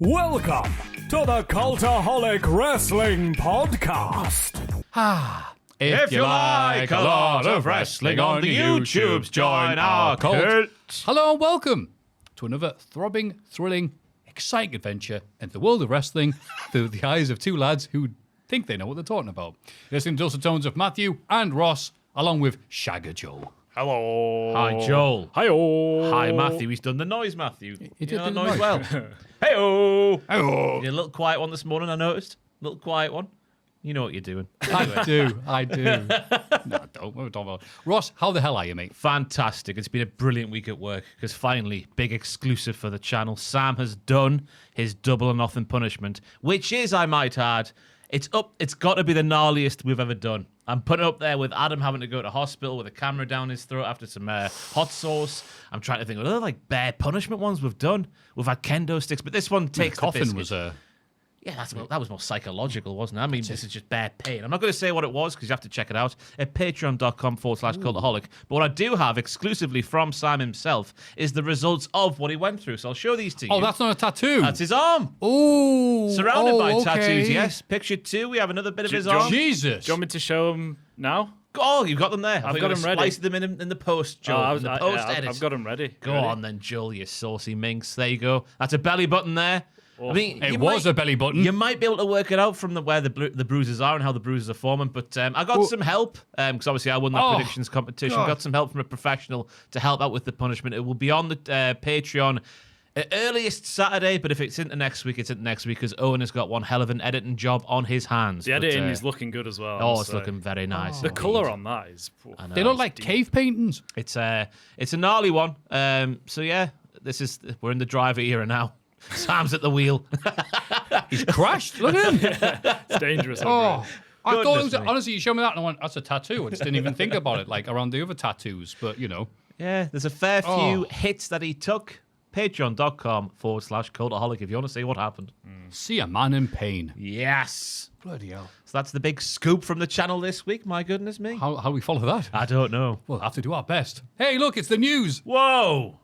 Welcome to the Cultaholic Wrestling Podcast. If you like a lot of wrestling on the YouTubes, join our cult. Hello and welcome to another throbbing, thrilling, exciting adventure into the world of wrestling through the eyes of two lads who think they know what they're talking about. Listening to dulcet tones of Maffew and Ross, along with Shagger Joel. Hello. Hi, Joel. Hi-oh. Hi, Maffew. He's done the noise, Maffew. He did that the noise noise. well. Hey-oh. Oh, You did a little quiet one this morning, I noticed. A little quiet one. You know what you're doing. I do. No, I don't. What are we talking about? Ross, how the hell are you, mate? Fantastic. It's been a brilliant week at work because finally, big exclusive for the channel. Sam has done his double or nothing punishment, which is, I might add, it's got to be the gnarliest we've ever done. I'm putting it up there with Adam having to go to hospital with a camera down his throat after some hot sauce. I'm trying to think of other like bare punishment ones we've done. We've had kendo sticks, but this one takes the Coffin biscuit. was a... Yeah, that was more psychological, wasn't it? I mean, this is just bare pain. I'm not going to say what it was because you have to check it out at patreon.com/cultaholic. But what I do have exclusively from Sam himself is the results of what he went through. So I'll show these to you. Oh, that's not a tattoo. That's his arm. Oh, Surrounded by okay. tattoos, yes. Picture 2, we have another bit of his arm. Jesus. Do you want me to show them now? Oh, you've got them there. I've got them ready. Spliced them in the post, Joel. In the post edit. I've got them ready. Go Ready? on then, Joel, you saucy minx. There you go. That's a belly button there. Oh. I mean, It was a belly button. You might be able to work it out from where the bruises are and how the bruises are forming. But I got some help because obviously I won that predictions competition. God. Got some help from a professional to help out with the punishment. It will be on the Patreon earliest Saturday, but if it's into next week, it's into next week because Owen has got one hell of an editing job on his hands. The editing is looking good as well. Oh, it's so. looking very nice. The indeed. colour on that is... I know. They look like cave paintings. It's a gnarly one. So yeah, we're in the driver era now. Sam's at the wheel. He's crashed. Look at him. It's dangerous. Oh, I thought it was, Goodness me. honestly, you showed me that and I went, that's a tattoo. I just didn't even think about it, like around the other tattoos. But, you know. Yeah, there's a fair few hits that he took. Patreon.com/cultaholic if you want to see what happened. See a man in pain. Yes. Bloody hell. So that's the big scoop from the channel this week. My goodness me. How do we follow that? I don't know. We'll have to do our best. Hey, look, it's the news. Whoa.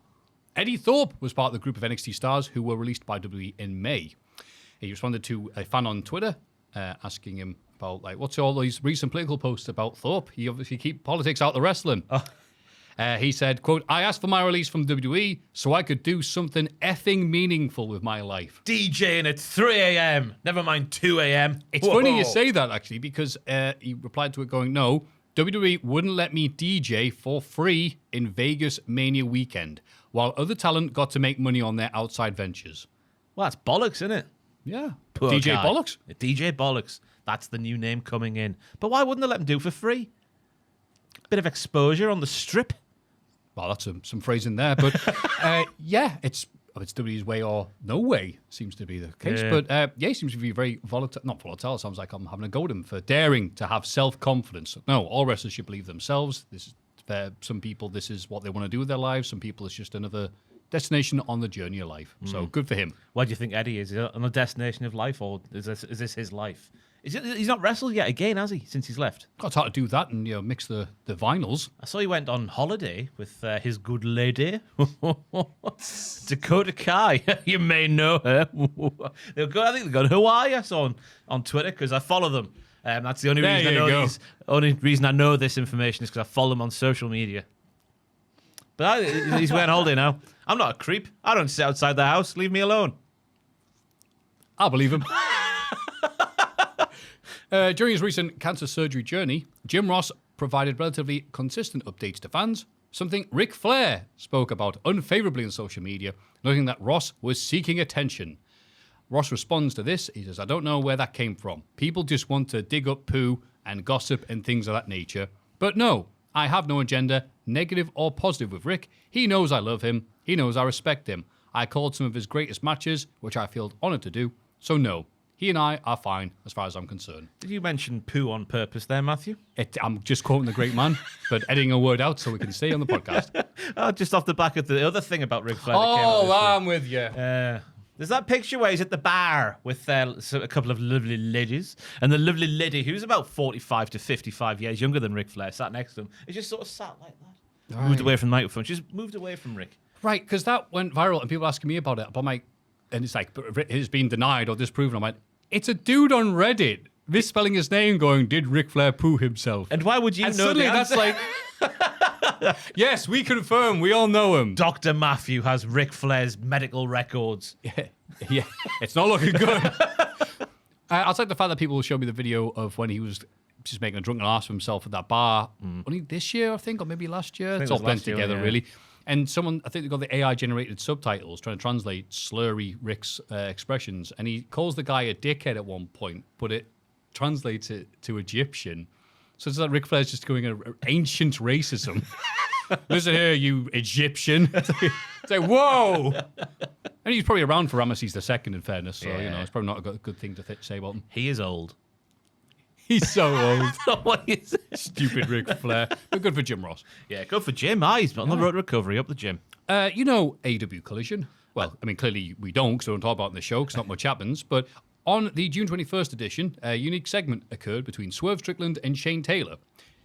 Eddie Thorpe was part of the group of NXT stars who were released by WWE in May. He responded to a fan on Twitter asking him about, like, what's all these recent political posts about Thorpe? He obviously keep politics out the wrestling. He said, quote, I asked for my release from WWE so I could do something effing meaningful with my life. DJing at 3 a.m. Never mind 2 a.m. It's funny you say that, actually, because he replied to it going, no, WWE wouldn't let me DJ for free in Vegas Mania weekend, while other talent got to make money on their outside ventures. Well, that's bollocks, isn't it? Yeah. Poor DJ guy. Bollocks? DJ Bollocks. That's the new name coming in. But why wouldn't they let him do it for free? Bit of exposure on the strip. Well, that's some phrasing there, but yeah, it's WWE's way or no way seems to be the case. Yeah. But yeah, he seems to be very volatile. Not volatile. Sounds like I'm having a go at him for daring to have self-confidence. No, all wrestlers should believe themselves. This is for some people. This is what they want to do with their lives. Some people, it's just another destination on the journey of life. So good for him. Why do you think Eddie is? Is he on a destination of life, or is this his life? He's not wrestled yet again, has he? Since he's left. Got hard to do that and mix the vinyls. I saw he went on holiday with his good lady, Dakota Kai. You may know her. I think they got Hawaii. I saw on Twitter because I follow them. That's the only There reason I you know go. only reason I know this information is because I follow them on social media. But he's going on holiday now. I'm not a creep. I don't sit outside the house. Leave me alone. I believe him. During his recent cancer surgery journey, Jim Ross provided relatively consistent updates to fans, something Ric Flair spoke about unfavorably on social media, noting that Ross was seeking attention. Ross responds to this. He says, I don't know where that came from. People just want to dig up poo and gossip and things of that nature. But no, I have no agenda, negative or positive with Rick. He knows I love him. He knows I respect him. I called some of his greatest matches, which I feel honored to do. So no, he and I are fine as far as I'm concerned. Did you mention poo on purpose there, Maffew? I'm just quoting the great man, but editing a word out so we can stay on the podcast. Just off the back of the other thing about Ric Flair that came out this week. I'm with you. There's that picture where he's at the bar with a couple of lovely ladies, and the lovely lady, who's about 45 to 55 years younger than Ric Flair, sat next to him. He just sort of sat like that. Moved away from the microphone. She's moved away from Rick. Right, because that went viral and people asking me about it. But I'm like, and it's like, but it's been denied or disproven. I'm like, it's a dude on Reddit misspelling his name going, did Ric Flair poo himself? And why would you And know suddenly the that's answer? like, yes, we confirm, we all know him. Dr. Maffew has Ric Flair's medical records. Yeah, it's not looking good. I like the fact that people will show me the video of when he was just making a drunken ass of himself at that bar. Only this year, I think, or maybe last year. think It's it all was blended last year, together, yeah. really. And someone, I think they got the AI-generated subtitles trying to translate slurry Rick's expressions. And he calls the guy a dickhead at one point, but it translates it to Egyptian. So it's like Ric Flair's just going ancient racism. Listen here, you Egyptian. It's like, whoa! And he's probably around for Ramesses II, in fairness. So, Yeah. it's probably not a good thing to say about him. He is old. He's so old. What is it? Stupid Ric Flair. But good for Jim Ross. Yeah, good for Jim. He's on the road to recovery, up the gym. You know AEW Collision? Well, I mean, clearly we don't, because we don't talk about it in the show, because not much happens. But on the June 21st edition, a unique segment occurred between Swerve Strickland and Shane Taylor.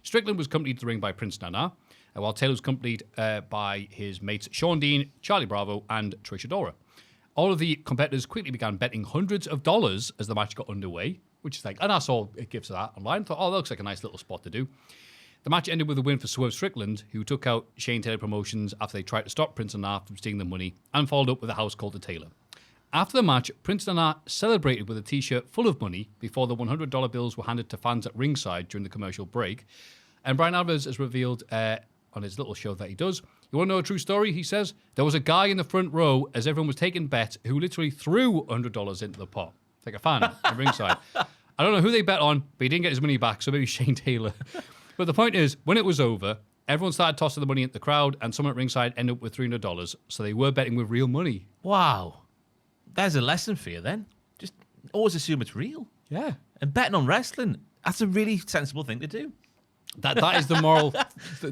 Strickland was accompanied to the ring by Prince Nana, while Taylor was accompanied by his mates Sean Dean, Charlie Bravo, and Trish Adora. All of the competitors quickly began betting hundreds of dollars as the match got underway, which is like, and I saw gifs of that online. Thought, that looks like a nice little spot to do. The match ended with a win for Swerve Strickland, who took out Shane Taylor Promotions after they tried to stop Prince Nana from stealing the money, and followed up with a house call to Taylor. After the match, Prince Nana celebrated with a t-shirt full of money before the $100 bills were handed to fans at ringside during the commercial break. And Brian Alvarez has revealed on his little show that he does, you want to know a true story? He says, there was a guy in the front row as everyone was taking bets who literally threw $100 into the pot. Like a fan at ringside. I don't know who they bet on, but he didn't get his money back, so maybe Shane Taylor. But the point is, when it was over, everyone started tossing the money into the crowd, and someone at ringside ended up with $300, so they were betting with real money. Wow. There's a lesson for you then. Just always assume it's real. Yeah. And betting on wrestling, that's a really sensible thing to do. That is the moral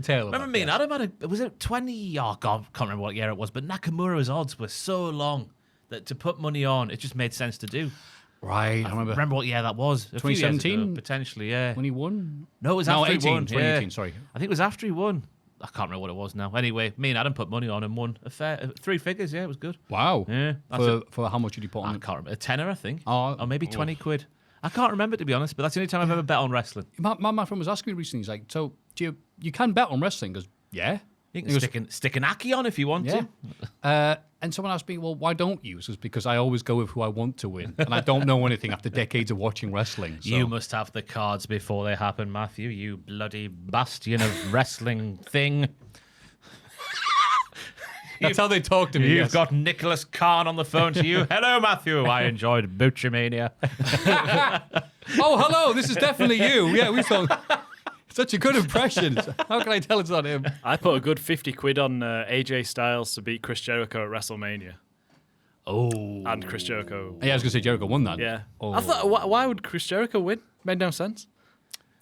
tale. Remember me and Adam had was it 20? Oh, God, can't remember what year it was, but Nakamura's odds were so long that to put money on, it just made sense to do. Right. I remember what year that was. A few years 2017? ago, potentially, yeah. When he won? No, it was after he won. 2018, yeah. sorry. I think it was after he won. I can't remember what it was now. Anyway, me and Adam put money on and won a fair 3 figures. Yeah, it was good. Wow. Yeah. For how much did you put I on it? can't remember. A tenner, I think. Oh, or maybe 20 quid. I can't remember, to be honest, but that's the only time I've ever bet on wrestling. My friend was asking me recently, he's like, so you can bet on wrestling? He goes, yeah. You can He goes, stick an Aki on if you want yeah. to. And someone asked me, well, why don't you? It's because I always go with who I want to win. And I don't know anything after decades of watching wrestling. So. You must have the cards before they happen, Maffew, you bloody bastion of wrestling thing. That's how they talk to me. You've yes. got Nicholas Khan on the phone to you. Hello, Maffew. I enjoyed Butchermania. Oh, hello, this is definitely you. Yeah, we thought... Such a good impression. How can I tell it's not him? I put a good 50 quid on AJ Styles to beat Chris Jericho at WrestleMania. Oh. And Chris Jericho. Yeah, I was going to say Jericho won that. Yeah. Oh. I thought, why would Chris Jericho win? Made no sense.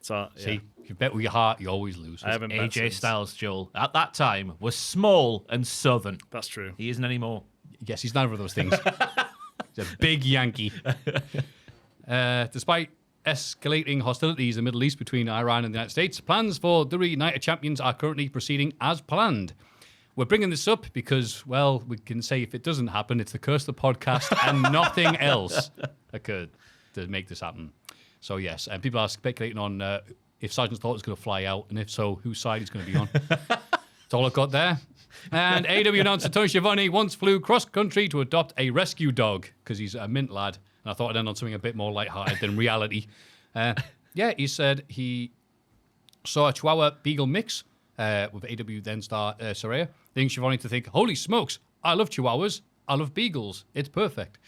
So, yeah. See, if you bet with your heart, you always lose. I haven't bet AJ since. Styles, Joel, at that time, was small and southern. That's true. He isn't anymore. Yes, he's neither of those things. He's a big Yankee. Despite escalating hostilities in the Middle East between Iran and the United States, plans for the United Champions are currently proceeding as planned. We're bringing this up because, well, we can say if it doesn't happen, it's the curse of the podcast and nothing else occurred to make this happen. So, yes, and people are speculating on if Sergeant Slaughter is going to fly out, and if so, whose side he's going to be on. That's all I've got there. And AEW announcer Tony Schiavone once flew cross-country to adopt a rescue dog because he's a mint lad. And I thought I'd end on something a bit more lighthearted than reality. Yeah, he said he saw a Chihuahua Beagle mix with AW then star Saraya, leading Schiavone to think, holy smokes, I love Chihuahuas, I love Beagles, it's perfect.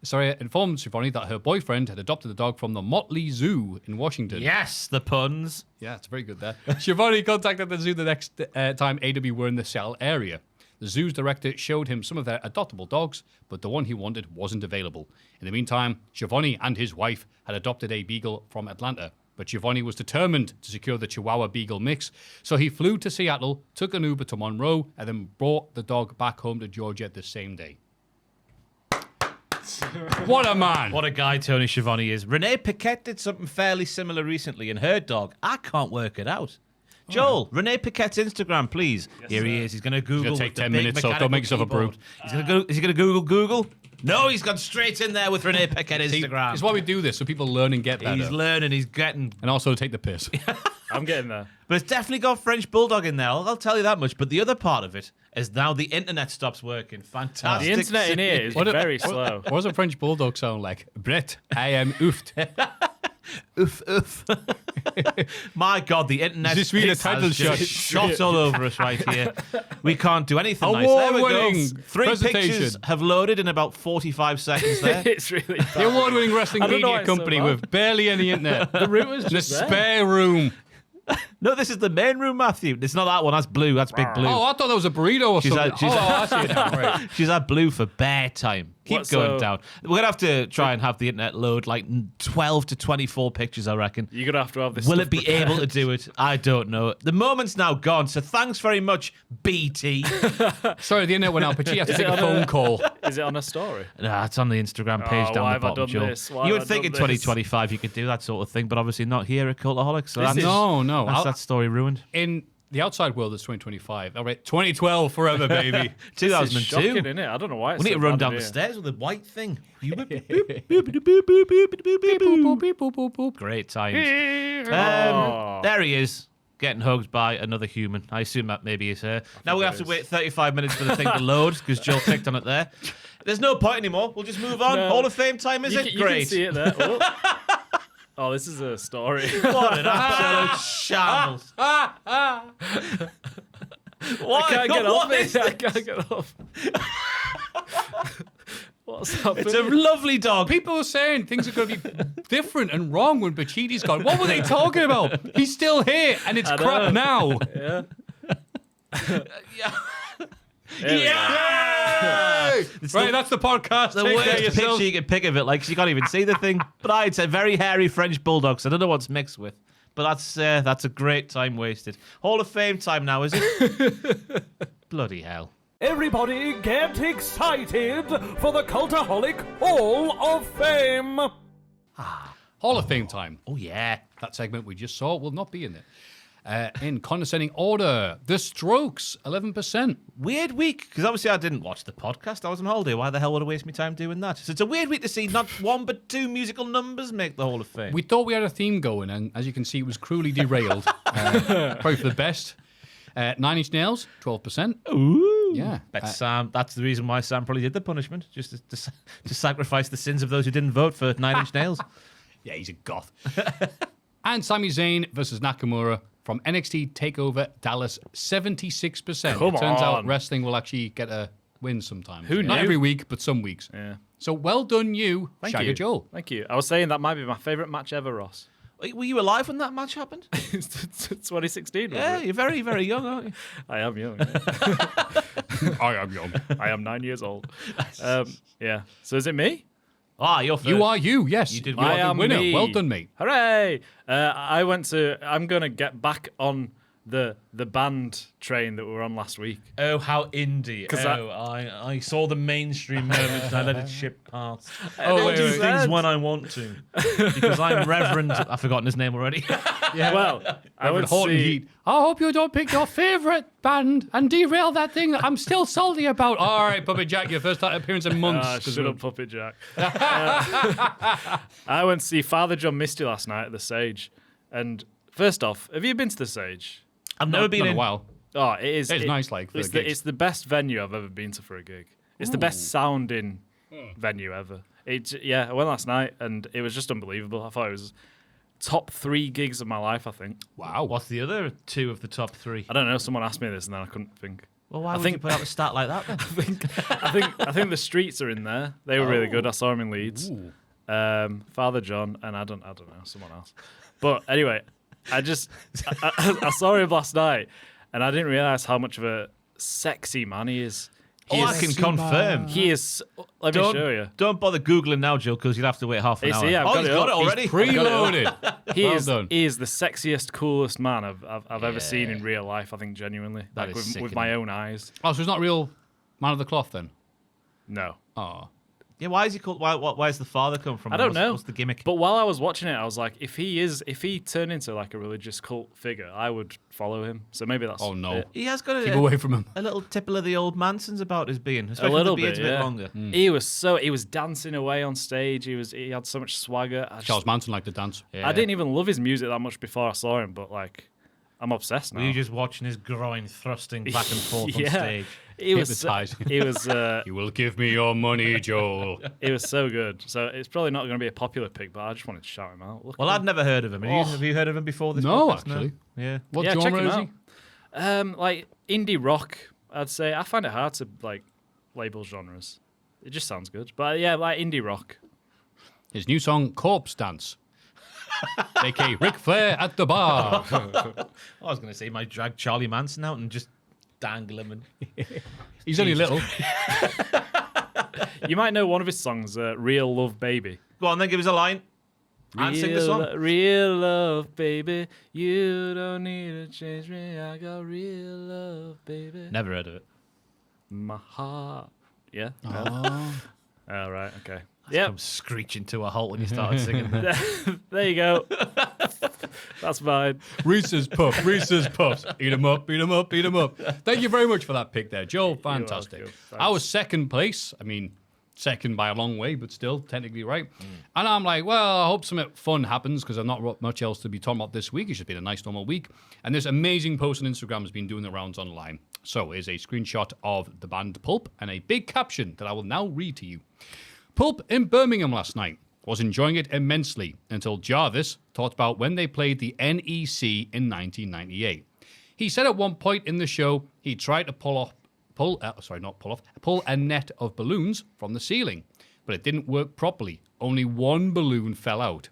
Saraya informed Schiavone that her boyfriend had adopted the dog from the Motley Zoo in Washington. Yes, the puns. Yeah, it's very good there. Schiavone contacted the zoo the next time AW were in the Seattle area. The zoo's director showed him some of their adoptable dogs, but the one he wanted wasn't available. In the meantime, Schiavone and his wife had adopted a beagle from Atlanta, but Schiavone was determined to secure the Chihuahua Beagle mix, so he flew to Seattle, took an Uber to Monroe, and then brought the dog back home to Georgia the same day. What a man! What a guy Tony Schiavone is. Renee Paquette did something fairly similar recently, and her dog, I can't work it out. Joel, Renee Paquette's Instagram, please. Yes, Here he is. He's going to Google. It's gonna take with the 10 big minutes, so don't mechanical make yourself a keyboard. brute. Is he going to Google? No, he's gone straight in there with Renee Paquette Instagram. It's why we do this, so people learn and get better. He's learning, he's getting... And also take the piss. I'm getting there. But it's definitely got French Bulldog in there, I'll tell you that much. But the other part of it is now the internet stops working. Fantastic. The internet in here is very slow. What does a French bulldog sound like? Brett, I am oofed. Oof, oof. My God, the internet This really a title has just shot. shot all over us right here. We can't do anything nice. There we go. Award-winning 3 presentation. pictures have loaded in about 45 seconds there. It's really bad. The award-winning wrestling I don't know why media it's so company bad. with barely any internet. The router's In a just there. spare room. No, this is the main room, Maffew. It's not that one. That's Blue. That's Big Blue. Oh, I thought that was a burrito or something. I see it now. Right. She's had Blue for bare time. Keep What, going so- down. We're going to have to try and have the internet load like 12 to 24 pictures, I reckon. You're going to have this Will stuff it be prepared. able to do it? I don't know. The moment's now gone, so thanks very much, BT. Sorry, the internet went out, but she had to Is take it a on phone a- call. Is it on a story? Nah, it's on the Instagram page Oh, down why the have I bottom, done Joel. this? Why You have would I think in done this? 2025 you could do that sort of thing, but obviously not here at Cultaholic, so that's, No. that's that story ruined. In the outside world, it's 2025. All right, 2012 forever, baby. This is 2002. shocking, isn't it? I don't know why it's We need so to run bad down in the here. stairs with a white thing. Great times. Oh. There he is, getting hugged by another human. I assume that maybe is her. Now we have to wait 35 minutes for the thing to load because Joel clicked on it there. There's no point anymore. We'll just move on. No. Hall of Fame time, is You it? can- you Great. can see it there. Oh, this is a story. What an absolute shambles. Why? I can't get off What is it. I this? can't get off. What's happening? It's a lovely dog. People are saying things are going to be different and wrong when Bachiti's gone. What were they talking about? He's still here, and it's crap now. Yeah. Yeah. There we go. Yay! Right, that's the podcast. The Take care of worst yourself. picture you can pick of it, like you can't even see the thing. But I'd say very hairy French bulldogs. I don't know what's mixed with, but that's a great time wasted. Hall of Fame time now, is it? Bloody hell! Everybody get excited for the Cultaholic Hall of Fame! Hall of Fame time. Oh yeah. That segment we just saw will not be in it. In condescending order, The Strokes, 11%. Weird week, because obviously I didn't watch the podcast. I was on holiday. Why the hell would I waste my time doing that? So it's a weird week to see not one but 2 musical numbers make the Hall of Fame. We thought we had a theme going, and as you can see, it was cruelly derailed. Probably for the best. 9 Inch Nails, 12%. Ooh. Yeah. Bet Sam. That's the reason why Sam probably did the punishment, just to sacrifice the sins of those who didn't vote for 9 Inch Nails. Yeah, he's a goth. And Sami Zayn versus Nakamura from NXT TakeOver Dallas, 76%. Come It turns out on. wrestling will actually get a win sometimes. Who Not knew? every week, but some weeks. Yeah. So well done, you, Thank Shaggy you. Joel. Thank you. I was saying that might be my favourite match ever, Ross. Were you alive when that match happened? 2016, was Yeah, it? you're very, very young, aren't you? I am young. I am young. I am 9 years old. Yeah. So is it me? Ah, you're first. You are you, yes. You did You are I the am winner. me. Well done, mate. Hooray! I'm going to get back on the band train that we were on last week. Oh, how indie. 'Cause I saw the mainstream moment and I let it ship past. Oh, I wait, do wait. things when I want to. Because I'm Reverend... I've forgotten his name already. Well, I Reverend would Horton see... Heat. I hope you don't pick your favourite band and derail that thing that I'm still salty about. All right, Puppet Jack, your first appearance in months. Ah, 'cause shut we're- up, Puppet Jack. I went to see Father John Misty last night at the Sage. And first off, have you been to the Sage? I've never been Not in in... a while. Oh, it is. It's nice, like, for it's the gigs. it's the best venue I've ever been to for a gig. It's the best sounding venue ever. I went last night and it was just unbelievable. I thought it was top 3 gigs of my life, I think. Wow. What's the other 2 of the top 3? I don't know. Someone asked me this and then I couldn't think. Well, why I would think- you put out a stat like that then? I think the Streets are in there. They were really good. I saw them in Leeds. Ooh. Father John and I don't know, someone else. But anyway, I saw him last night and I didn't realize how much of a sexy man he is. He I is- can confirm. He is. Let me show you. Don't bother Googling now, Jill, because you'll have to wait half an Hey, hour. see, I've oh, got he's it got up. it already? Preloaded. He Well is. done. He is the sexiest, coolest man I've ever seen in real life. I think genuinely, That like is with sickening. my own eyes. Oh, so he's not real man of the cloth then? No, Oh. Yeah, why is he called? Where's the father come from? I don't know. What's the gimmick? But while I was watching it, I was like, if he turned into like a religious cult figure, I would follow him. So maybe that's. Oh no, it. He has got keep away from him. a little tipple of the old Mansons about his being, A especially little the beard's bit, a bit yeah. longer. He was dancing away on stage. He had so much swagger. Charles Manson liked to dance. Yeah. I didn't even love his music that much before I saw him, but like, I'm obsessed now. Were you just watching his groin thrusting back and forth Yeah. on stage? He was Hypnotised. he was You will give me your money, Joel. he was so good. So it's probably not going to be a popular pick, but I just wanted to shout him out. Look Well, at I'd never heard of him. Have you heard of him before this No, podcast? actually. Yeah. What yeah, check genre him is out. he? Like indie rock, I'd say. I find it hard to like label genres. It just sounds good, but yeah, like indie rock. His new song, Corpse Dance. A.K.A. Ric Flair at the bar. I was going to say, he might drag Charlie Manson out and just dangle him. And He's only little. You might know one of his songs, "Real Love Baby." Go on, then give us a line. And sing the song. Real love, baby. You don't need to change me. I got real love, baby. Never heard of it. My heart. Yeah. Oh. Oh, right. Okay. Yeah. Yeah. I'm screeching to a halt when you started singing there. There you go. That's fine. Reese's Puffs. Reese's Puffs. Eat 'em up, eat 'em up, eat 'em up. Thank you very much for that pick there, Joel. Fantastic. welcome. I was second place. I mean, second by a long way, but still technically right. And I'm like, well, I hope something fun happens because I've not got much else to be talking about this week. It's just been a nice normal week. And this amazing post on Instagram has been doing the rounds online. So here's a screenshot of the band Pulp and a big caption that I will now read to you. Pulp in Birmingham last night. Was enjoying it immensely until Jarvis talked about when they played the NEC in 1998. He said at one point in the show he tried to pull a net of balloons from the ceiling, but it didn't work properly. Only one balloon fell out.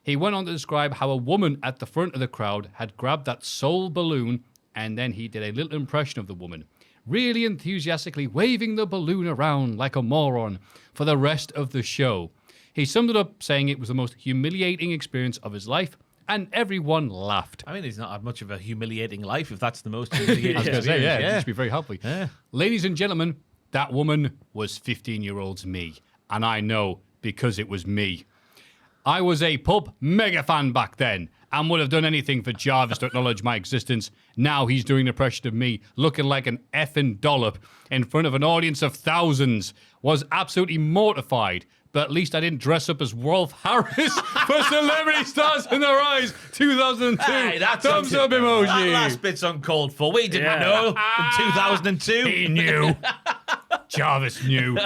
He went on to describe how a woman at the front of the crowd had grabbed that sole balloon, and then he did a little impression of the woman, really enthusiastically waving the balloon around like a moron for the rest of the show. He summed it up saying it was the most humiliating experience of his life, and everyone laughed. I mean, he's not had much of a humiliating life if that's the most humiliating I was going to say, experience. yeah, it should be very helpful. Yeah. Ladies and gentlemen, that woman was 15-year-old me, and I know because it was me. I was a Pulp mega fan back then and would have done anything for Jarvis to acknowledge my existence. Now he's doing an impression of me looking like an effing dollop in front of an audience of thousands. Was absolutely mortified, but at least I didn't dress up as Rolf Harris for Celebrity Stars in Their Eyes 2002. Hey, that's Thumbs up emoji. That last bit's uncalled for. We didn't know in 2002. He knew. Jarvis knew.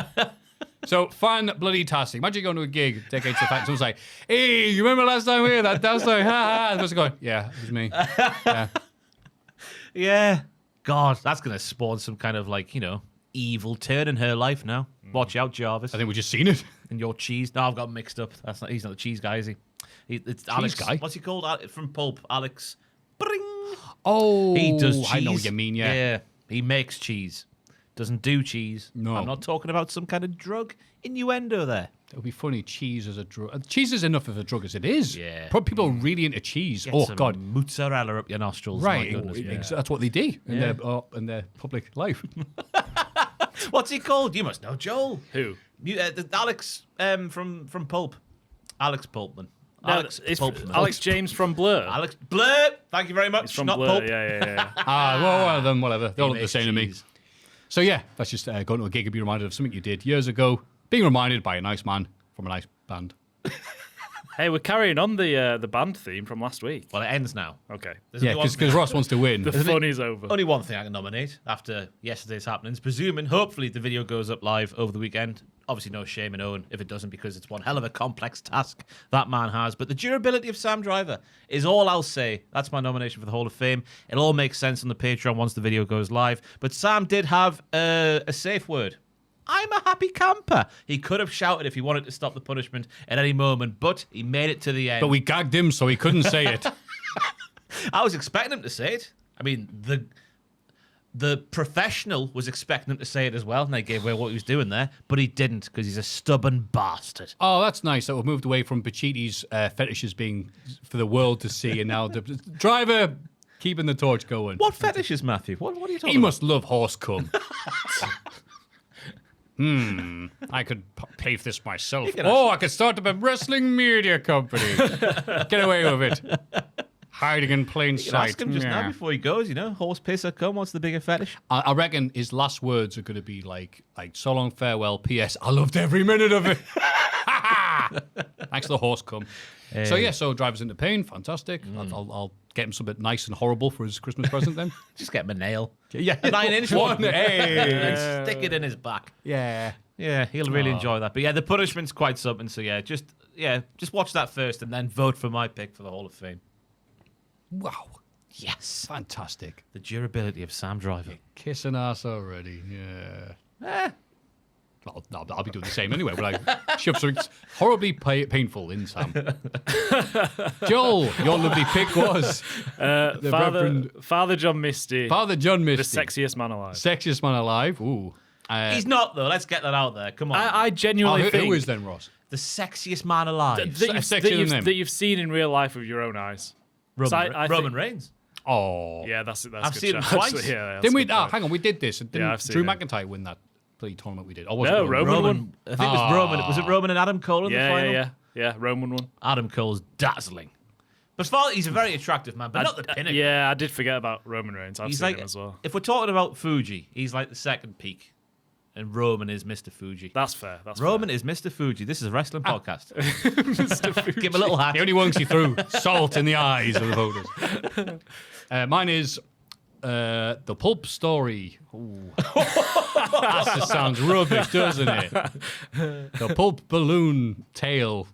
So, fan bloody tastic. Imagine going to a gig, decades of fact, someone's like, hey, you remember last time we had that dance like, ha ha. And the person going, yeah, it was me. Yeah. Yeah. God, that's going to spawn some kind of evil turn in her life now. Watch out, Jarvis. I think we've just seen it. And your cheese. No, I've got mixed up. He's not the cheese guy, is he? It's Alex. guy? What's he called? From Pulp. Alex. Bring. Oh, He does cheese. I know what you mean, yeah. Yeah. He makes cheese. Doesn't do cheese. No. I'm not talking about some kind of drug innuendo there. It would be funny, cheese as a drug. Cheese is enough of a drug as it is. Yeah. People are really into cheese. Get Oh, some God. mozzarella up your nostrils. Right. My goodness, That's what they do in, Yeah. their public life. What's he called? You must know, Joel. Who? Alex from Pulp. Alex Pulpman. No, Alex it's Pulpman. Alex James from Blur. Alex Blur. Thank you very much. He's from Not Blur. Pulp. Yeah. Well, one of them, whatever. They all look the makes same to me. cheese. So yeah, that's just going to a gig and be reminded of something you did years ago. Being reminded by a nice man from a nice band. Hey, we're carrying on the band theme from last week. Well, it ends now. Okay. There's Yeah, only one because thing- Ross wants to win. The fun is over. Only one thing I can nominate after yesterday's happenings, presuming hopefully the video goes up live over the weekend. Obviously, no shame in Owen if it doesn't, because it's one hell of a complex task that man has. But the durability of Sam Driver is all I'll say. That's my nomination for the Hall of Fame. It'll all make sense on the Patreon once the video goes live. But Sam did have a safe word. I'm a happy camper. He could have shouted if he wanted to stop the punishment at any moment, but he made it to the end. But we gagged him so he couldn't say it. I was expecting him to say it. I mean, the professional was expecting him to say it as well, and they gave away what he was doing there, but he didn't because he's a stubborn bastard. Oh, that's nice that we've moved away from Pachiti's fetishes being for the world to see, and now the driver keeping the torch going. What fetishes, Maffew? What are you talking He about? must love horse cum. I could pay for this myself. I could start up a wrestling media company. Get away with it. Hiding in plain You can sight. ask him just now before he goes, horse piss or cum, what's the bigger fetish? I reckon his last words are going to be like so long, farewell, P.S. I loved every minute of it. Thanks to the horse cum. So Driver's into Pain, fantastic. I'll get him something nice and horrible for his Christmas present then. Just get him a nail. Yeah, A 9-inch one. Hey. Stick it in his back. Yeah. Yeah, he'll really enjoy that. But yeah, the punishment's quite something. So just watch that first and then vote for my pick for the Hall of Fame. Wow. Yes. Fantastic. The durability of Sam Driver. Kissing ass already. Yeah. I'll be doing the same anyway, but I shove something horribly painful in Sam. Joel, your lovely pick was Father John Misty. Father John The Misty. sexiest man alive. Sexiest man alive. Ooh. He's not, though. Let's get that out there. Come on. I genuinely think who is then, Ross? the sexiest man alive. that you've seen in real life with your own eyes. Roman Reigns. Oh. Yeah, that's I've good seen him shout, twice. actually. Yeah, Didn't we? Hang on, we did this. Didn't I've seen Drew it. McIntyre win that bloody tournament we did? Or was No, it Roman won. I think it was Roman. Was it Roman and Adam Cole in the final? Yeah. Roman won. Adam Cole's dazzling. But he's a very attractive man, but not the pinnacle. Yeah, I did forget about Roman Reigns. I've He's seen like, him as well. if we're talking about Fuji, he's like the second peak. And Roman is Mr. Fuji. That's fair. Roman is Mr. Fuji. This is a wrestling podcast. Give him a little hat. He only wants you through salt in the eyes of the voters. Mine is The Pulp Story. Ooh. That just sounds rubbish, doesn't it? The Pulp Balloon Tale.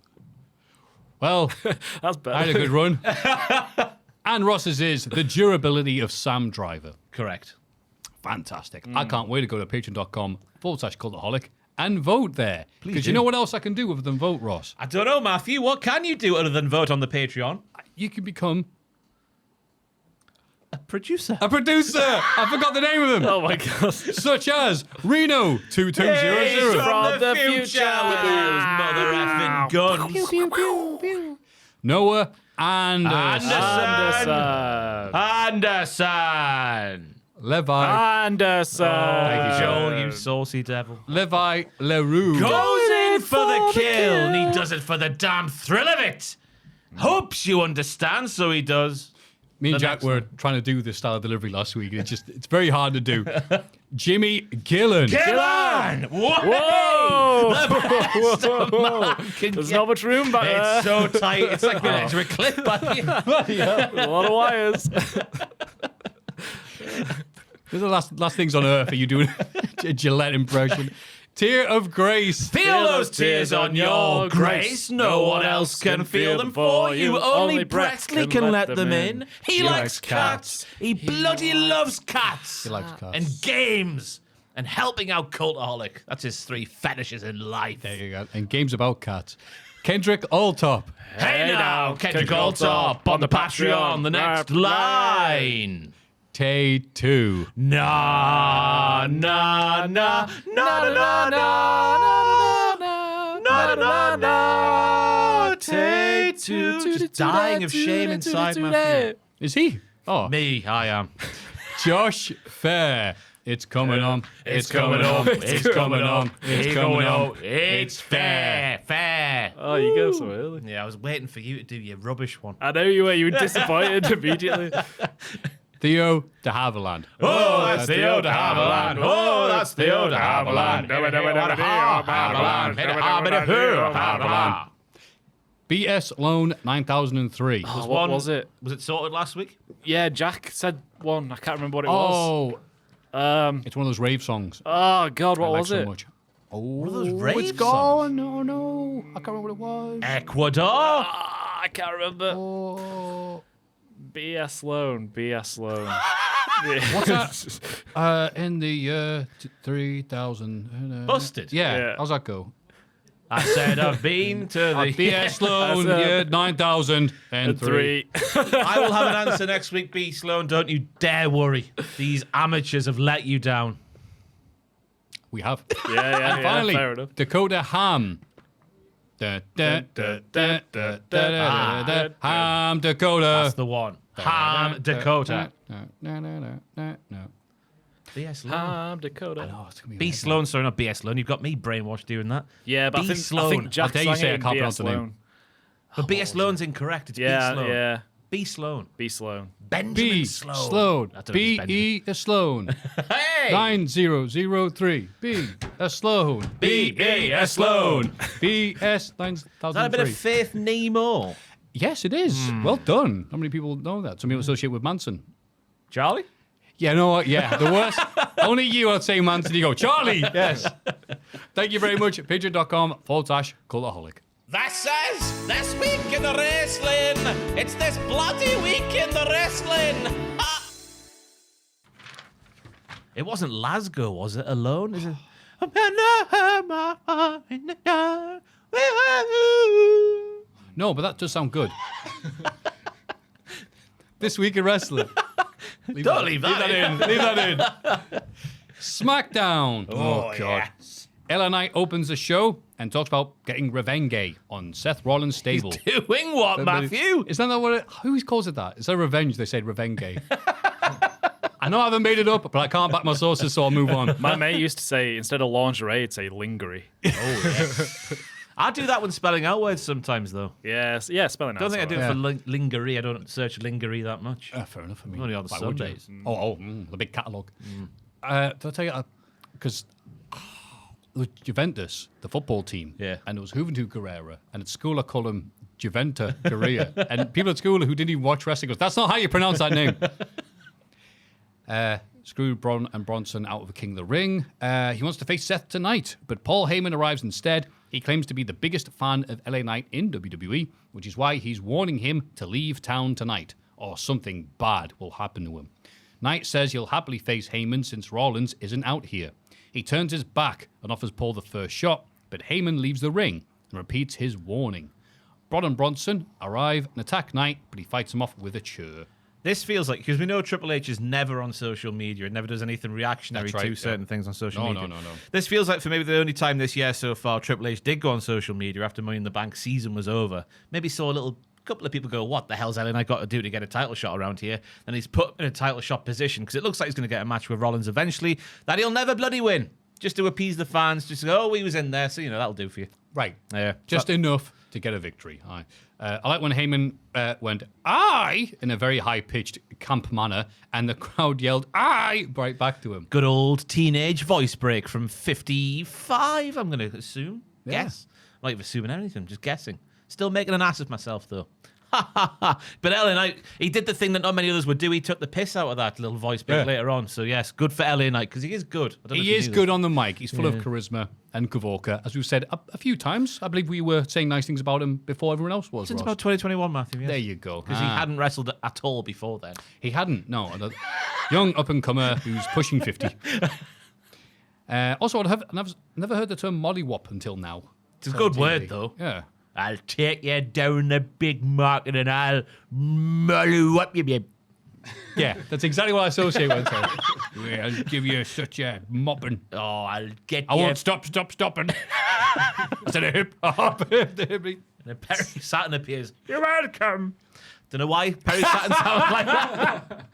Well, That's better. I had a good run. And Ross's is The Durability of Sam Driver. Correct. Fantastic. I can't wait to go to patreon.com/cultaholic and vote there. Because you know what else I can do other than vote, Ross? I don't know, Maffew. What can you do other than vote on the Patreon? You can become A producer. a producer. I forgot the name of them. Oh my god. Such as Reno 2200. From the future. with those mother effing guns. Noah Anderson. Anderson. Levi. Anderson. Thank you, Joel, you saucy devil. Levi LaRue. Goes in for the kill, and he does it for the damn thrill of it. Hopes you understand, so he does. Me and The Jack next were one. trying to do the style of delivery last week. And it's very hard to do. Jimmy Gillen. Gillan! Whoa! Man can There's get- not much room back there. It's so tight. It's like the edge of a cliff back here. A lot of wires. These are the last things on earth. Are you doing a Gillette impression? Tear of Grace. Feel those tears on your grace. No one else can feel them for you. Only Brexley can let them in. He likes cats. He bloody loves cats. He likes cats. And games. And helping out Cultaholic. That's his 3 fetishes in life. There you go. And games about cats. Kendrick Alltop. Hey now, Kendrick Alltop on the Patreon. The next line. Tay 2. Na na na na na na na na na na. Take two. Just dying of shame inside my feet. Is he? Oh. Me, I am. Josh Fair. It's coming on. It's coming on. It's coming on. It's coming on. It's fair. Oh, you go so early. Yeah, I was waiting for you to do your rubbish one. I know you were. You were disappointed immediately. Theo de Havilland. Oh, that's Theo de Havilland. Oh, that's Theo de Havilland. BS Loan 9003. What was it? Was it sorted last week? Yeah, Jack said one. I can't remember what it was. Oh, it's one of those rave songs. Oh God, what I like was so it? much. Oh, those rave it's gone. No, no. I can't remember what it was. Ecuador. I can't remember. Oh. BS Loan. BS Loan. What's that? In the year 3000. Busted. Yeah. How's that go? I said I've been to the BS Loan, year 9003. I will have an answer next week, B. Sloan. Don't you dare worry. These amateurs have let you down. We have. Yeah, Finally, fair enough. Dakota Ham. Ham Dakota. That's the one. Ham Dakota. BS Sloan. I'm Dakota. Oh, it's gonna be B amazing. Sloan, sorry, not BS Sloan. You've got me brainwashed doing that. Yeah, but B. I think Sloan. Jack How dare you say I sang can't it in pronounce the BS name. Sloan. But BS Sloan's incorrect. It's B Yeah, Sloan. yeah. B Sloan. B Sloan. Benjamin B. Sloan. Sloan. I don't know if it's B. E. Sloan. Hey! 9003. B. S. Sloan. B. S. Sloan. B. S. Is that a bit of 9003. Faith Nemo? Yes, it is. Well done. How many people know that? Some people associate with Manson. Charlie? Yeah, no, yeah, the worst. Only you, I'd say Manson. You go, Charlie. Yes. Thank you very much. Patreon.com/Cultaholic. This is This Week in the Wrestling. It's this bloody week in the wrestling. Ha! It wasn't Lasgo, was it? Alone? Is it? No, but that does sound good. This week in wrestling. Don't leave that in. Leave that in. SmackDown. Oh, God. yes. LA Knight opens the show and talks about getting revenge on Seth Rollins' stable. Doing what, Maffew? Isn't that what who always calls it that? Is that revenge? They said revenge. I know I haven't made it up, but I can't back my sources, so I'll move on. My mate used to say, instead of lingerie, it'd say lingerie. I do that when spelling out words sometimes, though. Yes, yeah, spelling out. Don't think I do it Yeah. for lingerie. I don't search lingerie that much. Fair enough. I mean, Only on why would you? Sundays. The big catalogue. Did I tell you? Because Juventus, the football team, Yeah. and it was Juventud Guerrera, and at school I call him Juventa Guerrera, and people at school who didn't even watch wrestling goes, "That's not how you pronounce that name." Screwed Braun and Bronson out of the King of the Ring. He wants to face Seth tonight, but Paul Heyman arrives instead. He claims to be the biggest fan of LA Knight in WWE, which is why he's warning him to leave town tonight, or something bad will happen to him. Knight says he'll happily face Heyman since Rollins isn't out here. He turns his back and offers Paul the first shot, but Heyman leaves the ring and repeats his warning. Braun and Bronson arrive and attack Knight, but he fights him off with a chair. This feels like, because we know Triple H is never on social media and never does anything reactionary That's right, to certain things on social No, media. no. This feels like for maybe the only time this year so far Triple H did go on social media after Money in the Bank season was over. Maybe saw a couple of people go, what the hell's LA Knight got to do to get a title shot around here? And he's put in a title shot position because it looks like he's going to get a match with Rollins eventually that he'll never bloody win. Just to appease the fans, just to go, oh, he was in there, so, that'll do for you. Right. Yeah. Just enough to get a victory. Aye. I like when Heyman went, "Aye," in a very high-pitched camp manner, and the crowd yelled, "Aye," right back to him. Good old teenage voice break from 55, I'm going to assume. Yeah. Guess. I'm not even assuming anything, just guessing. Still making an ass of myself, though. But LA Knight, he did the thing that not many others would do. He took the piss out of that little voice break later on. So, yes, good for LA Knight, because he is good. I don't know if He you is knew good that. on the mic. He's full of charisma and Kavoka, as we've said a few times. I believe we were saying nice things about him before everyone else was. Since Ross. about 2021, Matthew, yes. There you go. Because he hadn't wrestled at all before then. He hadn't, no. A young up-and-comer who's pushing 50. Also, I've never heard the term mollywop until now. It's a good word, though. Yeah. I'll take you down the big market and I'll molly up you, babe. Yeah, that's exactly what I associate with it. Yeah, I'll give you such a mopping. Oh, I'll get I you. won't stopping. I said a hip hop. The hip. And Perry Saturn appears. You're welcome. Don't know why Perry Saturn sounds like that.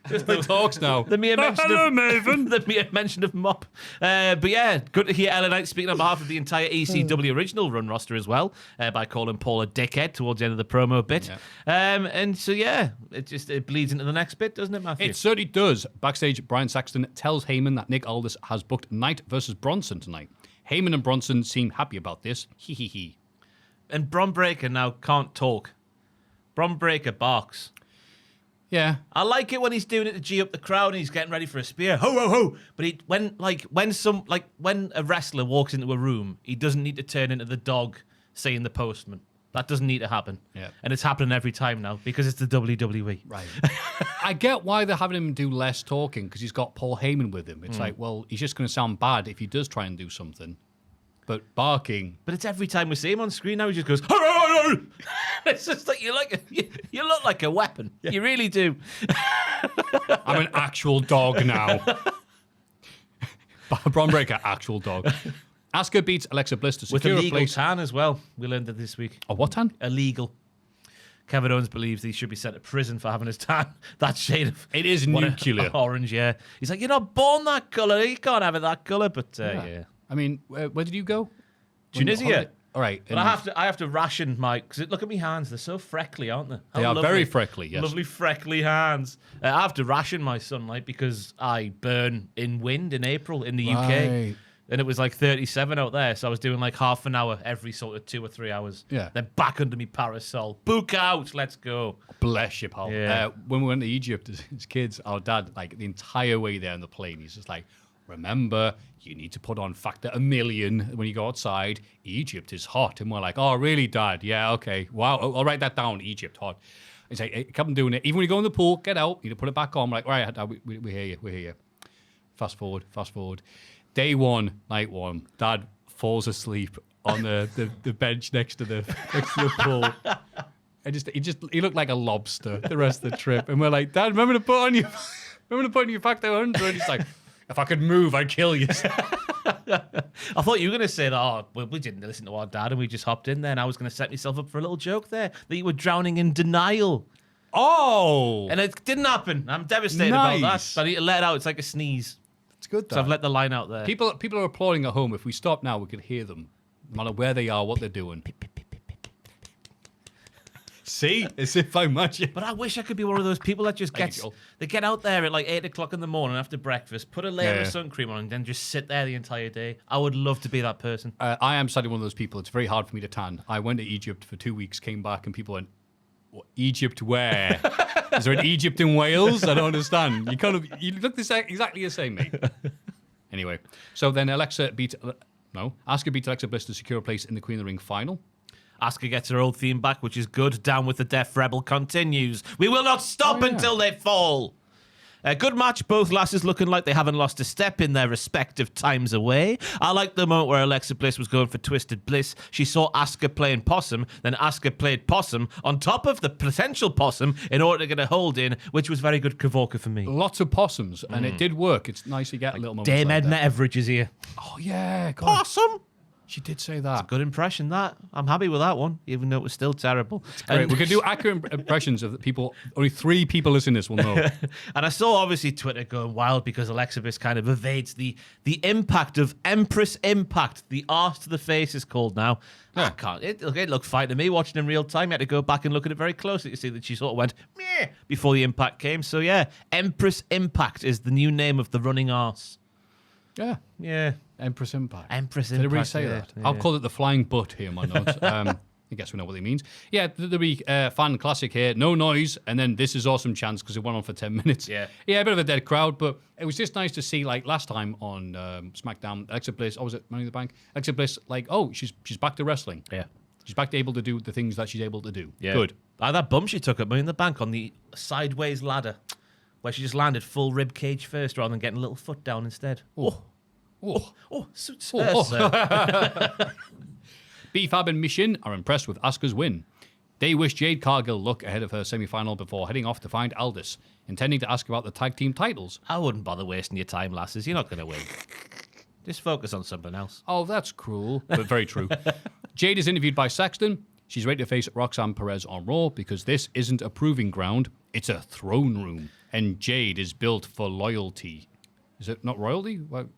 Just the talks now. The mere mention of Maven. The mere mention of Mop. But yeah, good to hear LA Knight speaking on behalf of the entire ECW original run roster as well, by calling Paul a dickhead towards the end of the promo bit. Yeah. And so yeah, it bleeds into the next bit, doesn't it, Matthew? It certainly does. Backstage, Brian Saxton tells Heyman that Nick Aldis has booked Knight versus Bronson tonight. Heyman and Bronson seem happy about this. Hee hee hee. And Bron Breakker now can't talk. Bron Breakker barks. Yeah. I like it when he's doing it to G up the crowd and he's getting ready for a spear. Ho ho ho! But when a wrestler walks into a room, he doesn't need to turn into the dog saying the postman. That doesn't need to happen. Yeah. And it's happening every time now because it's the WWE. Right. I get why they're having him do less talking because he's got Paul Heyman with him. It's like, well, he's just going to sound bad if he does try and do something. But barking. But it's every time we see him on screen now, he just goes, ho, ho, ho, ho. It's just like you look like a weapon. Yeah. You really do. I'm an actual dog now. Bron Breakker, actual dog. Asuka beats Alexa Bliss to With secure a a legal place. tan as well. We learned that this week. Oh, what tan? Illegal. Kevin Owens believes he should be sent to prison for having his tan that shade of... It is nuclear. Orange, yeah. He's like, you're not born that colour. You can't have it that colour. But, yeah. I mean, where did you go? Tunisia. All right. But I have to ration my... Because look at my hands. They're so freckly, aren't they? They are very freckly, yes. Lovely freckly hands. I have to ration my sunlight because I burn in wind in April in the UK. And it was like 37 out there. So I was doing like half an hour every sort of 2 or 3 hours. Yeah. Then back under me parasol. Book out. Let's go. Bless you, pal. Yeah. When we went to Egypt as kids, our dad, like the entire way there on the plane, he's just like, remember, you need to put on factor 1,000,000 when you go outside. Egypt is hot. And we're like, oh, really, Dad? Yeah, okay. Wow, I'll write that down. Egypt, hot. He's like, hey, come doing it. Even when you go in the pool, get out. You need to put it back on. We're like, all right, Dad, we hear you. We hear you. Fast forward. Day 1, night 1, Dad falls asleep on the bench next to the pool. He looked like a lobster the rest of the trip. And we're like, Dad, remember to put on your factor 100? And he's like, if I could move, I'd kill you. I thought you were going to say that, oh, well, we didn't listen to our dad and we just hopped in there. And I was going to set myself up for a little joke there that you were drowning in denial. Oh! And it didn't happen. I'm devastated about that. But I need to let it out. It's like a sneeze. It's good, though. So I've let the line out there. People are applauding at home. If we stop now, we could hear them. No matter where they are, what they're doing. See? As if I magic. But I wish I could be one of those people that just get out there at like 8 o'clock in the morning after breakfast, put a layer of sun cream on, and then just sit there the entire day. I would love to be that person. I am sadly one of those people. It's very hard for me to tan. I went to Egypt for 2 weeks, came back, and people went, Egypt where? Is there an Egypt in Wales? I don't understand. You look exactly the same, mate. Anyway, so then Asuka beat Alexa Bliss to secure a place in the Queen of the Ring final. Asuka gets her old theme back, which is good. Down with the Deaf Rebel continues. We will not stop until they fall. A good match. Both lasses looking like they haven't lost a step in their respective times away. I like the moment where Alexa Bliss was going for Twisted Bliss. She saw Asuka playing possum. Then Asuka played possum on top of the potential possum in order to get a hold in, which was very good Kavorka for me. Lots of possums, and it did work. It's nice to get a little moment. Dame like Edna that. Everidge is here. Oh, yeah. God. Possum? She did say that. Good impression, that. I'm happy with that one, even though it was still terrible. Great. We could do accurate impressions of the people. Only 3 people listening to this will know. And I saw, obviously, Twitter going wild because Alexa Bliss kind of evades the impact of Empress Impact. The arse to the face is called now. Yeah. I can't. It looked fine to me watching in real time. You had to go back and look at it very closely to see that she sort of went meh before the impact came. So, yeah, Empress Impact is the new name of the running arse. Yeah. Yeah. Empress Impact. Empress Did Impact. I really say that? Yeah. I'll call it the flying butt here in my notes. I guess we know what it means. Yeah, the fan classic here. No noise, and then this is awesome chance because it went on for 10 minutes. Yeah. Yeah, a bit of a dead crowd, but it was just nice to see, like last time on SmackDown, Alexa Bliss, was it Money in the Bank? Alexa Bliss, like, she's back to wrestling. Yeah. She's back to able to do the things that she's able to do. Yeah. Good. That bump she took at Money in the Bank on the sideways ladder, where she just landed full rib cage first rather than getting a little foot down instead. Suits her, sir. B-Fab and Mission are impressed with Asuka's win. They wish Jade Cargill luck ahead of her semi-final before heading off to find Aldis, intending to ask about the tag team titles. I wouldn't bother wasting your time, lasses. You're not going to win. Just focus on something else. Oh, that's cruel, but very true. Jade is interviewed by Saxton. She's ready to face Roxanne Perez on Raw because this isn't a proving ground, it's a throne room. And Jade is built for loyalty. Is it not royalty? Well,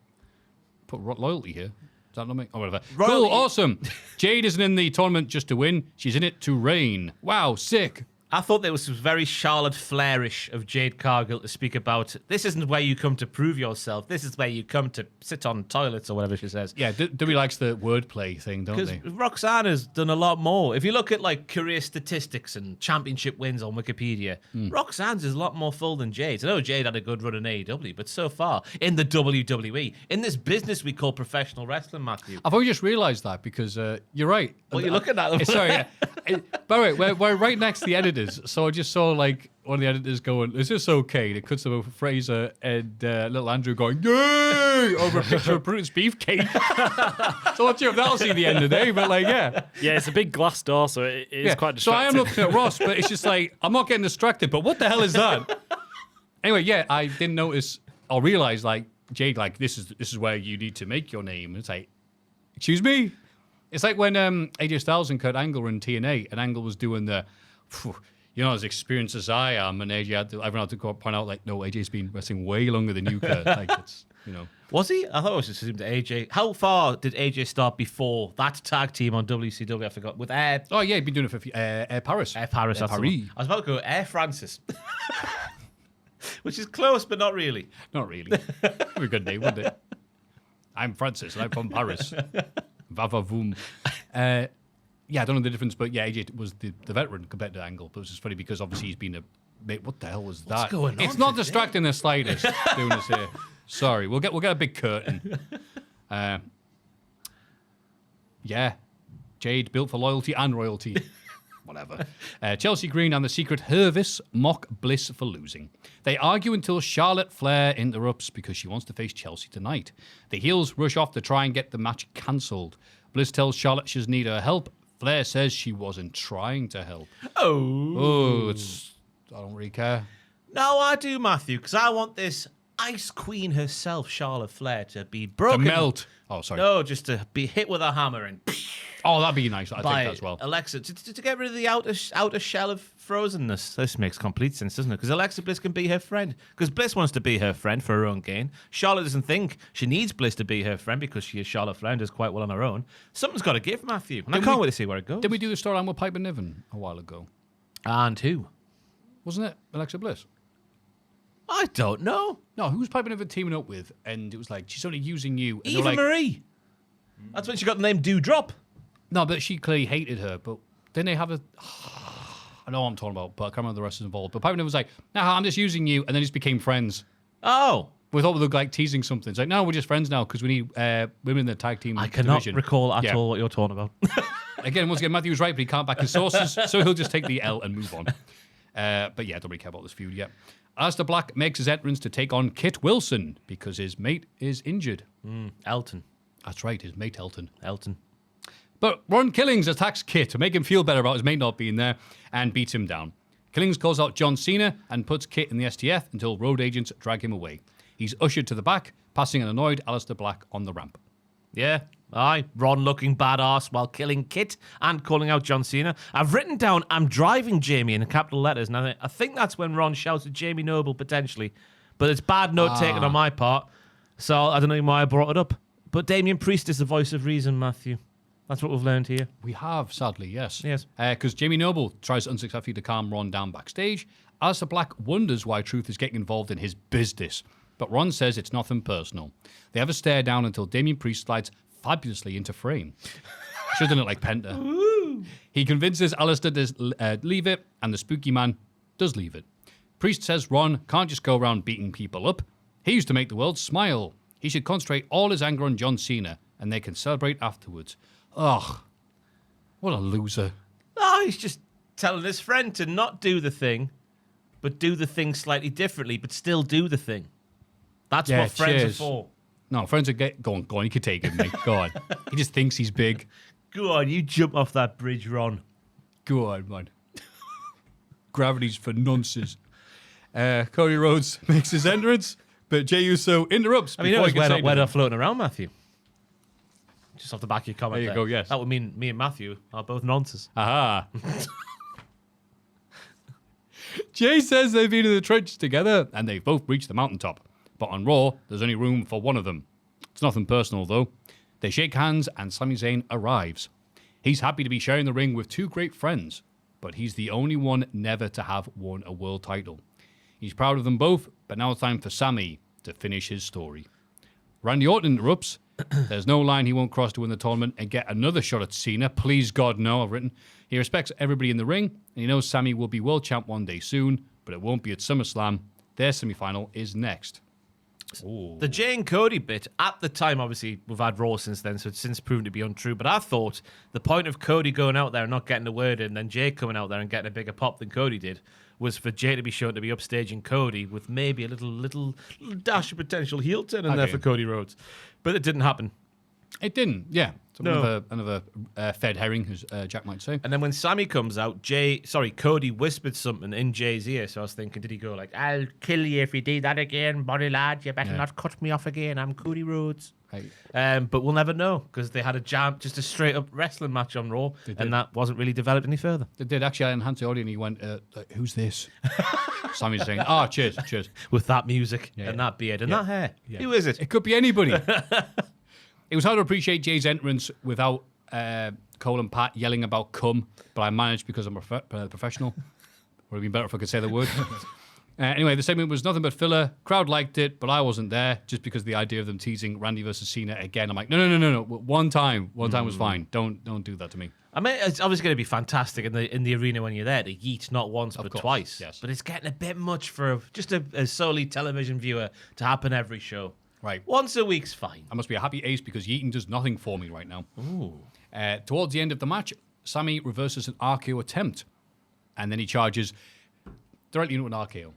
put loyalty here. Does that not make... Oh, whatever. Royalty. Cool, awesome. Jade isn't in the tournament just to win. She's in it to reign. Wow, sick. I thought there was very Charlotte Flairish of Jade Cargill to speak about, this isn't where you come to prove yourself. This is where you come to sit on toilets or whatever she says. Yeah, Dewey likes the wordplay thing, don't they? Because Roxanne has done a lot more. If you look at like career statistics and championship wins on Wikipedia, Roxanne's is a lot more full than Jade's. I know Jade had a good run in AEW, but so far in the WWE, in this business we call professional wrestling, Maffew. I've only just realised that because you're right. What are you looking at? Sorry. Yeah. By the way, we're right next to the editors, so I just saw like one of the editors going, "Is this okay?" And it cuts over Fraser and little Andrew going, "Yay!" over a picture of Brutus Beefcake. So I'm not sure if that'll see the end of the day, but like, yeah. Yeah, it's a big glass door, so it is quite So I am distracting. looking at Ross, but it's just like, I'm not getting distracted, but what the hell is that? Anyway, yeah, I didn't notice or realize, like, Jade, like, this is where you need to make your name. And it's like, excuse me? It's like when AJ Styles and Kurt Angle were in TNA, and Angle was doing the you're not as experienced as I am, and AJ everyone had to go point out, like, no, AJ's been wrestling way longer than you, Kurt. Like, it's, you know. Was he? I thought it was just assumed that AJ. How far did AJ start before that tag team on WCW? I forgot. With Air. Oh, yeah, he'd been doing it for Air Paris. Air Paris. That's the one. I was about to go Air Francis. Which is close, but not really. Not really. That'd be a good name, wouldn't it? I'm Francis, and I'm from Paris. Vavavoom. Yeah, I don't know the difference, but yeah, AJ was the veteran compared to Angle. But it was just funny because obviously he's been a... Mate, what the hell was that? What's going on It's not today? distracting the slightest doing this here. Sorry, we'll get a big curtain. Yeah, Jade built for loyalty and royalty. Whatever. Chelsea Green and the Secret Hervis mock Bliss for losing. They argue until Charlotte Flair interrupts because she wants to face Chelsea tonight. The heels rush off to try and get the match cancelled. Bliss tells Charlotte she doesn't need her help. Flair says she wasn't trying to help. Oh, I don't really care. No, I do, Maffew, because I want this Ice Queen herself, Charlotte Flair, to be broken. To melt. Oh, sorry. No, just to be hit with a hammer and Oh, that'd be nice. I think by that as well. Alexa to get rid of the outer shell of frozenness. This makes complete sense, doesn't it? Because Alexa Bliss can be her friend. Because Bliss wants to be her friend for her own gain. Charlotte doesn't think she needs Bliss to be her friend because she is Charlotte Flair and does quite well on her own. Something's got to give, Maffew. And I can't wait to see where it goes. Did we do the storyline with Piper Niven a while ago? And who? Wasn't it Alexa Bliss? I don't know. No, who was Piper Niven teaming up with? And it was like, she's only using you. And they were Eva like, Marie. That's when she got the name Dewdrop. No, but she clearly hated her. But then they have a... I know what I'm talking about, but I can't remember the rest involved. But Piper Niven was like, nah, I'm just using you. And then just became friends. Oh. We thought we were like teasing something. It's like, no, we're just friends now because we need women in the tag team I cannot division. recall at all what you're talking about. Again, once again, Matthew was right, but he can't back his sources, so he'll just take the L and move on. But yeah, I don't really care about this feud yet. Aleister Black makes his entrance to take on Kit Wilson because his mate is injured. Elton. That's right, his mate Elton. But Ron Killings attacks Kit to make him feel better about his mate not being there and beats him down. Killings calls out John Cena and puts Kit in the STF until road agents drag him away. He's ushered to the back, passing an annoyed Aleister Black on the ramp. Yeah. Aye. Ron looking badass while killing Kit and calling out John Cena. I've written down, I'm driving Jamie in capital letters. And I think that's when Ron shouts at Jamie Noble, potentially. But it's bad note taken on my part. So I don't know why I brought it up. But Damian Priest is the voice of reason, Maffew. That's what we've learned here. We have, sadly, yes. Yes. Because Jamie Noble tries unsuccessfully to calm Ron down backstage. Aleister Black wonders why Truth is getting involved in his business. But Ron says it's nothing personal. They have a stare down until Damian Priest slides fabulously into frame. Should have done it like Penta. Woo! He convinces Aleister to leave it, and the spooky man does leave it. Priest says Ron can't just go around beating people up. He used to make the world smile. He should concentrate all his anger on John Cena, and they can celebrate afterwards. Ugh. What a loser. Oh, he's just telling his friend to not do the thing, but do the thing slightly differently, but still do the thing. That's what friends are for. No, friends are go on, you can take it, mate. Go on. He just thinks he's big. Go on, you jump off that bridge, Ron. Go on, man. Gravity's for nonsense. Cody Rhodes makes his entrance, but Jey Uso interrupts. I mean, we're not floating around, Maffew. Just off the back of your comment there. You go, yes. That would mean me and Maffew are both nonsense. Aha. Jay says they've been in the trenches together, and they've both reached the mountaintop. But on Raw, there's only room for one of them. It's nothing personal, though. They shake hands, and Sami Zayn arrives. He's happy to be sharing the ring with two great friends, but he's the only one never to have won a world title. He's proud of them both, but now it's time for Sami to finish his story. Randy Orton interrupts. There's no line he won't cross to win the tournament and get another shot at Cena. Please, God, no, I've written. He respects everybody in the ring, and he knows Sami will be world champ one day soon, but it won't be at SummerSlam. Their semi-final is next. Ooh. The Jay and Cody bit, at the time, obviously, we've had Raw since then, so it's since proven to be untrue. But I thought the point of Cody going out there and not getting a word in, and then Jay coming out there and getting a bigger pop than Cody did, was for Jay to be shown to be upstaging Cody with maybe a little dash of potential heel turn in there for Cody Rhodes. But it didn't happen. It didn't, yeah. So another fed herring, as Jack might say. And then when Sammy comes out, Cody whispered something in Jay's ear. So I was thinking, did he go like, "I'll kill you if you do that again, buddy lad. You better not cut me off again. I'm Cody Rhodes." Right. But we'll never know because they had just a straight up wrestling match on Raw, and that wasn't really developed any further. They did actually enhance the audio, and he went, "Who's this?" Sammy's saying, cheers." With that music and that beard and that hair. Yeah. Who is it? It could be anybody. It was hard to appreciate Jay's entrance without Cole and Pat yelling about cum, but I managed because I'm a professional. Would have been better if I could say the word. Anyway, the segment was nothing but filler. Crowd liked it, but I wasn't there just because the idea of them teasing Randy versus Cena again. I'm like, no. One time was fine. Don't do that to me. I mean, it's obviously going to be fantastic in the arena when you're there to yeet not once but twice. Yes. But it's getting a bit much for just a solely television viewer to happen every show. Right. Once a week's fine. I must be a happy ace because yeeting does nothing for me right now. Ooh. Towards the end of the match, Sammy reverses an RKO attempt, and then he charges directly into an RKO.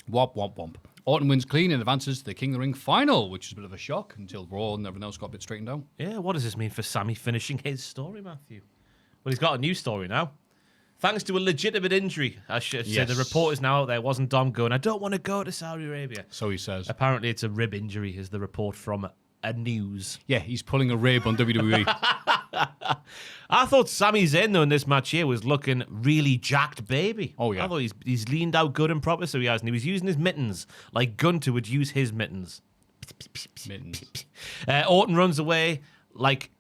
Womp, womp, womp. Orton wins clean and advances to the King of the Ring final, which is a bit of a shock until Raw and everyone else got a bit straightened out. Yeah, what does this mean for Sammy finishing his story, Maffew? Well, he's got a new story now. Thanks to a legitimate injury, I should say. The report is now out there. Wasn't Dom going, I don't want to go to Saudi Arabia. So he says. Apparently it's a rib injury, is the report from a news. Yeah, he's pulling a rib on WWE. I thought Sami Zayn, though, in this match here was looking really jacked baby. Oh, yeah. I thought he's leaned out good and proper, so he has. And he was using his mittens like Gunter would use his mittens. Orton runs away like...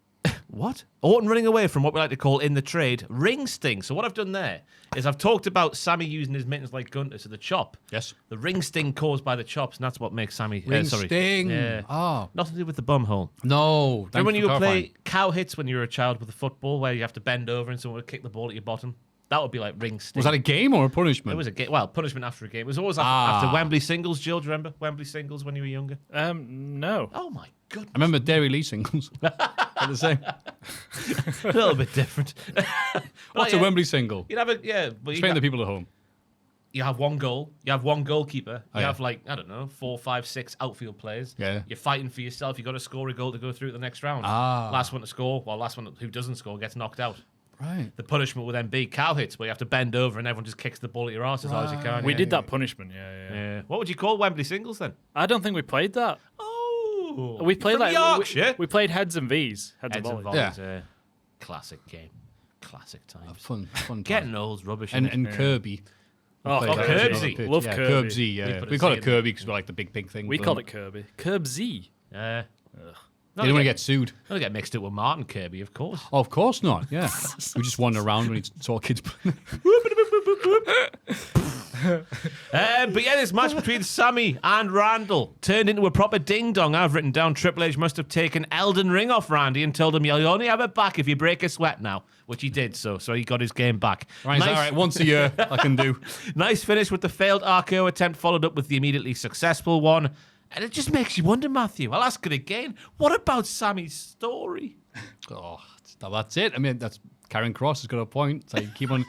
What? Orton running away from what we like to call in the trade ring sting. So what I've done there is I've talked about Sammy using his mittens like Gunter, so the chop. Yes. The ring sting caused by the chops, and that's what makes Sammy... Ring sting. Yeah. Oh. Nothing to do with the bum hole. No. Remember when you would play cow hits when you were a child with a football where you have to bend over and someone would kick the ball at your bottom? That would be like ring sting. Was that a game or a punishment? It was a game. Well, punishment after a game. It was always after Wembley singles. Jill, do you remember Wembley singles when you were younger? No. Oh my goodness. I remember Dairy Lee singles. The same. A little bit different. What's a Wembley single? You'd have Explain to the people at home. You have one goal. You have one goalkeeper. You yeah. have like, I don't know, 4, 5, 6 outfield players. Yeah. You're fighting for yourself. You've got to score a goal to go through to the next round. Last one to score, last one who doesn't score gets knocked out. Right. The punishment will then be cow hits, where you have to bend over and everyone just kicks the ball at your arse as hard as you can. We did that punishment, yeah. What would you call Wembley singles then? I don't think we played that. Oh. We played from like Yorkshire. we played heads and V's. Heads and volleys. volleys. Yeah. Classic game. Classic times. Fun. Getting old's rubbish. And Kirby. Oh, Kirbsy. Love yeah, Kirby. Kirbsy, yeah. put We a call Z it in Kirby because we're like the big pink thing. We called it Kirby. Kirbsy. Yeah. You don't want to get sued. Don't get mixed up with Martin Kirby, of course. Oh, of course not. Yeah. We just wander around when we saw kids. But yeah, this match between Sammy and Randall turned into a proper ding-dong. I've written down Triple H must have taken Elden Ring off Randy and told him you'll only have it back if you break a sweat now, which he did, so he got his game back. Right, all right, once a year I can do. Nice finish with the failed RKO attempt followed up with the immediately successful one. And it just makes you wonder, Maffew. I'll ask it again. What about Sammy's story? Oh, that's it. I mean, that's Karen Cross has got a point. It's like, keep on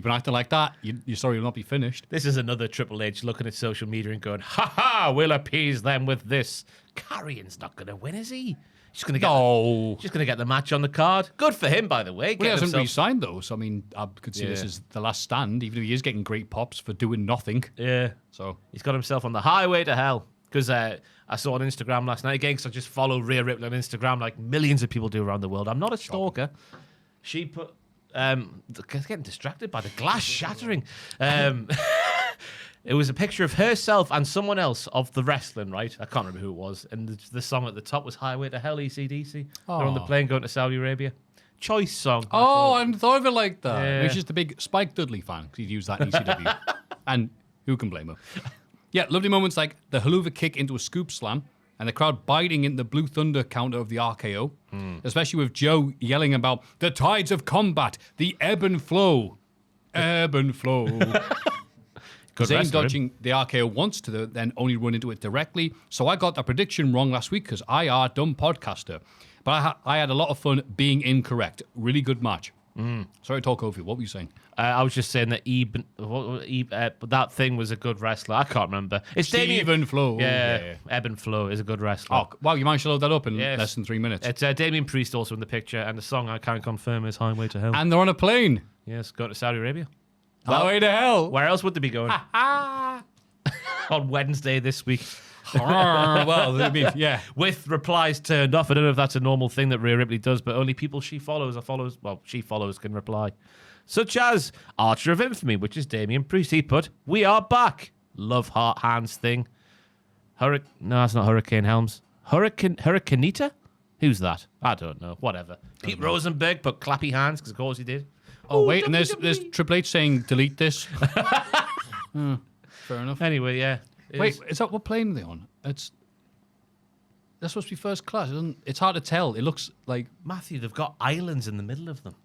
acting like that. Your story will not be finished. This is another Triple H looking at social media and going, ha, we'll appease them with this. Carrion's not going to win, is he? Just going to get the match on the card. Good for him, by the way. Well, he hasn't re-signed, though, so I mean, I could see this as the last stand, even though he is getting great pops for doing nothing. Yeah. So he's got himself on the highway to hell. Because I saw on Instagram last night, again, because I just follow Rhea Ripley on Instagram like millions of people do around the world. I'm not a stalker. She put... getting distracted by the glass shattering. It was a picture of herself and someone else of the wrestling, right? I can't remember who it was. And the song at the top was Highway to Hell, ECDC. They're on the plane going to Saudi Arabia. Choice song. Oh, I hadn't thought of it like that. Yeah. He's just a big Spike Dudley fan because he'd use that in ECW. And who can blame him? Yeah, lovely moments like the haluva kick into a scoop slam and the crowd biting in the Blue Thunder counter of the RKO, especially with Joe yelling about the tides of combat, the ebb and flow. Ebb and flow. Zayn dodging the RKO once to then only run into it directly. So I got that prediction wrong last week because I are dumb podcaster. But I had a lot of fun being incorrect. Really good match. Sorry to talk over you. What were you saying? I was just saying that that thing was a good wrestler. I can't remember. It's Stephen Flow. Yeah, Ebb and Flow is a good wrestler. Oh, wow, you managed to load that up in less than 3 minutes. It's Damien Priest also in the picture, and the song I can't confirm is Highway to Hell. And they're on a plane. Yes, go to Saudi Arabia. Highway to Hell. Where else would they be going? On Wednesday this week. Well, I mean, yeah. With replies turned off. I don't know if that's a normal thing that Rhea Ripley does, but only people she follows can reply. Such as Archer of Infamy, which is Damien Priest. He put, "We are back." Love heart hands thing. No, that's not Hurricane Helms. Hurricanita? Who's that? I don't know. Whatever. Pete Rosenberg put clappy hands, because of course he did. Oh, wait, and there's Triple H saying delete this. Fair enough. Anyway, yeah. Wait, is that what plane are they on? That's supposed to be first class. It's hard to tell. It looks like... Maffew, they've got islands in the middle of them.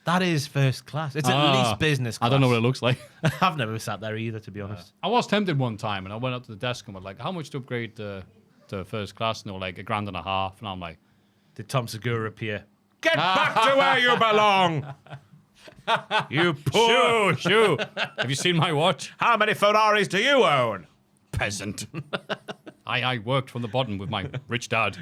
That is first class. It's at least business class. I don't know what it looks like. I've never sat there either, to be honest. I was tempted one time, and I went up to the desk and was like, how much to upgrade to first class? And they were like $1,500. And I'm like... Did Tom Segura appear? Get back to where you belong! You poor... Shoo! Have you seen my watch? How many Ferraris do you own? Peasant. I worked from the bottom with my rich dad.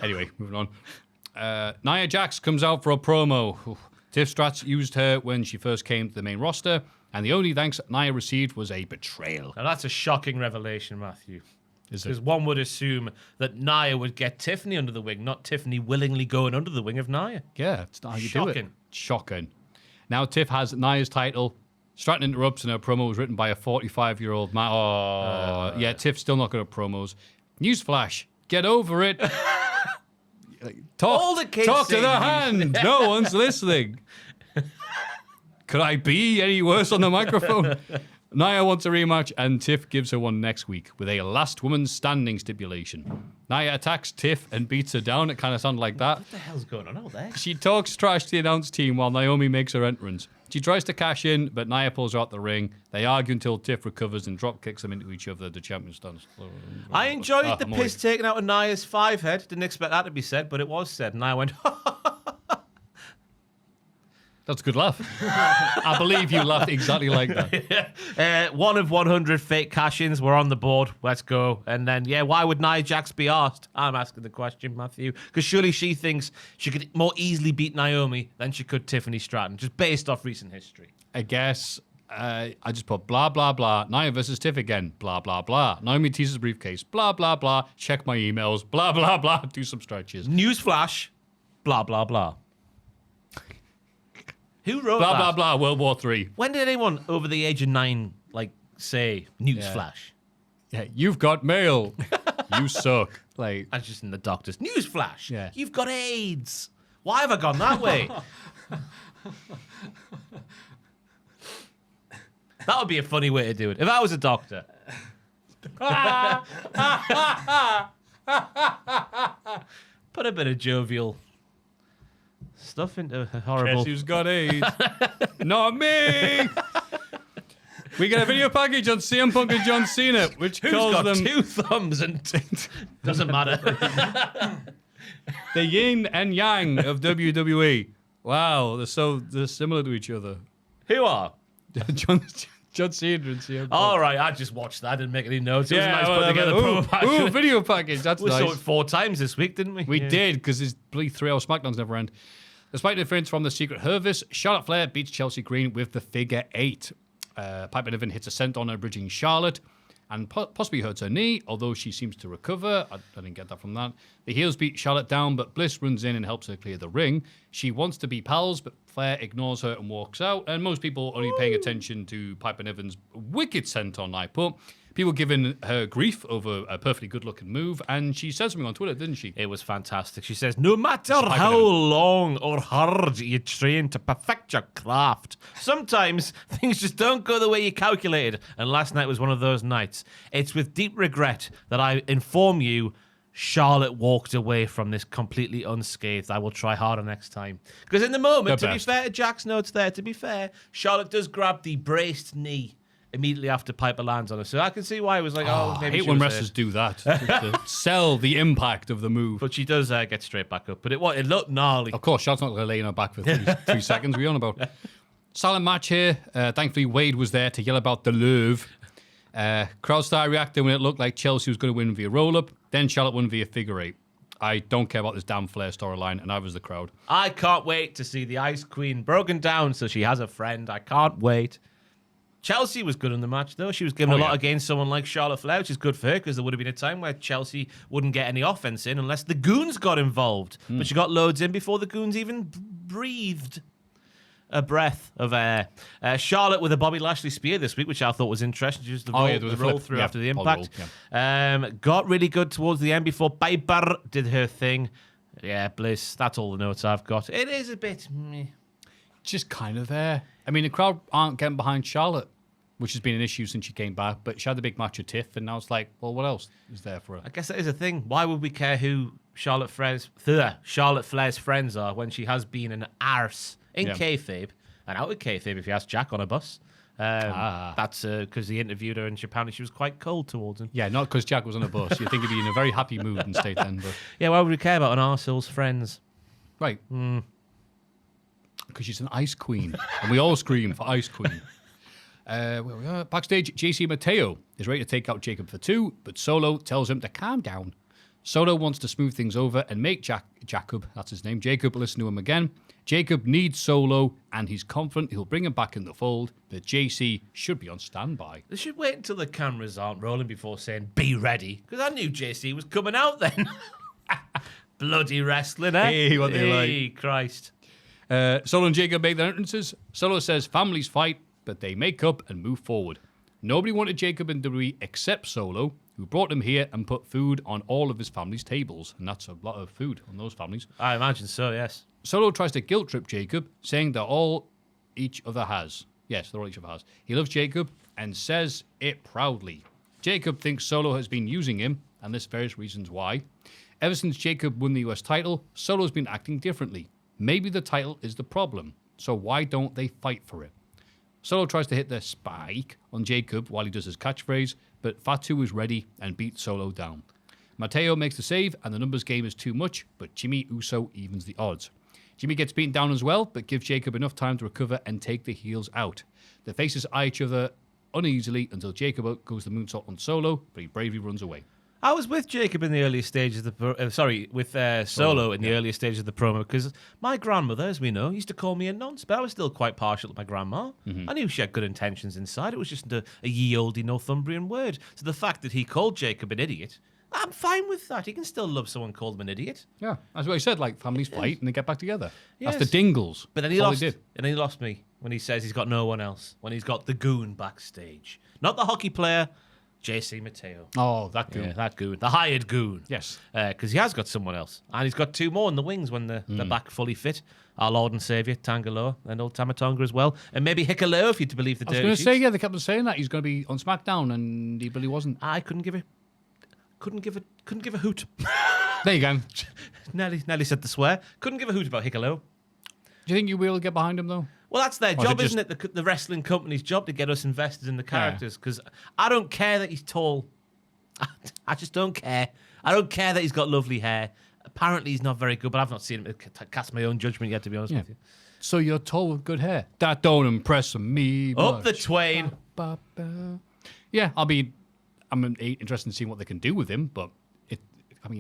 Anyway, moving on. Nia Jax comes out for a promo. Tiff Stratz used her when she first came to the main roster, and the only thanks Nia received was a betrayal. Now that's a shocking revelation, Maffew. Is Because it? one would assume that Nia would get Tiffany under the wing, not Tiffany willingly going under the wing of Nia. Yeah, it's not how you do Shocking. it. Shocking. Now Tiff has Nia's title. Stratton interrupts, and her promo was written by a 45-year-old man. Oh, yeah, Tiff's still not good at promos. Newsflash, get over it. All the kids talk to say the news. hand. No one's listening. Could I be any worse on the microphone? Nia wants a rematch, and Tiff gives her one next week with a last woman standing stipulation. Nia attacks Tiff and beats her down. It kind of sounded like that. What the hell's going on out there? She talks trash to the announce team while Naomi makes her entrance. She tries to cash in, but Nia pulls her out the ring. They argue until Tiff recovers and drop kicks them into each other. The champion stands. I enjoyed the I'm piss taken out of Nia's 5-head. Didn't expect that to be said, but it was said. And I went, That's a good laugh. I believe you laughed exactly like that. one of 100 fake cash-ins were on the board. Let's go. And then, why would Nia Jax be asked? I'm asking the question, Maffew. Because surely she thinks she could more easily beat Naomi than she could Tiffany Stratton, just based off recent history. I guess I just put blah, blah, blah. Nia versus Tiff again. Blah, blah, blah. Naomi teases briefcase. Blah, blah, blah. Check my emails. Blah, blah, blah. Do some stretches. Newsflash. Blah, blah, blah. Who wrote Blah, that? blah, blah. World War III. When did anyone over the age of 9, say, newsflash? Yeah, you've got mail. You suck. That's just in the doctor's. Newsflash. Yeah. You've got AIDS. Why have I gone that way? That would be a funny way to do it. If I was a doctor. Put a bit of jovial stuff into a horrible... Guess who's got AIDS? Not me. We get a video package on CM Punk and John Cena, which Who's calls got them 2 thumbs and... Doesn't matter. the yin and yang of WWE. Wow, they're similar to each other. Who are? John Cena and CM Punk. All right, I just watched that. I didn't make any notes. It was nice putting together Ooh, promo package. video package. That's We nice. saw it 4 times this week, didn't we? We did, because his 3-hour SmackDowns never end. Despite interference from the Secret Service, Charlotte Flair beats Chelsea Green with the figure 8. Piper Niven hits a senton on her, bridging Charlotte, and possibly hurts her knee, although she seems to recover. I didn't get that from that. The heels beat Charlotte down, but Bliss runs in and helps her clear the ring. She wants to be pals, but Flair ignores her and walks out, and most people only paying attention to Piper Niven's wicked senton, I put. People giving her grief over a perfectly good-looking move, and she said something on Twitter, didn't she? It was fantastic. She says, no matter how long or hard you train to perfect your craft, sometimes things just don't go the way you calculated. And last night was one of those nights. It's with deep regret that I inform you Charlotte walked away from this completely unscathed. I will try harder next time. Because in the moment, to be fair to Jack's notes there, to be fair, Charlotte does grab the braced knee immediately after Piper lands on her. So I can see why it was like, oh, I maybe hate she when was wrestlers do that to sell the impact of the move. But she does get straight back up. But it looked gnarly. Of course, Charlotte's not going to lay on her back for 3 seconds. We're on about. Silent match here. Thankfully, Wade was there to yell about the love. Crowd started reacting when it looked like Chelsea was going to win via roll-up. Then Charlotte won via figure 8. I don't care about this damn Flair storyline, and I was the crowd. I can't wait to see the Ice Queen broken down so she has a friend. I can't wait. Chelsea was good in the match, though. She was given a lot against someone like Charlotte Flair, which is good for her because there would have been a time where Chelsea wouldn't get any offense in unless the Goons got involved. But she got loads in before the Goons even breathed a breath of air. Charlotte with a Bobby Lashley spear this week, which I thought was interesting. Just the roll through after the impact. Got really good towards the end before Piper did her thing. Yeah, Bliss. That's all the notes I've got. It is a bit meh. Just kind of there. I mean, the crowd aren't getting behind Charlotte, which has been an issue since she came back. But she had the big match with Tiff, and now it's like, well, what else is there for her? I guess that is a thing. Why would we care who Charlotte Flair's friends are when she has been an arse in kayfabe and out of kayfabe? If you ask Jack on a bus, that's because he interviewed her in Japan and she was quite cold towards him. Yeah, not because Jack was on a bus. You'd think he'd be in a very happy mood and state then. But yeah, why would we care about an arsehole's friends? Right. Because she's an ice queen, and we all scream for ice queen. Where we are. Backstage, JC Mateo is ready to take out Jacob for 2, but Solo tells him to calm down. Solo wants to smooth things over and make Jacob, that's his name, Jacob, listen to him again. Jacob needs Solo, and he's confident he'll bring him back in the fold, but JC should be on standby. They should wait until the cameras aren't rolling before saying, be ready, because I knew JC was coming out then. Bloody wrestling, eh? Hey, what they like. Hey, Christ. Solo and Jacob make their entrances. Solo says families fight, but they make up and move forward. Nobody wanted Jacob in WWE except Solo, who brought him here and put food on all of his family's tables. And that's a lot of food on those families. I imagine so, yes. Solo tries to guilt trip Jacob, saying that all each other has. Yes, they're all each other has. He loves Jacob and says it proudly. Jacob thinks Solo has been using him, and there's various reasons why. Ever since Jacob won the US title, Solo's been acting differently. Maybe the title is the problem, so why don't they fight for it? Solo tries to hit the spike on Jacob while he does his catchphrase, but Fatu is ready and beats Solo down. Mateo makes the save, and the numbers game is too much, but Jimmy Uso evens the odds. Jimmy gets beaten down as well, but gives Jacob enough time to recover and take the heels out. The faces eye each other uneasily until Jacob goes the moonsault on Solo, but he bravely runs away. I was with Jacob in the earliest stages of the Solo in the earliest stages of the promo because my grandmother, as we know, used to call me a nonce, but I was still quite partial to my grandma. I knew she had good intentions inside. It was just a ye olde Northumbrian word. So the fact that he called Jacob an idiot, I'm fine with that. He can still love someone called him an idiot. Yeah, that's what he said. Like families fight and they get back together. Yes. That's the Dingles. But then he lost. And then he lost me when he says he's got no one else. When he's got the goon backstage, not the hockey player. JC Mateo. Oh, that goon. Yeah, that goon. The hired goon. Yes. Because he has got someone else. And he's got 2 more in the wings when they're back fully fit. Our Lord and Saviour, Tangaloa, and old Tamatonga as well. And maybe Hikaleo, if you're to believe the dirty I was going to say, yeah, they kept on saying that. He's going to be on SmackDown, and he really wasn't. I couldn't give a hoot. There you go. Nelly said to swear. Couldn't give a hoot about Hikaleo. Do you think you will get behind him, though? Well, that's their job, isn't it? The wrestling company's job to get us invested in the characters. Because I don't care that he's tall. I just don't care. I don't care that he's got lovely hair. Apparently, he's not very good, but I've not seen him cast my own judgment yet, to be honest with you. So you're tall with good hair. That don't impress me much. Up the twain. Yeah, I'm interested in seeing what they can do with him, but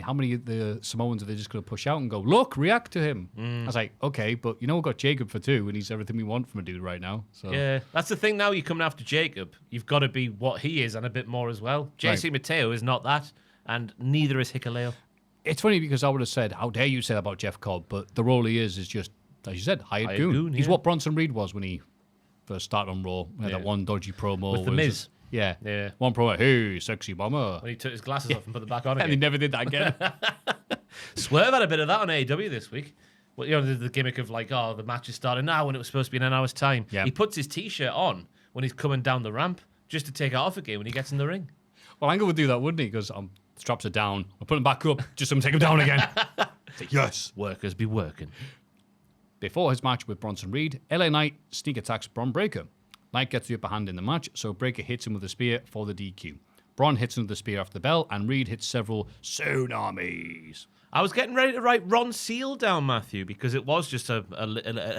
how many of the Samoans are they just going to push out and go, look, react to him? I was like, okay, but we've got Jacob for 2, and he's everything we want from a dude right now. So. Yeah, that's the thing now. You're coming after Jacob. You've got to be what he is and a bit more as well. JC Mateo is not that, and neither is Hikaleo. It's funny because I would have said, how dare you say that about Jeff Cobb, but the role he is just, as you said, hired goon. He's what Bronson Reed was when he first started on Raw. He had that one dodgy promo. With The Miz. Yeah. One promo, hey, sexy mama. When he took his glasses off and put them back on again. And he never did that again. Swerve had a bit of that on AEW this week. Well, the gimmick of the match is starting now when it was supposed to be in an hour's time. Yeah. He puts his T-shirt on when he's coming down the ramp just to take it off again when he gets in the ring. Well, Angle would do that, wouldn't he? Because straps are down. I'll put them back up just so I'm take them down again. Yes. Workers be working. Before his match with Bronson Reed, LA Knight sneak attacks Bron Breakker. Knight gets the upper hand in the match, so Breakker hits him with a spear for the DQ. Braun hits him with the spear after the bell, and Reed hits several tsunamis. I was getting ready to write Ron Seal down, Maffew, because it was just a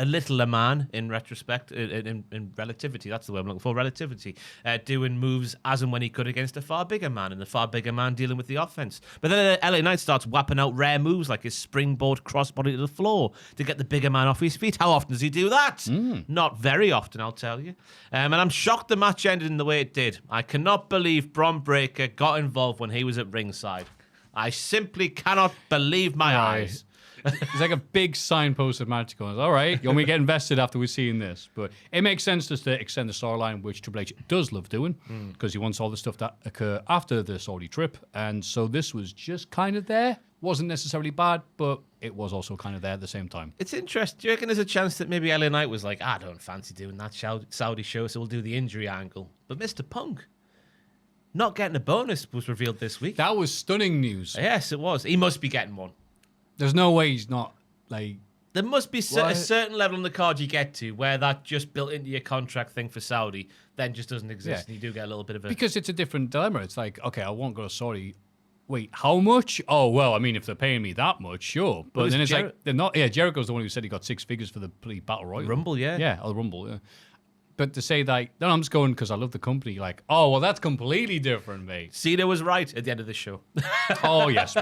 littler man in retrospect, in relativity. That's the word I'm looking for, relativity. Doing moves as and when he could against a far bigger man, and the far bigger man dealing with the offense. But then LA Knight starts whapping out rare moves like his springboard crossbody to the floor to get the bigger man off his feet. How often does he do that? Not very often, I'll tell you. And I'm shocked the match ended in the way it did. I cannot believe Bron Breakker got involved when he was at ringside. I simply cannot believe my eyes. It's like a big signpost of match going, all right, you want me to get invested after we've seen this. But it makes sense just to extend the storyline, which Triple H does love doing, because he wants all the stuff that occur after the Saudi trip. And so this was just kind of there. Wasn't necessarily bad, but it was also kind of there at the same time. It's interesting. Do you reckon there's a chance that maybe LA Knight was like, I don't fancy doing that Saudi show, so we'll do the injury angle. But Mr. Punk not getting a bonus was revealed this week. That was stunning news. Yes, it was. He must be getting one. There's no way he's not, like... There must be a certain level on the card you get to where that just built into your contract thing for Saudi then just doesn't exist, and you do get a little bit of a... Because it's a different dilemma. It's like, okay, I won't go to Saudi. Wait, how much? Oh, well, I mean, if they're paying me that much, sure. But then it's like, they're not... Yeah, Jericho's the one who said he got 6 figures for the Battle Royal. Rumble, yeah. Yeah, the Rumble, yeah. But to say that, no, I'm just going because I love the company. Like, oh, well, that's completely different, mate. Cena was right at the end of the show. Oh, yes.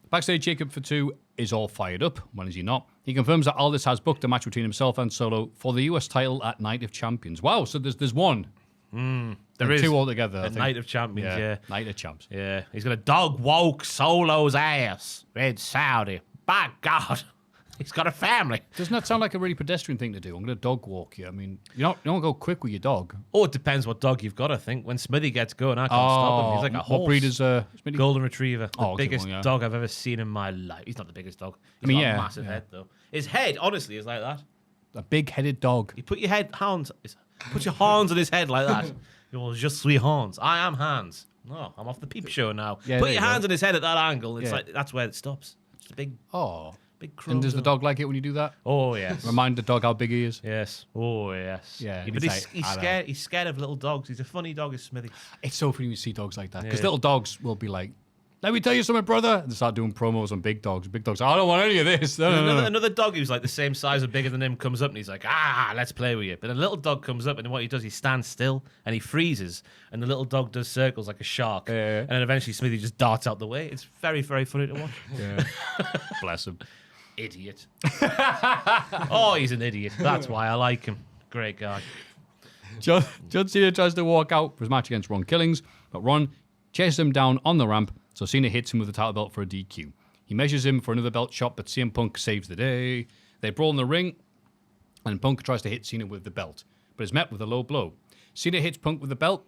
Backstage, Jacob Fatu is all fired up. When is he not? He confirms that Aldis has booked a match between himself and Solo for the US title at Night of Champions. Wow, so there's one. There is 2 altogether. a Night of Champions, yeah. Night of Champs. Yeah, he's going to dog walk Solo's ass in Saudi. By God. He's got a family. Doesn't that sound like a really pedestrian thing to do? I'm going to dog walk you. I mean, you don't go quick with your dog. Oh, it depends what dog you've got, I think. When Smithy gets going, I can't stop him. He's like a horse. What breed is Smithy? Golden Retriever. The biggest one, yeah. dog I've ever seen in my life. He's not the biggest dog. He's got a massive head, though. His head, honestly, is like that. A big-headed dog. You put your hands on his head like that. You're just sweet Hans. I am Hans. No, I'm off the Peep Show now. Yeah, put your hands on his head at that angle. It's like that's where it stops. It's a big... Oh. Big crow. And does the dog like it when you do that? Oh, yes. Remind the dog how big he is? Yes. Oh, yes. Yeah. But he's scared. He's scared of little dogs. He's a funny dog, is Smithy. It's so funny when you see dogs like that. Because little dogs will be like, let me tell you something, brother. And they start doing promos on big dogs. Big dogs, I don't want any of this. No. Another dog who's like the same size or bigger than him comes up and he's like, let's play with you. But a little dog comes up and what he does, he stands still and he freezes. And the little dog does circles like a shark. And then eventually Smithy just darts out the way. It's very, very funny to watch. Yeah. Bless him. Idiot. Oh, he's an idiot. That's why I like him. Great guy. John Cena tries to walk out for his match against Ron Killings, but Ron chases him down on the ramp, so Cena hits him with the title belt for a DQ. He measures him for another belt shot, but CM Punk saves the day. They brawl in the ring, and Punk tries to hit Cena with the belt, but is met with a low blow. Cena hits Punk with the belt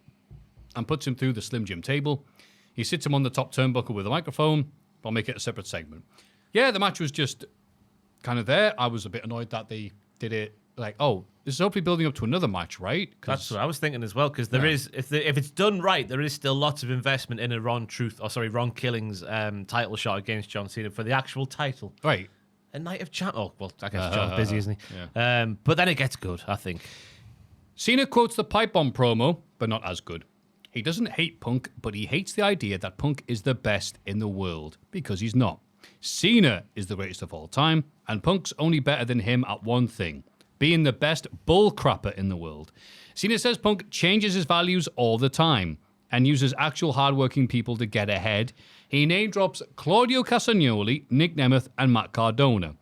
and puts him through the Slim Jim table. He sits him on the top turnbuckle with a microphone. I'll make it a separate segment. Yeah, the match was just kind of there. I was a bit annoyed that they did it like, oh, this is hopefully building up to another match, right? That's what I was thinking as well, because there is, if it's done right, there is still lots of investment in a Ron Killings title shot against John Cena for the actual title. Right. A Night of Champ. Oh, well, I guess John's busy, isn't he? Yeah. But then it gets good, I think. Cena quotes the pipe bomb promo, but not as good. He doesn't hate Punk, but he hates the idea that Punk is the best in the world, because he's not. Cena is the greatest of all time, and Punk's only better than him at one thing, being the best bullcrapper in the world. Cena says Punk changes his values all the time and uses actual hardworking people to get ahead. He name drops Claudio Castagnoli, Nick Nemeth, and Matt Cardona.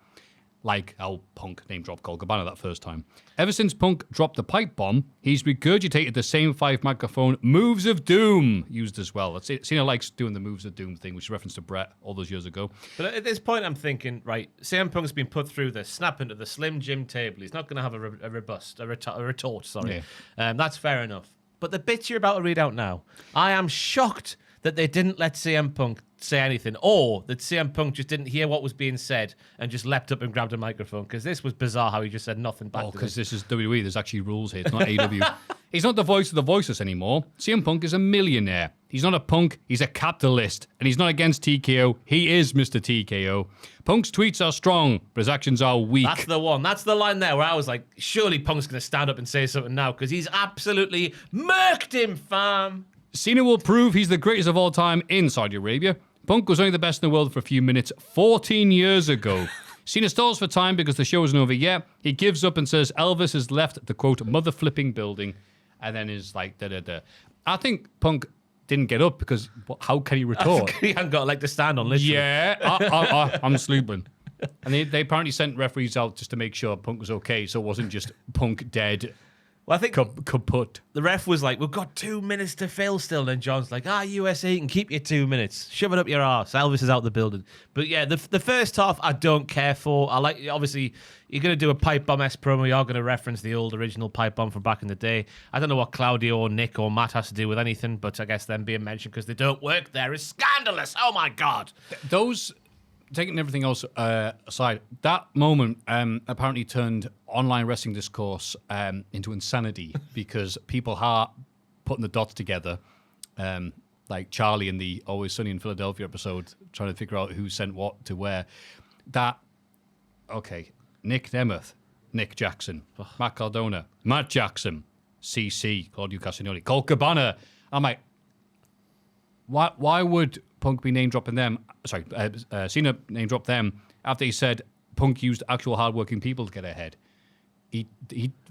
Like how Punk name dropped Colt Cabana that first time. Ever since Punk dropped the pipe bomb, he's regurgitated the same 5 microphone moves of doom used as well. That's it. Cena likes doing the moves of doom thing, which is a reference to Brett all those years ago. But at this point, I'm thinking, right, CM Punk's been put through the snap into the Slim Jim table. He's not going to have a retort. Sorry, that's fair enough. But the bits you're about to read out now, I am shocked that they didn't let CM Punk say anything, or that CM Punk just didn't hear what was being said and just leapt up and grabbed a microphone, because this was bizarre how he just said nothing back. Oh, because this is WWE. There's actually rules here. It's not AEW. He's not the voice of the voiceless anymore. CM Punk is a millionaire. He's not a punk, he's a capitalist. And he's not against TKO, he is Mr. TKO. Punk's tweets are strong, but his actions are weak. That's the one. That's the line there where I was like, surely Punk's going to stand up and say something now because he's absolutely murked him, fam. Cena will prove he's the greatest of all time in Saudi Arabia. Punk was only the best in the world for a few minutes 14 years ago. Cena stalls for time because the show isn't over yet. He gives up and says Elvis has left the, quote, mother-flipping building. And then is like, da-da-da. I think Punk didn't get up because how can he retort? He hadn't got a leg to stand on, literally. Yeah, I'm sleeping. And they apparently sent referees out just to make sure Punk was okay, so it wasn't just Punk dead. Well, I think kaput. the ref was like, we've got 2 minutes to fill still. And then John's like, USA can keep you 2 minutes. Shove it up your arse. Elvis is out the building. But yeah, the first half I don't care for. I like, obviously, you're going to do a pipe bomb-esque promo. You're going to reference the old original pipe bomb from back in the day. I don't know what Claudio or Nick or Matt has to do with anything, but I guess them being mentioned because they don't work there is scandalous. Oh my God. Those, taking everything else aside, that moment apparently turned online wrestling discourse into insanity because people are putting the dots together, like Charlie in the Always Sunny in Philadelphia episode, trying to figure out who sent what to where. Nick Nemeth, Nick Jackson, Matt Cardona, Matt Jackson, CC, Claudio Castagnoli, Colt Cabana. I'm like, why would Punk be name-dropping them? Sorry, Cena name-dropped them after he said Punk used actual hard-working people to get ahead. He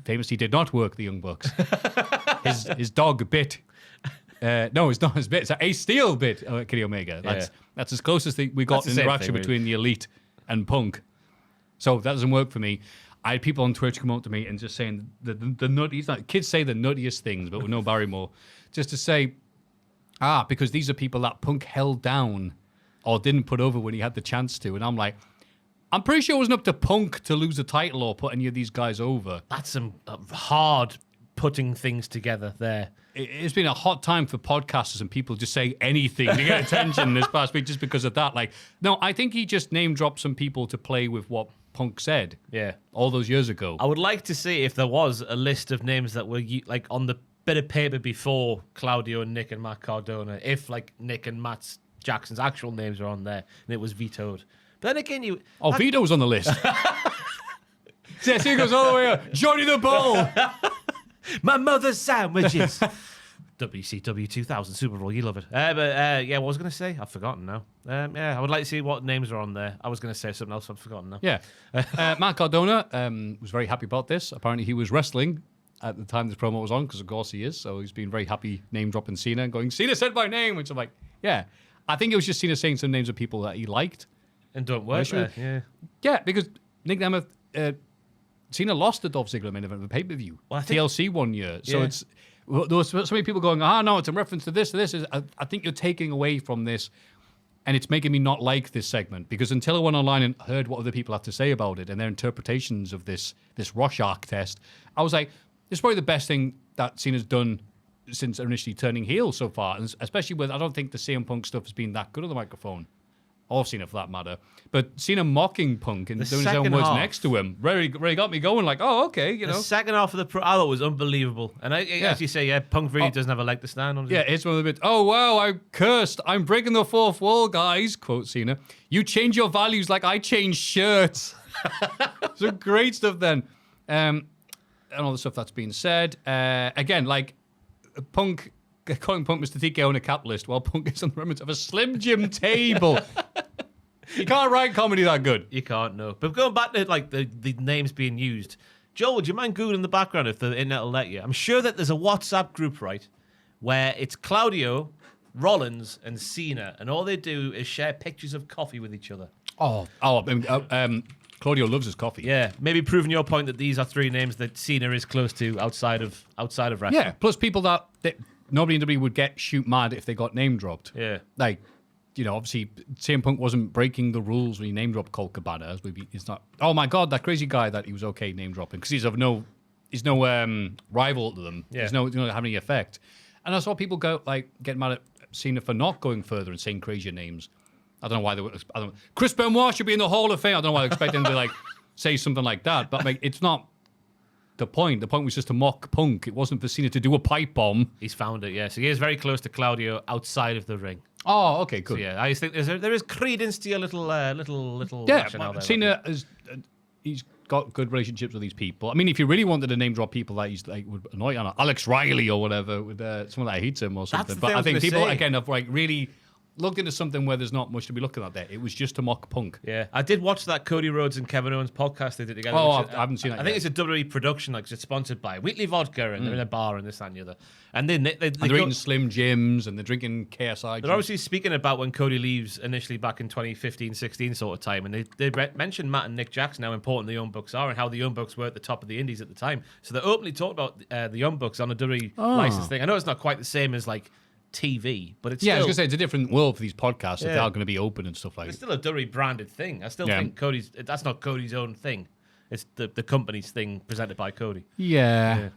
famously did not work the Young Bucks. his dog bit. No, it's not his bit. It's a Steel bit Kenny Omega. That's as close as we got an interaction between the Elite and Punk. So that doesn't work for me. I had people on Twitch come up to me and just saying the nuttiest. Kids say the nuttiest things, but with no Barrymore. Just to say, because these are people that Punk held down or didn't put over when he had the chance to. And I'm like, I'm pretty sure it wasn't up to Punk to lose the title or put any of these guys over. That's some hard putting things together there. It's been a hot time for podcasters and people just say anything to get attention this past week just because of that. Like, no, I think he just name dropped some people to play with what Punk said. Yeah. All those years ago. I would like to see if there was a list of names that were like on the bit of paper before Claudio and Nick and Matt Cardona, if like Nick and Matt Jackson's actual names are on there and it was vetoed. But then again, Vito was on the list. Jesse goes all the way up. Johnny the Bull. My mother's sandwiches. WCW 2000 Super Bowl, you love it. What was I going to say? I've forgotten now. I would like to see what names are on there. I was going to say something else, I've forgotten now. Yeah. Matt Cardona was very happy about this. Apparently he was wrestling at the time this promo was on, because of course he is. So he's been very happy name-dropping Cena and going, Cena said my name, which I'm like, yeah. I think it was just Cena saying some names of people that he liked. And don't work there, yeah. Yeah, because Nick Nemeth, Cena lost the Dolph Ziggler main event of the pay-per-view. Well, TLC 1 year. So it's... There was so many people going, no, it's in reference to this. I think you're taking away from this, and it's making me not like this segment, because until I went online and heard what other people have to say about it and their interpretations of this Rorschach test, I was like, this is probably the best thing that Cena's done since initially turning heel so far, and especially with, I don't think the CM Punk stuff has been that good on the microphone. Or Cena, for that matter. But Cena mocking Punk and doing his own words next to him really got me going like, oh, okay, you know. The second half of the I thought was unbelievable. And as you say, Punk really doesn't have a leg to stand on. Yeah, it's one of the bits, oh, wow, I'm cursed. I'm breaking the fourth wall, guys, quote Cena. You change your values like I change shirts. Some great stuff then. And all the stuff that's been said. Again, like, Punk... calling Punk Mr. TKO and a capitalist while Punk is on the remnants of a Slim Jim table. You can't write comedy that good. You can't, no. But going back to like the names being used, Joel, would you mind Googling in the background if the internet will let you? I'm sure that there's a WhatsApp group, right, where it's Claudio, Rollins, and Cena, and all they do is share pictures of coffee with each other. Claudio loves his coffee. Yeah, maybe proving your point that these are three names that Cena is close to outside of wrestling. Yeah, plus people that nobody in WWE would get shoot mad if they got name dropped. Yeah. Like, you know, obviously, CM Punk wasn't breaking the rules when he name dropped Colt Cabana. It's not, oh my God, that crazy guy that he was okay name dropping, because he's no rival to them. Yeah. He's not have any effect. And I saw people get mad at Cena for not going further and saying crazier names. I don't know why they were. Chris Benoit should be in the Hall of Fame. I don't know why they expect him to say something like that. But it's not. the point. The point was just to mock Punk. It wasn't for Cena to do a pipe bomb. He's found it, yeah. So he is very close to Claudio outside of the ring. Oh, okay, good. So yeah, I just think there is credence to your little Yeah, rationale there. Cena has he's got good relationships with these people. I mean, if you really wanted to name drop people that he's like would annoy, Alex Riley or whatever, with someone that hates him or something. the But thing I I was think gonna people say. again have like really looked into something where there's not much to be looking at there. It was just to mock Punk. Yeah, I did watch that Cody Rhodes and Kevin Owens podcast they did together. Oh, which I haven't seen that I think yet. it's a WWE production, like it's sponsored by Wheatley Vodka, and they're in a bar and this that, and the other. And then And they're eating Slim Jims and they're drinking KSI. they're obviously speaking about when Cody leaves initially back in 2015-16 sort of time, and they mentioned Matt and Nick Jackson, how important the Young Bucks are and how the Young Bucks were at the top of the indies at the time. So they openly talked about the Young Bucks on a WWE license thing. I know it's not quite the same as like TV, but it's yeah, I was still, gonna say it's a different world for these podcasts if they Yeah. are going to be open and stuff like it's that. still a WWE branded thing. I still Yeah. think that's not Cody's own thing. It's the company's thing presented by Cody. Yeah.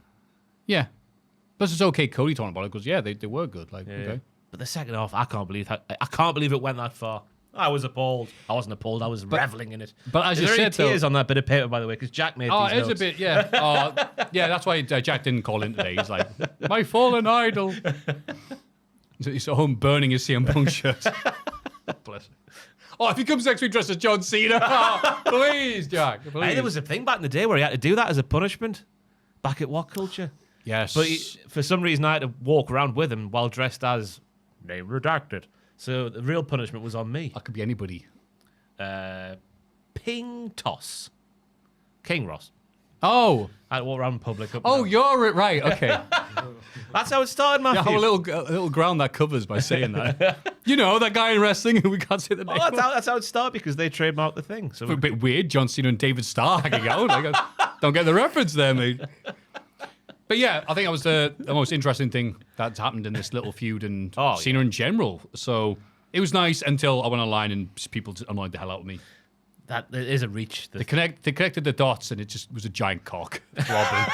Plus, it's okay Cody talking about it because they were good. Like, okay. But the second half, I can't believe it went that far. I was appalled. I wasn't appalled. I was reveling in it. but as Is you there any said, though- tears on that bit of paper, by the way, because Jack made Oh, these it's a notes. bit, yeah. Yeah, that's why Jack didn't call in today. He's like, my fallen idol. So he's at home burning his CM Punk shirt. Bless him. Oh, if he comes next week dressed as John Cena, please, Jack, please. Hey, there was a thing back in the day where he had to do that as a punishment. Back at What Culture? Yes. But for some reason, I had to walk around with him while dressed as name redacted. So the real punishment was on me. That could be anybody. Ping toss. King Ross. Oh. I had to walk around in public. Up Oh, and down. you're it. Right, okay. That's how it started, Yeah, Matthew. have a little ground that covers by saying that. You know, that guy in wrestling who we can't say the name. Oh, that's how it started because they trademarked the thing. So A bit weird, John Cena and David Starr hanging out. Don't get the reference there, mate. But yeah, I think that was the most interesting thing that's happened in this little feud and Cena in general. So it was nice until I went online and people annoyed the hell out of me. that is a reach. They connected the dots and it just was a giant cock. Throbbing.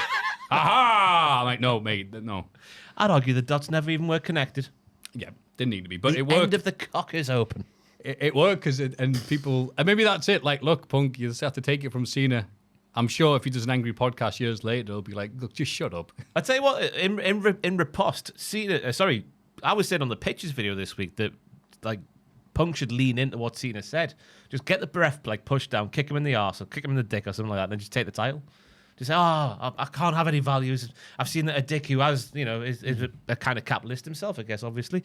Aha! I'm like, no, mate, no. I'd argue the dots never even were connected. Yeah, didn't need to be, but The it worked. end of the cock is open. It worked because people, and maybe that's it. Like, look, Punk, you just have to take it from Cena. I'm sure if he does an angry podcast years later, he'll be like, look, just shut up. I tell you what, in riposte, Cena. I was saying on the pictures video this week that like Punk should lean into what Cena said. Just get the breath like pushed down, kick him in the arse or kick him in the dick or something like that, and then just take the title. Just say, I can't have any values. I've seen that a dick who has, is a kind of capitalist himself, I guess, obviously.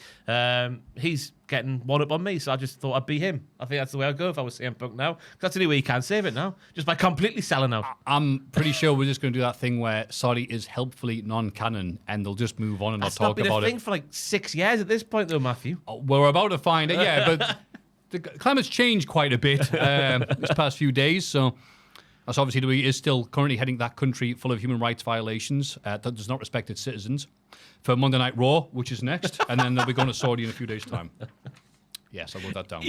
He's getting one up on me, so I just thought I'd be him. I think that's the way I'd go if I was CM Punk now. That's the only way you can save it now, just by completely selling out. I'm pretty sure we're just going to do that thing where Saudi is helpfully non-canon and they'll just move on and That's not not talk been about a thing it. for like 6 years at this point, though, Matthew. We're about to find it, yeah, but the climate's changed quite a bit this past few days, so that's obviously WWE is still currently heading that country full of human rights violations that does not respect its citizens for Monday Night Raw, which is next, and then they'll be going to Saudi in a few days' time. Yes, I wrote that down.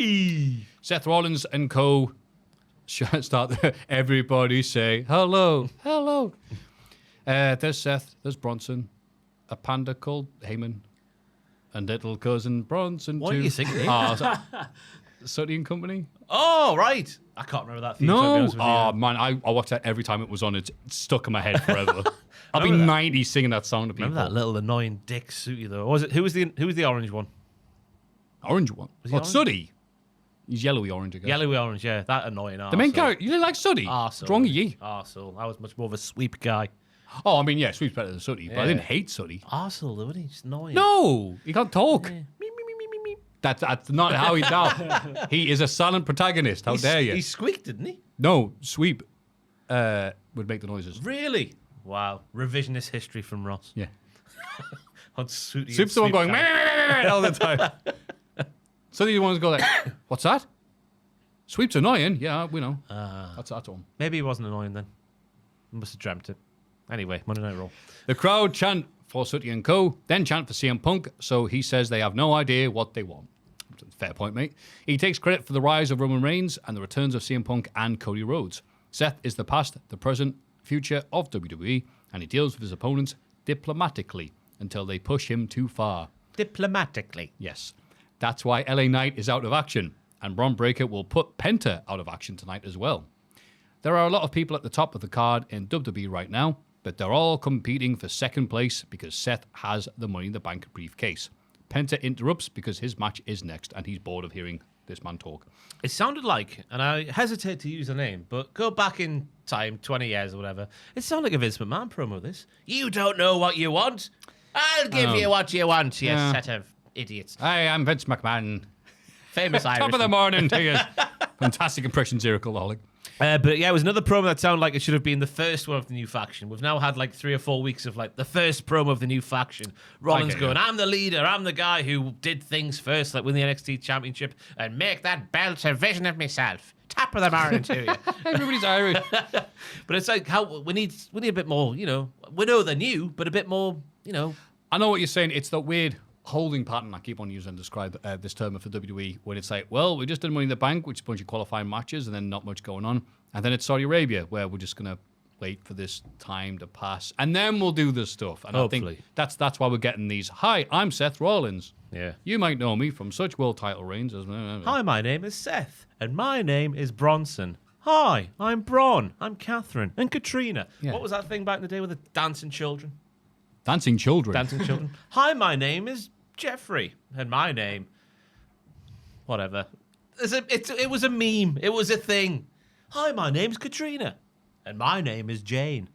Seth Rollins and co. start. Everybody say hello, hello. There's Seth. There's Bronson. A panda called Heyman, and little cousin Bronson What too. are you thinking? Saudi and Company. Oh, right. I can't remember that theme. to be No. honest with you. Oh man, I watched that every time it was on. It's stuck in my head forever. I'll be 90 singing that song to people. Remember that little annoying dick Sooty though? Or was it who was the orange one? Orange one. he What, orange? Suddy? He's yellowy orange, I guess. Yellowy orange, yeah. That annoying arsehole. The main character. You didn't like Suddy? Arsehole. What's wrong with you? Arsehole. I was much more of a sweep guy. Oh, I mean, yeah, Sweet's better than Suddy, but I Yeah. didn't hate Suddy. Arsehole, though, isn't he? Just annoying. No, he can't talk. Me. That's not how he's now. He is a silent protagonist. How dare you? He squeaked, didn't he? No, Sweep would make the noises. Really? Wow. Revisionist history from Ross. Yeah. On Sooty. and Sweep's the one Sweep going guy. all the time. Suddy the one who's going like, what's that? Sweep's annoying. Yeah, we know. That's one. Maybe he wasn't annoying then. He must have dreamt it. Anyway, Monday Night Raw. The crowd chant for Sooty and Co., then chant for CM Punk, so he says they have no idea what they want. Fair point, mate. He takes credit for the rise of Roman Reigns and the returns of CM Punk and Cody Rhodes. Seth is the past, the present, future of WWE, and he deals with his opponents diplomatically until they push him too far. Diplomatically. Yes. That's why LA Knight is out of action, and Bron Breakker will put Penta out of action tonight as well. There are a lot of people at the top of the card in WWE right now. but they're all competing for second place because Seth has the Money in the Bank briefcase. Penta interrupts because his match is next, and he's bored of hearing this man talk. It sounded like, and I hesitate to use the name, but go back in time, 20 years or whatever. It sounded like a Vince McMahon promo, this. You don't know what you want. I'll give you what you want, you set of idiots. Hi, I'm Vince McMahon. Famous Irish. Top of the morning to you. Fantastic impressions here, Cultaholic. But yeah, it was another promo that sounded like it should have been the first one of the new faction. We've now had like 3 or 4 weeks of like the first promo of the new faction. Rollins going, I'm the leader. I'm the guy who did things first, like win the NXT championship and make that belt a vision of myself. Top of the morning to you. Everybody's Irish. But it's like how we need a bit more, you know. We know they're new, but a bit more, you know. I know what you're saying. It's that weird holding pattern I keep on using to describe this term for WWE, when it's like, well, we just did Money in the Bank, which is a bunch of qualifying matches, and then not much going on. And then it's Saudi Arabia, where we're just going to wait for this time to pass, and then we'll do the stuff. And Hopefully. I think that's why we're getting these. Hi, I'm Seth Rollins. Yeah. You might know me from such world title reigns as... Hi, my name is Seth, and my name is Bronson. Hi, I'm Braun. I'm Catherine and Katrina. Yeah. What was that thing back in the day with the dancing children? Dancing children. Dancing children. Hi, my name is Jeffrey, and my name... Whatever. It was a meme. It was a thing. Hi, my name's Katrina, and my name is Jane.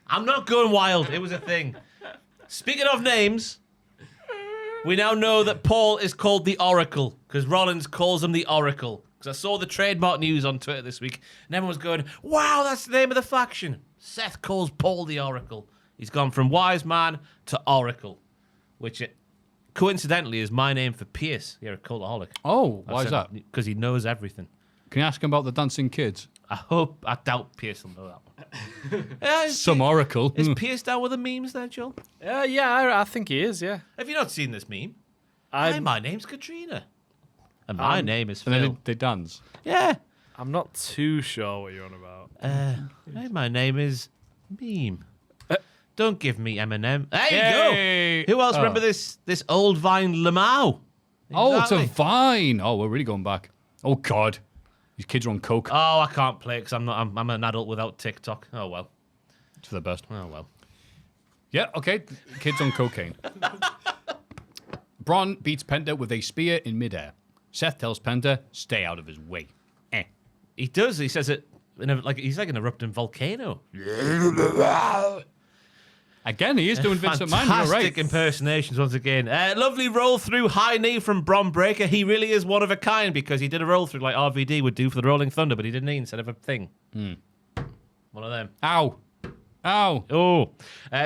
I'm not going wild. It was a thing. Speaking of names, we now know that Paul is called the Oracle, because Rollins calls him the Oracle. Because I saw the trademark news on Twitter this week, and everyone was going, wow, that's the name of the faction. Seth calls Paul the Oracle. He's gone from Wise Man to Oracle, which coincidentally is my name for Pierce here at Cultaholic. Oh, why is that? Because he knows everything. Can you ask him about the dancing kids? I doubt Pierce will know that one. Some Oracle. Is Pierce down with the memes there, Joel? Yeah, I think he is, yeah. Have you not seen this meme? Hi, my name's Katrina. And my name is Phil. And then they dance. Yeah. I'm not too sure what you're on about. Hey, my name is Meme. Don't give me Eminem. There Yay! you go. Who else remember this old Vine Lamau? Oh, Exactly. it's a Vine. Oh, we're really going back. Oh, God. These kids are on coke. Oh, I can't play it because I'm an adult without TikTok. Oh, well. It's for the best. Oh, well. Yeah, okay. Kids on cocaine. Braun beats Penta with a spear in midair. Seth tells Penta, stay out of his way. He does. He says it he's like an erupting volcano. Again, he is doing Vince McMahon. You're right. Fantastic impersonations once again. Lovely roll through high knee from Bron Breakker. He really is one of a kind because he did a roll through like RVD would do for the Rolling Thunder, but he did knee instead of a thing. One of them. Ow. Oh.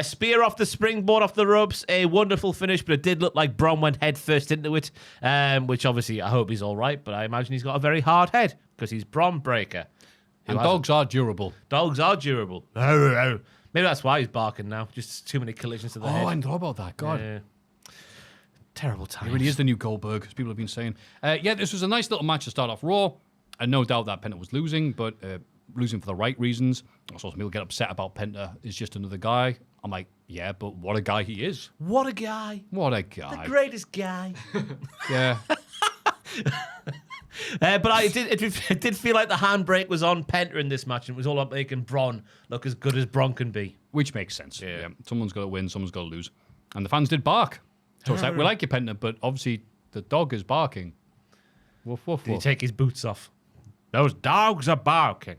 Spear off the springboard off the ropes. A wonderful finish, but it did look like Bron went head first into it, which obviously I hope he's all right, but I imagine he's got a very hard head because he's Bron Breakker. And dogs are durable. Dogs are durable. Maybe that's why he's barking now. Just too many collisions to the head. Oh, I know about that. God. Yeah. Terrible times. He really is the new Goldberg, as people have been saying. Yeah, this was a nice little match to start off Raw. And no doubt that Penta was losing, but losing for the right reasons. I saw some people get upset about Penta is just another guy. I'm like, yeah, but what a guy he is. What a guy. What a guy. The greatest guy. Yeah. But it did feel like the handbrake was on Penta in this match, and it was all about making Bron look as good as Bron can be. Which makes sense. Yeah. Someone's got to win, someone's got to lose. And the fans did bark. So it's like, we like you, Penta, but obviously the dog is barking. Woof, woof, Did he woof. take his boots off? Those dogs are barking.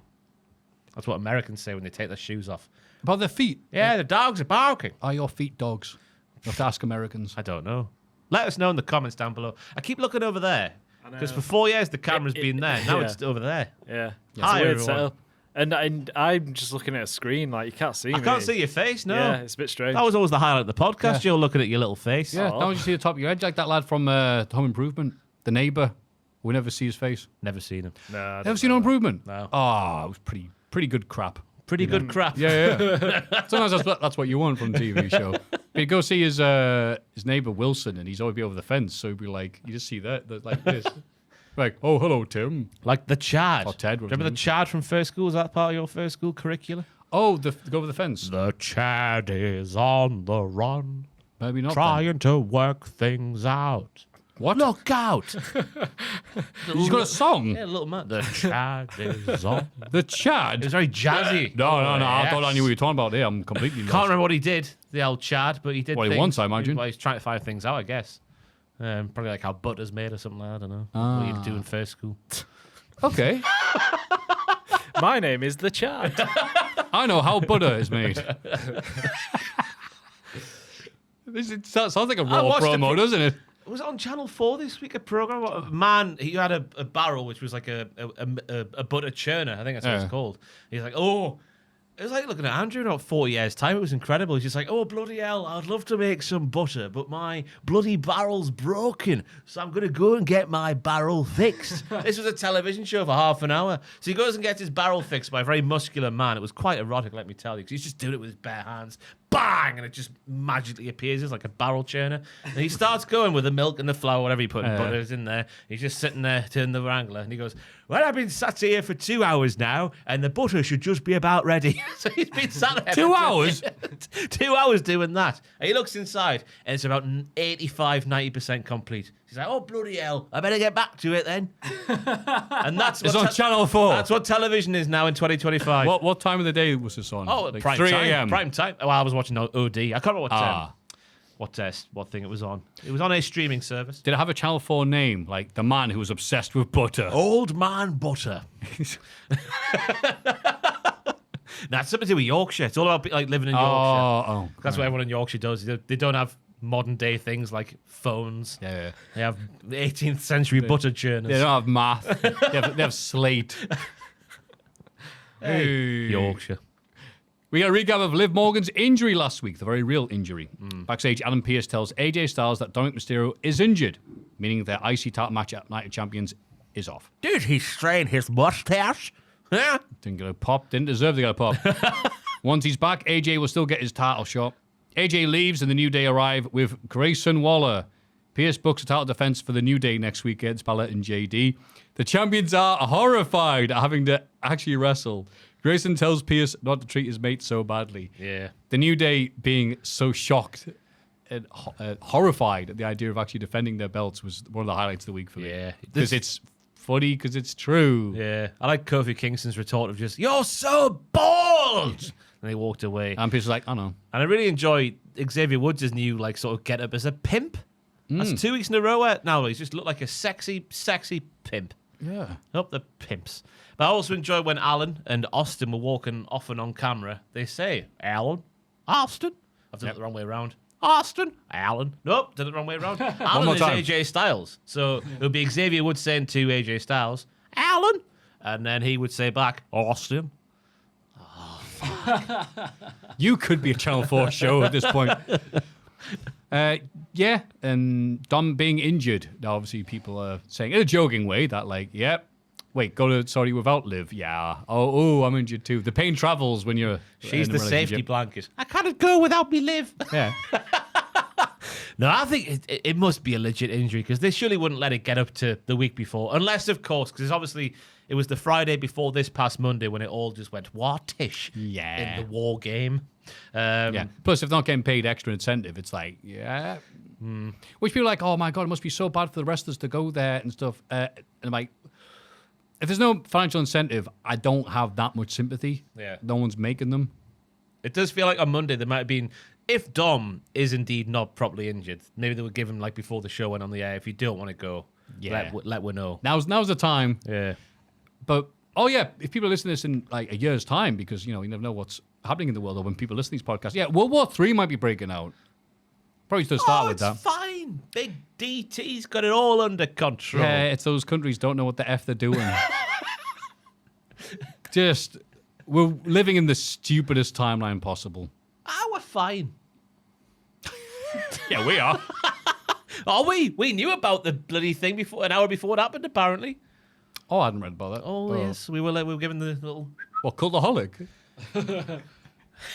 That's what Americans say when they take their shoes off. About their feet. Yeah, the dogs are barking. Are your feet dogs? You have to ask Americans. I don't know. Let us know in the comments down below. I keep looking over there. Because for 4 years the camera's been there. Now it's over there. Yeah. Hi, It's a weird everyone. setup. And I'm just looking at a screen, like you can't see me. I can't see your face, no. Yeah, it's a bit strange. That was always the highlight of the podcast, Yeah. Joe, looking at your little face. Yeah, Oh. now you see the top of your head, like that lad from Home Improvement, the neighbour. We never see his face. Never seen him. No, I Never don't seen know. Home Improvement? No. Oh, it was pretty good crap. Pretty good crap. Yeah. Sometimes that's what you want from a TV show. But you go see his neighbour Wilson, and he's always be over the fence. So he'd be like, you just see that like this. Like, oh, hello, Tim. Like the Chad. Or Ted, Remember the Chad from first school? Was that part of your first school curricula? Oh, the go over the fence. The Chad is on the run, Maybe not. then. trying to work things out. What? Look out! He's got a song. Yeah, little man. The Chad is on. The Chad. It was very jazzy. No. I thought I knew what Yes. you were talking about there. I'm completely lost. Can't remember what he did, the old Chad, but he did. What he things. wants, I imagine. Well, he's trying to find things out, I guess. Probably like how butter's made or something. I don't know. What you do in first school. Okay. My name is the Chad. I know how butter is made. Sounds like a Raw promo, doesn't it? It was on Channel 4 this week, a program. A man, he had a barrel which was like a butter churner. I think that's what it's called. He's like, oh, it was like looking at Andrew in about 40 years' time. It was incredible. He's just like, oh, bloody hell, I'd love to make some butter, but my bloody barrel's broken, so I'm going to go and get my barrel fixed. This was a television show for half an hour. So he goes and gets his barrel fixed by a very muscular man. It was quite erotic, let me tell you, because he's just doing it with his bare hands. Bang! And it just magically appears as like a barrel churner. And he starts going with the milk and the flour, whatever he put in butter is in there. He's just sitting there turning the wrangler. And he goes, well, I've been sat here for 2 hours now, and the butter should just be about ready. So he's been sat there 2 hours? 2 hours doing that. And he looks inside, and it's about 85-90% complete. He's like, oh, bloody hell, I better get back to it then. And that's It's on Channel 4. That's what television is now in 2025. What time of the day was this on? Oh, like prime 3 time. a.m. Prime time. Oh, I was watching OD. I can't remember what thing it was on. It was on a streaming service. Did it have a Channel 4 name? Like the man who was obsessed with butter? Old Man Butter. That's something to do with Yorkshire. It's all about like living in Yorkshire. That's what everyone in Yorkshire does. They don't have modern day things like phones. Yeah. They have 18th century butter churners. They don't have math. they have slate. Hey, Yorkshire. We got a recap of Liv Morgan's injury last week, the very real injury. Backstage, Adam Pearce tells AJ Styles that Dominic Mysterio is injured, meaning their IC title match at Night of Champions is off. Did he strain his mustache? Huh? Didn't get a pop, didn't deserve to get a pop. Once he's back, AJ will still get his title shot. AJ leaves and the New Day arrive with Grayson Waller. Pearce books a title defense for the New Day next week against Balor and JD. The champions are horrified at having to actually wrestle. Grayson tells Pearce not to treat his mate so badly. Yeah. The New Day being so shocked and horrified at the idea of actually defending their belts was one of the highlights of the week for me. Yeah. Because it's funny, because it's true. Yeah. I like Kofi Kingston's retort of just, you're so bald! And he walked away. And Pearce was like, I know. And I really enjoy Xavier Woods' new like sort of get-up as a pimp. That's 2 weeks in a row where now he's just looked like a sexy, sexy pimp. Yeah. Up the pimps. But I also enjoy when Alan and Austin were walking off and on camera. They say, Alan, Austin. I've done it the wrong way around. Austin, Alan. Nope, did it the wrong way around. Alan more is time. AJ Styles. So it would be Xavier Woods saying to AJ Styles, Alan. And then he would say back, Austin. You could be a Channel 4 show at this point. Yeah, and Dom being injured. Now, obviously, people are saying in a joking way that, like, yep, wait, go to Saudi without Liv. Yeah. Oh, I'm injured too. The pain travels when you're. She's in a the safety relationship. blanket. I can't go without me Liv. Yeah. No, I think it must be a legit injury because they surely wouldn't let it get up to the week before. Unless, of course, because obviously it was the Friday before this past Monday when it all just went war-tish Yeah. in the war game. Yeah. Plus, if they're not getting paid extra incentive, it's like, yeah. Which people are like, oh my God, it must be so bad for the wrestlers to go there and stuff. And I'm like, if there's no financial incentive, I don't have that much sympathy. Yeah. No one's making them. It does feel like on Monday there might have been, if Dom is indeed not properly injured, maybe they would give him like before the show went on the air. If you don't want to go, let we know. Now's the time. Yeah. But, oh yeah, if people listen to this in like a year's time, because, you know, you never know what's happening in the world or when people listen to these podcasts. Yeah, World War III might be breaking out. Probably should start with that. It's fine. Big DT's got it all under control. Yeah, it's those countries don't know what the F they're doing. Just, we're living in the stupidest timeline possible. We're fine. Yeah, we are. Are we? We knew about the bloody thing before an hour before it happened, apparently. Oh, I hadn't read about that. Oh, yes. We were given the little... Well, Cultaholic. I didn't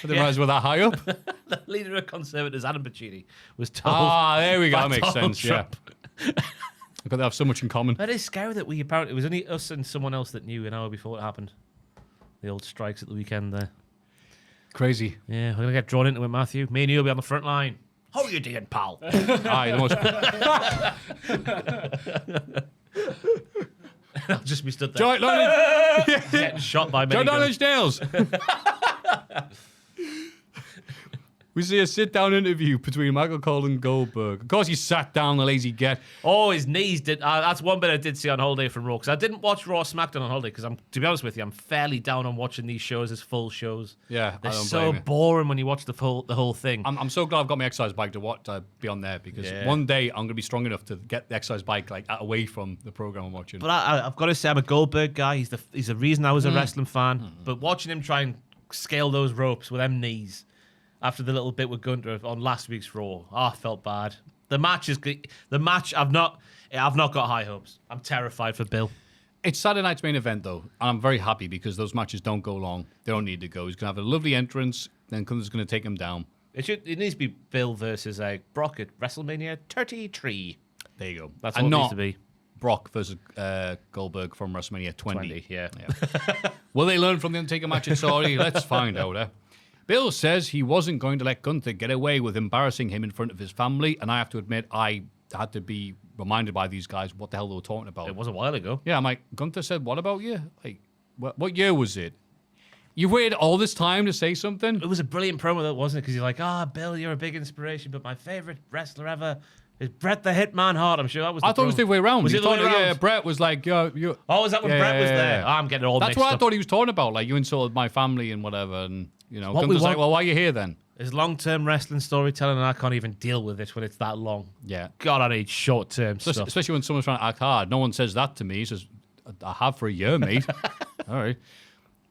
realize we're that high up. The leader of Conservatives, Adam Pacini, was told... There we go. by That makes Donald sense, Trump. yeah. But they have so much in common. That is scary that we apparently... It was only us and someone else that knew an hour before it happened. The old strikes at the weekend there. Crazy. Yeah, we're going to get drawn into it, Maffew. Me and you will be on the front line. How are you doing, pal? Aye, the most. I'll just be stood there Joint Nine getting shot by many Inch Nails. We see a sit-down interview between Michael Cole and Goldberg. Of course, he sat down, the lazy get. Oh, his knees did. That's one bit I did see on holiday from Raw, because I didn't watch Raw SmackDown on holiday, because to be honest with you, I'm fairly down on watching these shows as full shows. Yeah, they're I don't so blame you. boring when you watch the whole thing. I'm so glad I've got my exercise bike to be on there, because one day I'm going to be strong enough to get the exercise bike like away from the program I'm watching. But I've got to say, I'm a Goldberg guy. He's the reason I was a wrestling fan. But watching him try and scale those ropes with them knees after the little bit with Gunther on last week's Raw, I felt bad. The match is good. The match, I've not got high hopes. I'm terrified for Bill. It's Saturday night's main event, though, and I'm very happy because those matches don't go long. They don't need to go. He's going to have a lovely entrance, then Gunther's going to take him down. It needs to be Bill versus Brock at WrestleMania 33. There you go. That's what it needs to be. Brock versus Goldberg from WrestleMania 20. Yeah. Will they learn from the Undertaker match at Saudi? Let's find out. Bill says he wasn't going to let Gunther get away with embarrassing him in front of his family, and I have to admit, I had to be reminded by these guys what the hell they were talking about. It was a while ago. Yeah, I'm like, Gunther said, what about you? Like, what year was it? You waited all this time to say something? It was a brilliant promo, though, wasn't it? Because you're like, Bill, you're a big inspiration, but my favorite wrestler ever is Bret the Hitman Hart. I'm sure that was the I thought it was the other way around. Was it the other way around? Yeah, Brett was like, Oh, was that when Bret was there? Oh, I'm getting it all That's mixed what I up. thought he was talking about. Like, you insulted my family and whatever, and, What Gunther's we like, well, why are you here then? There's long-term wrestling storytelling, and I can't even deal with it when it's that long. Yeah. God, I need short-term stuff. Especially when someone's trying to act hard. No one says that to me. He says, I have for a year, mate. All right.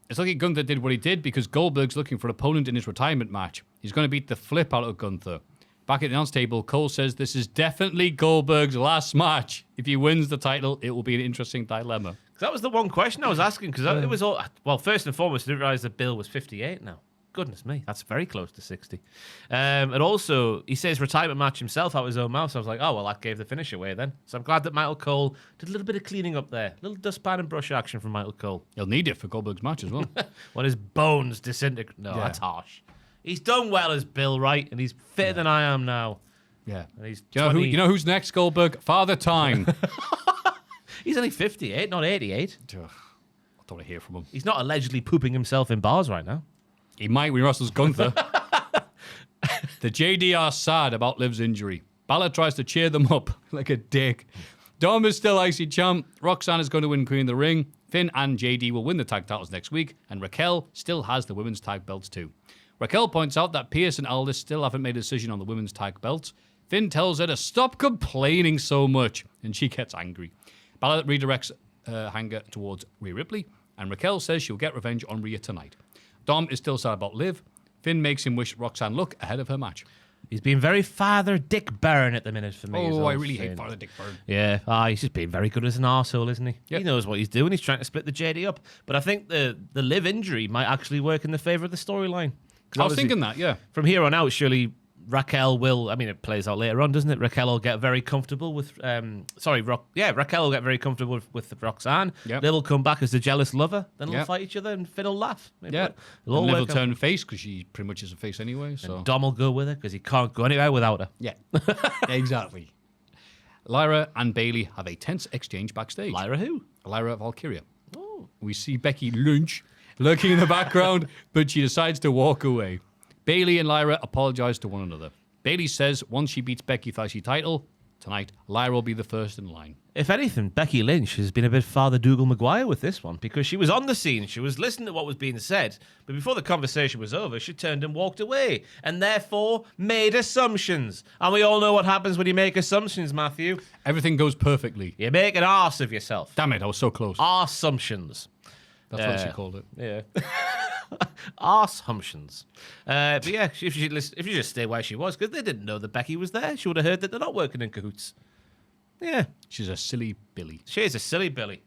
It's lucky Gunther did what he did because Goldberg's looking for an opponent in his retirement match. He's going to beat the flip out of Gunther. Back at the announce table, Cole says this is definitely Goldberg's last match. If he wins the title, it will be an interesting dilemma. That was the one question I was asking, because it was all... Well, first and foremost, I didn't realize that Bill was 58 now. Goodness me, that's very close to 60. And also, he says retirement match himself out of his own mouth, so I was like, oh, well, that gave the finish away then. So I'm glad that Michael Cole did a little bit of cleaning up there. A little dustpan and brush action from Michael Cole. He'll need it for Goldberg's match as well. When his bones disintegrate. No, that's harsh. He's done well as Bill, right? And he's fitter than I am now. Yeah. And he's Do you know who's next, Goldberg? Father Time. He's only 58, not 88. I don't want to hear from him. He's not allegedly pooping himself in bars right now. He might when he wrestles Gunther. The JD are sad about Liv's injury. Balor tries to cheer them up like a dick. Dom is still IC champ. Roxanne is going to win Queen of the Ring. Finn and JD will win the tag titles next week. And Raquel still has the women's tag belts too. Raquel points out that Pierce and Aldis still haven't made a decision on the women's tag belts. Finn tells her to stop complaining so much, and she gets angry. Balor redirects her anger towards Rhea Ripley, and Raquel says she'll get revenge on Rhea tonight. Dom is still sad about Liv. Finn makes him wish Roxanne luck ahead of her match. He's being very Father Dick Byrne at the minute for me. Oh, I really hate Father Dick Byrne. Yeah, he's just being very good as an arsehole, isn't he? Yep. He knows what he's doing. He's trying to split the JD up. But I think the Liv injury might actually work in the favour of the storyline. I was thinking that, yeah. From here on out, surely Raquel will, it plays out later on, doesn't it? Raquel will get very comfortable with, Raquel will get very comfortable with Roxanne. Yep. Liv will come back as the jealous lover. Then they'll Yep. fight each other and Finn will laugh. Yeah. It'll all Liv will work out. turn face because she pretty much is a face anyway. So. And Dom will go with her because he can't go anywhere without her. Yeah, exactly. Lyra and Bailey have a tense exchange backstage. Lyra who? Lyra Valkyria. Oh. We see Becky Lynch lurking in the background, but she decides to walk away. Bailey and Lyra apologize to one another. Bailey says once she beats Becky for the title tonight, Lyra will be the first in line. If anything, Becky Lynch has been a bit Father Dougal Maguire with this one because she was on the scene, she was listening to what was being said, but before the conversation was over, she turned and walked away and therefore made assumptions. And we all know what happens when you make assumptions, Maffew. Everything goes perfectly. You make an arse of yourself. Damn it, I was so close. Assumptions. That's what she called it. Yeah. Arse humptions. But yeah, if she just stay where she was, because they didn't know that Becky was there, she would have heard that they're not working in cahoots. Yeah. She's a silly Billy. She is a silly Billy.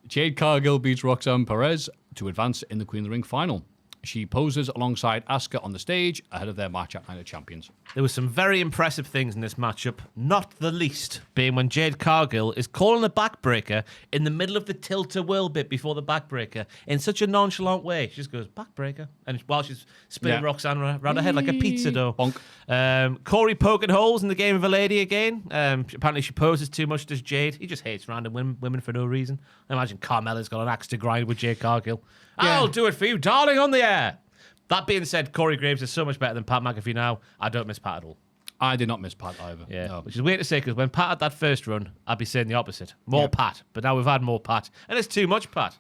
Jade Cargill beats Roxanne Perez to advance in the Queen of the Ring final. She poses alongside Asuka on the stage ahead of their match at Night of Champions. There were some very impressive things in this matchup, not the least being when Jade Cargill is calling a backbreaker in the middle of the tilt-a-whirl bit before the backbreaker in such a nonchalant way. She just goes, backbreaker, and while she's spinning Roxanne around her head like a pizza dough. Bonk. Corey poking holes in the game of a lady again. Apparently she poses too much, does Jade. He just hates random women for no reason. I imagine Carmella's got an axe to grind with Jade Cargill. Yeah. I'll do it for you, darling, on the air. That being said, Corey Graves is so much better than Pat McAfee now. I don't miss Pat at all. I did not miss Pat either. Yeah, No. which is weird to say because when Pat had that first run, I'd be saying the opposite. More Pat. But now we've had more Pat. And it's too much Pat.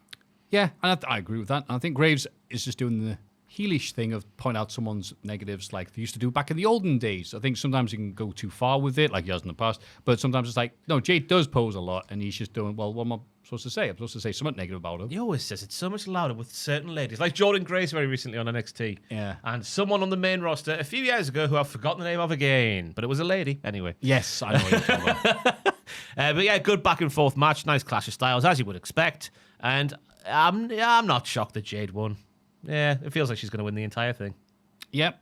Yeah, and I agree with that. And I think Graves is just doing the heelish thing of point out someone's negatives like they used to do back in the olden days. I think sometimes you can go too far with it, like he has in the past. But sometimes it's like, no, Jade does pose a lot, and he's just doing, well, what am I supposed to say? I'm supposed to say something negative about her. He always says it's so much louder with certain ladies. Like Jordan Grace very recently on NXT. Yeah. And someone on the main roster a few years ago who I've forgotten the name of again. But it was a lady, anyway. Yes, I know what you're talking about. But yeah, good back and forth match. Nice clash of styles, as you would expect. And I'm not shocked that Jade won. Yeah, it feels like she's going to win the entire thing. Yep.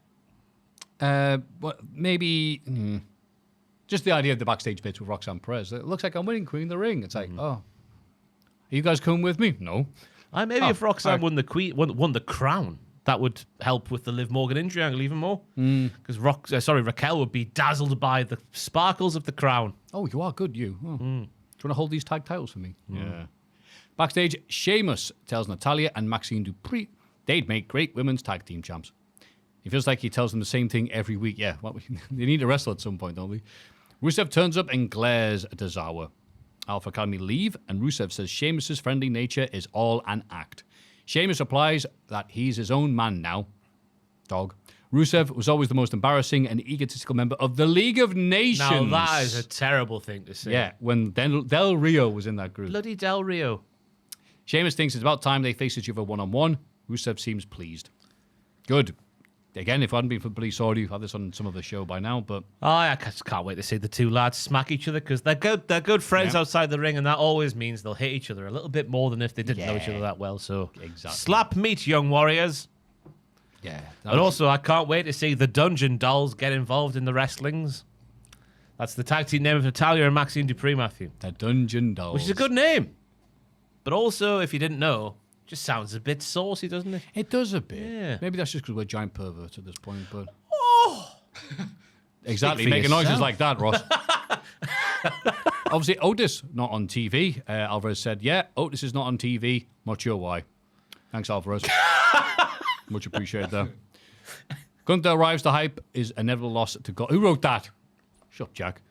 But maybe just the idea of the backstage bits with Roxanne Perez. It looks like I'm winning Queen of the Ring. It's like, oh, are you guys coming with me? No. Maybe if Roxanne won the crown, that would help with the Liv Morgan injury angle even more. Because Raquel would be dazzled by the sparkles of the crown. Oh, you are good, you. Oh. Do you want to hold these tag titles for me? Yeah. Backstage, Sheamus tells Natalya and Maxine Dupree they'd make great women's tag team champs. He feels like he tells them the same thing every week. Yeah, they need to wrestle at some point, don't they? Rusev turns up and glares at Tozawa. Alpha Academy leave, and Rusev says Sheamus' friendly nature is all an act. Sheamus replies that he's his own man now. Dog. Rusev was always the most embarrassing and egotistical member of the League of Nations. Now that is a terrible thing to say. Yeah, when Del Rio was in that group. Bloody Del Rio. Sheamus thinks it's about time they face each other one-on-one. Rusev seems pleased. Good. Again, if it hadn't been for Police Audio, you've had this on some of the show by now, but... I just can't wait to see the two lads smack each other because they're good friends outside the ring, and that always means they'll hit each other a little bit more than if they didn't know each other that well. So Exactly. Slap meat, young warriors. Yeah. And also, I can't wait to see the Dungeon Dolls get involved in the wrestlings. That's the tag team name of Natalya and Maxine Dupree, Maffew. The Dungeon Dolls. Which is a good name. But also, if you didn't know, just sounds a bit saucy, doesn't it? It does a bit. Yeah. Maybe that's just because we're giant perverts at this point, but... Oh! Exactly. Speak for Making noises yourself. like that, Ross. Obviously, Otis not on TV. Alvarez said, yeah, Otis is not on TV. Not sure why. Thanks, Alvarez. Much appreciated there. Gunther arrives to hype is a inevitable loss to God. Who wrote that? Shut up, Jack.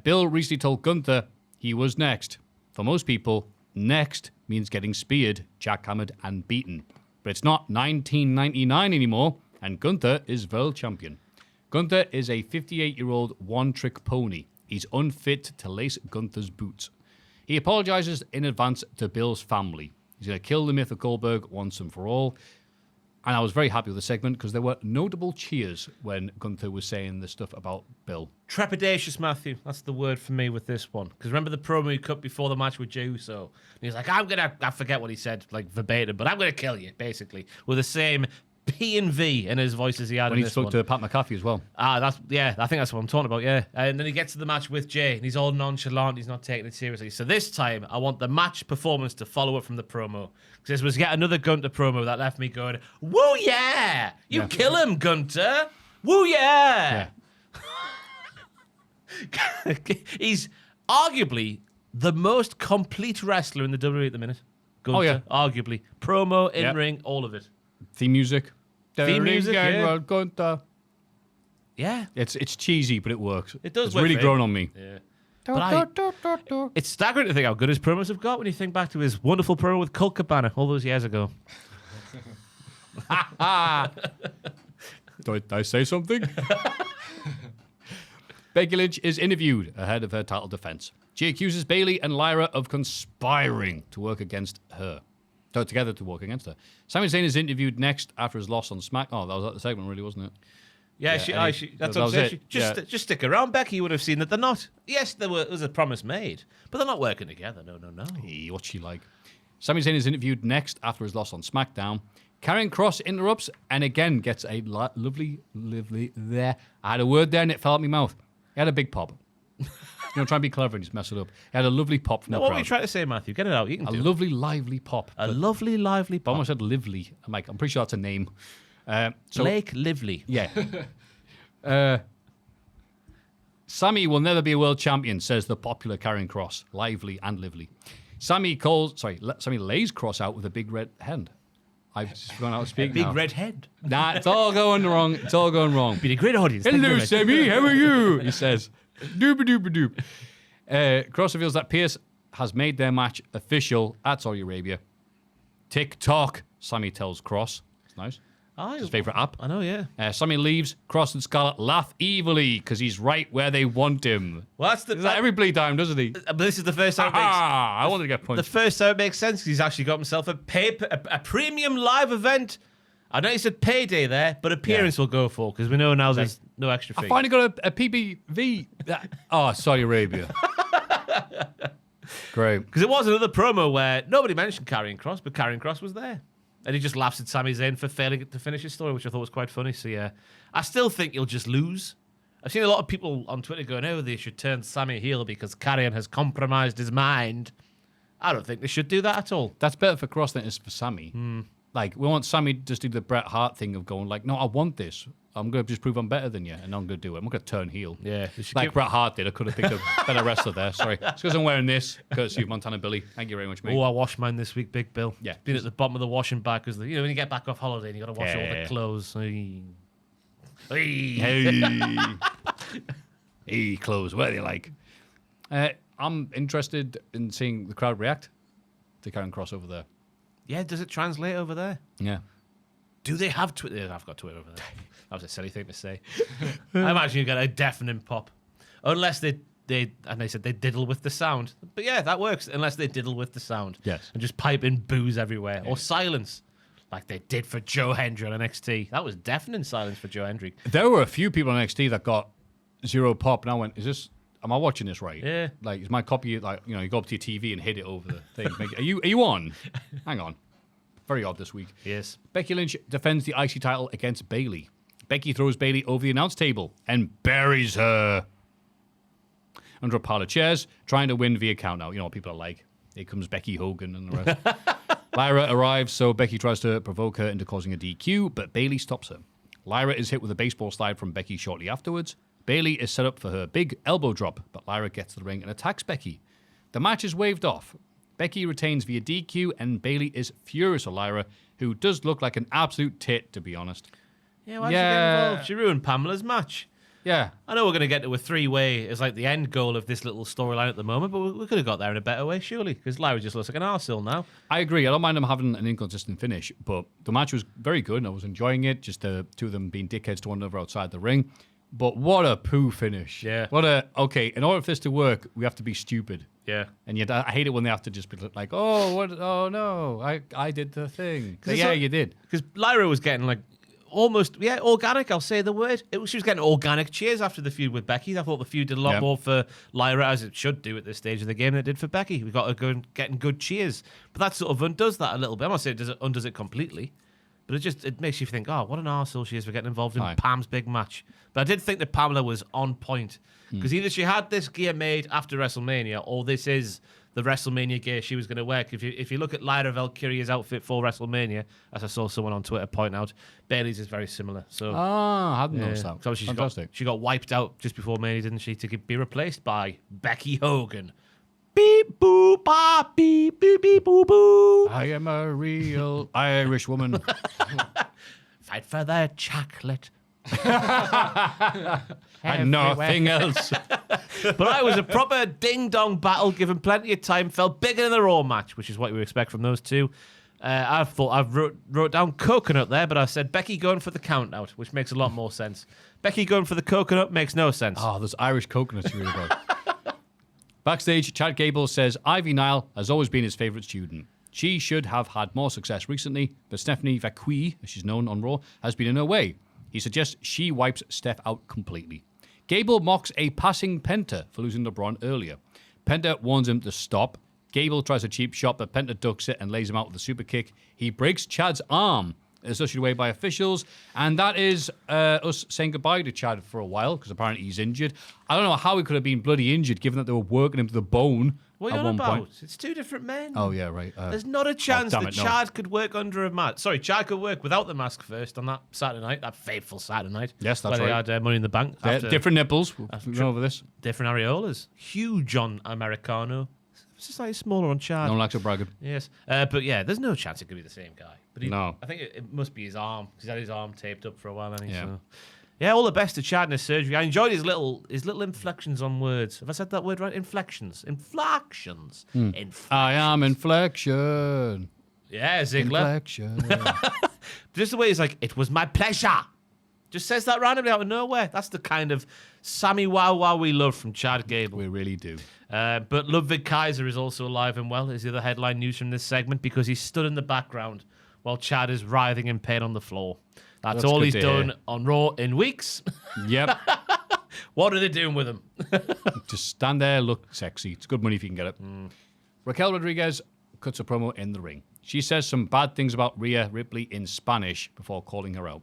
Bill recently told Gunther he was next. For most people, next means getting speared, jackhammered, and beaten. But it's not 1999 anymore, and Gunther is world champion. Gunther is a 58-year-old one-trick pony. He's unfit to lace Gunther's boots. He apologizes in advance to Bill's family. He's going to kill the myth of Goldberg once and for all. And I was very happy with the segment because there were notable cheers when Gunther was saying the stuff about Bill. Trepidatious, Maffew. That's the word for me with this one. Because remember the promo he cut before the match with Jey Uso? And he was like, I forget what he said, like verbatim, but I'm going to kill you, basically. With the same P and V in his voice as he had When in he this spoke one. to Pat McAfee as well. I think that's what I'm talking about, yeah. And then he gets to the match with Jay, and he's all nonchalant, he's not taking it seriously. So this time, I want the match performance to follow up from the promo. Because this was yet another Gunter promo that left me going, woo yeah! You kill him, Gunter! Woo yeah! He's arguably the most complete wrestler in the WWE at the minute. Gunter, Oh, yeah. arguably. Promo, in-ring, all of it. Theme music. Theme music, yeah. Gunther. Yeah. It's cheesy, but it works. It does It's work really for grown him. on me. Yeah. But it's staggering to think how good his promos have got when you think back to his wonderful promo with Colt Cabana all those years ago. Did I say something? Becky Lynch is interviewed ahead of her title defense. She accuses Bayley and Lyra of conspiring to work against her. Together to work against her. Sami Zayn is interviewed next after his loss on Smack. Oh, that was the segment, really, wasn't it? Yeah, that's what I'm saying. Just stick around, Becky. You would have seen that they're not. Yes, there was a promise made, but they're not working together. No. Hey, what's she like? Sami Zayn is interviewed next after his loss on SmackDown. Karrion Kross interrupts and again gets a lovely there. I had a word there and it fell out my mouth. He had a big pop. Try and be clever and just mess it up. He had a lovely pop from the What crowd. were you trying to say, Matthew? Get it out. You can do it. Lovely, lively pop. A lovely, lively I pop. almost said lively. I'm pretty sure that's a name. Blake Lively. Yeah. Sammy will never be a world champion, says the popular Karrion Kross. Lively and lively. Sammy lays Kross out with a big red hand. I've just gone out to speak Big now. red head. Nah, it's all going wrong. It's all going wrong. Been a great audience. Thank you Hello, very much. Sammy. How are you? He says. Doop-a-doop-a-doop. Kross reveals that Pierce has made their match official at Saudi Arabia. TikTok, Sammy tells Kross. It's nice. His favorite app. I know, yeah. Sammy leaves. Kross and Scarlett laugh evilly because he's right where they want him. Well, that's Does that every bleed time, doesn't he? But this is the first time it makes... I wanted to get The punched. first time it makes sense because he's actually got himself a premium live event. I know he said payday there, but appearance will go for because we know now there's no extra fee. I finally got a PPV. Saudi Arabia. Great. Because it was another promo where nobody mentioned Karrion Kross, but Karrion Kross was there. And he just laughs at Sami Zayn for failing to finish his story, which I thought was quite funny. So, yeah, I still think he'll just lose. I've seen a lot of people on Twitter going, oh, they should turn Sami heel because Karrion has compromised his mind. I don't think they should do that at all. That's better for Kross than it is for Sammy. Like, we want Sammy to just do the Bret Hart thing of going, like, no, I want this. I'm going to just prove I'm better than you, and I'm going to do it. I'm going to turn heel. Yeah. Like Bret Hart did. I could have picked a better wrestler there. Sorry. It's because I'm wearing this, courtesy of Montana Billy. Thank you very much, mate. Oh, I washed mine this week, Big Bill. Yeah. Been at the bottom of the washing bag because, when you get back off holiday and you got to wash all Yeah. the clothes. Hey. Hey, clothes. What do you like? I'm interested in seeing the crowd react to Karrion Kross over there. Yeah, does it translate over there? Yeah. Do they have Twitter? I've got Twitter over there. That was a silly thing to say. I imagine you get a deafening pop. Unless they said they diddle with the sound. But yeah, that works. Unless they diddle with the sound. Yes. And just pipe in boos everywhere. Or silence. Like they did for Joe Hendry on NXT. That was deafening silence for Joe Hendry. There were a few people on NXT that got zero pop, and I went, am I watching this right? Yeah. Like, is my copy, like, you go up to your TV and hit it over the thing. Are you on? Hang on. Very odd this week. Yes. Becky Lynch defends the IC title against Bayley. Becky throws Bayley over the announce table and buries her under a pile of chairs, trying to win via count out. You know what people are like. Here comes Becky Hogan and the rest. Lyra arrives, so Becky tries to provoke her into causing a DQ, but Bayley stops her. Lyra is hit with a baseball slide from Becky shortly afterwards. Bayley is set up for her big elbow drop, but Lyra gets to the ring and attacks Becky. The match is waved off. Becky retains via DQ, and Bayley is furious at Lyra, who does look like an absolute tit, to be honest. Yeah, why did she get involved? She ruined Pamela's match. Yeah. I know we're going to get to a three-way as like the end goal of this little storyline at the moment, but we could have got there in a better way, surely, because Lyra just looks like an arsehole now. I agree. I don't mind them having an inconsistent finish, but the match was very good, and I was enjoying it, just the two of them being dickheads to one another outside the ring. But what a poo finish. Yeah. Okay, in order for this to work, we have to be stupid. Yeah. And yet I hate it when they have to just be like, oh no, I did the thing. Yeah, you did. Because Lyra was getting like almost, organic, I'll say the word. She was getting organic cheers after the feud with Becky. I thought the feud did a lot more for Lyra, as it should do at this stage of the game, than it did for Becky. We got her getting good cheers. But that sort of undoes that a little bit. I'm not saying it undoes it completely. But it makes you think, oh, what an arsehole she is for getting involved in Pam's big match. But I did think that Pamela was on point. Because either she had this gear made after WrestleMania, or this is the WrestleMania gear she was going to wear. If you look at Lyra Valkyria's outfit for WrestleMania, as I saw someone on Twitter point out, Bayley's is very similar. So I hadn't noticed that. So she got wiped out just before Mania, didn't she, to be replaced by Becky Hogan. Beep, boop, bop, beep, beep, beep, boo, boo. I am a real Irish woman. Fight for the chocolate. And nothing else. But I was a proper ding-dong battle, given plenty of time. Felt bigger than the Raw match, which is what we expect from those two. I wrote down coconut there, but I said Becky going for the count-out, which makes a lot more sense. Becky going for the coconut makes no sense. Oh, those Irish coconuts you read about. Backstage, Chad Gable says Ivy Nile has always been his favourite student. She should have had more success recently, but Stephanie Vacui, as she's known on Raw, has been in her way. He suggests she wipes Steph out completely. Gable mocks a passing Penta for losing to Braun earlier. Penta warns him to stop. Gable tries a cheap shot, but Penta ducks it and lays him out with a super kick. He breaks Chad's arm It's ushered away by officials, and that is us saying goodbye to Chad for a while, because apparently he's injured. I don't know how he could have been bloody injured, given that they were working him to the bone What at are you on one about? point. It's two different men. Oh, yeah, right. There's not a chance damn that it, no. Chad could work under a mask. Sorry, Chad could work without the mask first on that Saturday night, that fateful Saturday night. Yes, that's where right. They had Money in the Bank. After Different nipples. We've gone over this. different areolas. Huge on Americano. It's just like smaller on Chad. No one likes a bragging. Yes. But yeah, there's no chance it could be the same guy. But No. I think it must be his arm, because he had his arm taped up for a while, hasn't he? Yeah. So. Yeah, all the best to Chad in his surgery. I enjoyed his little inflections on words. Have I said that word right? Inflections. Inflections. I am inflection. Yeah, Ziggler. Inflection. Just the way he's like, it was my pleasure. Just says that randomly out of nowhere. That's the kind of Sammy Wow Wow we love from Chad Gable. We really do. But Ludwig Kaiser is also alive and well, is the other headline news from this segment, because he stood in the background while Chad is writhing in pain on the floor. That's all good he's to done hear. on Raw in weeks. Yep. What are they doing with him? Just stand there, look sexy. It's good money if you can get it. Raquel Rodriguez cuts a promo in the ring. She says some bad things about Rhea Ripley in Spanish before calling her out.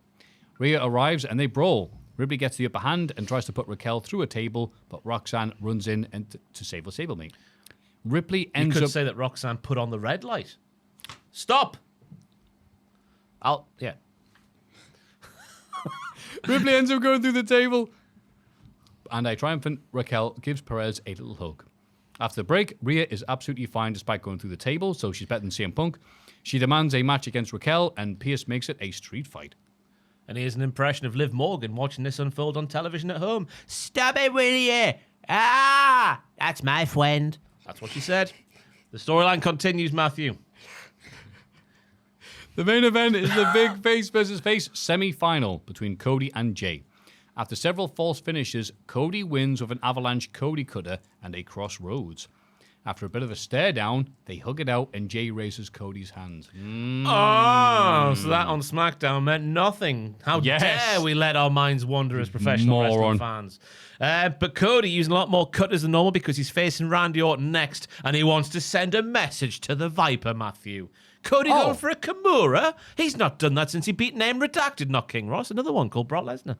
Rhea arrives and they brawl. Ripley gets the upper hand and tries to put Raquel through a table, but Roxanne runs in and to save her stablemate. Ripley You ends could up... say that Roxanne put on the red light. Stop! Yeah. Ripley ends up going through the table. And a triumphant Raquel gives Perez a little hug. After the break, Rhea is absolutely fine despite going through the table, so she's better than CM Punk. She demands a match against Raquel, and Pierce makes it a street fight. And here's an impression of Liv Morgan watching this unfold on television at home. Stop it, will you? Ah, that's my friend. That's what she said. The storyline continues, Maffew. The main event is the big face versus face semi-final between Cody and Jay. After several false finishes, Cody wins with an avalanche Cody cutter and a crossroads. After a bit of a stare down, they hug it out and Jay raises Cody's hand. Oh, so that on SmackDown meant nothing. How Yes. dare we let our minds wander as professional Moron. wrestling fans. But Cody using a lot more cutters than normal because he's facing Randy Orton next and he wants to send a message to the Viper, Maffew. Cody going for a Kimura? He's not done that since he beat Name Redacted, not King Ross. Another one called Brock Lesnar.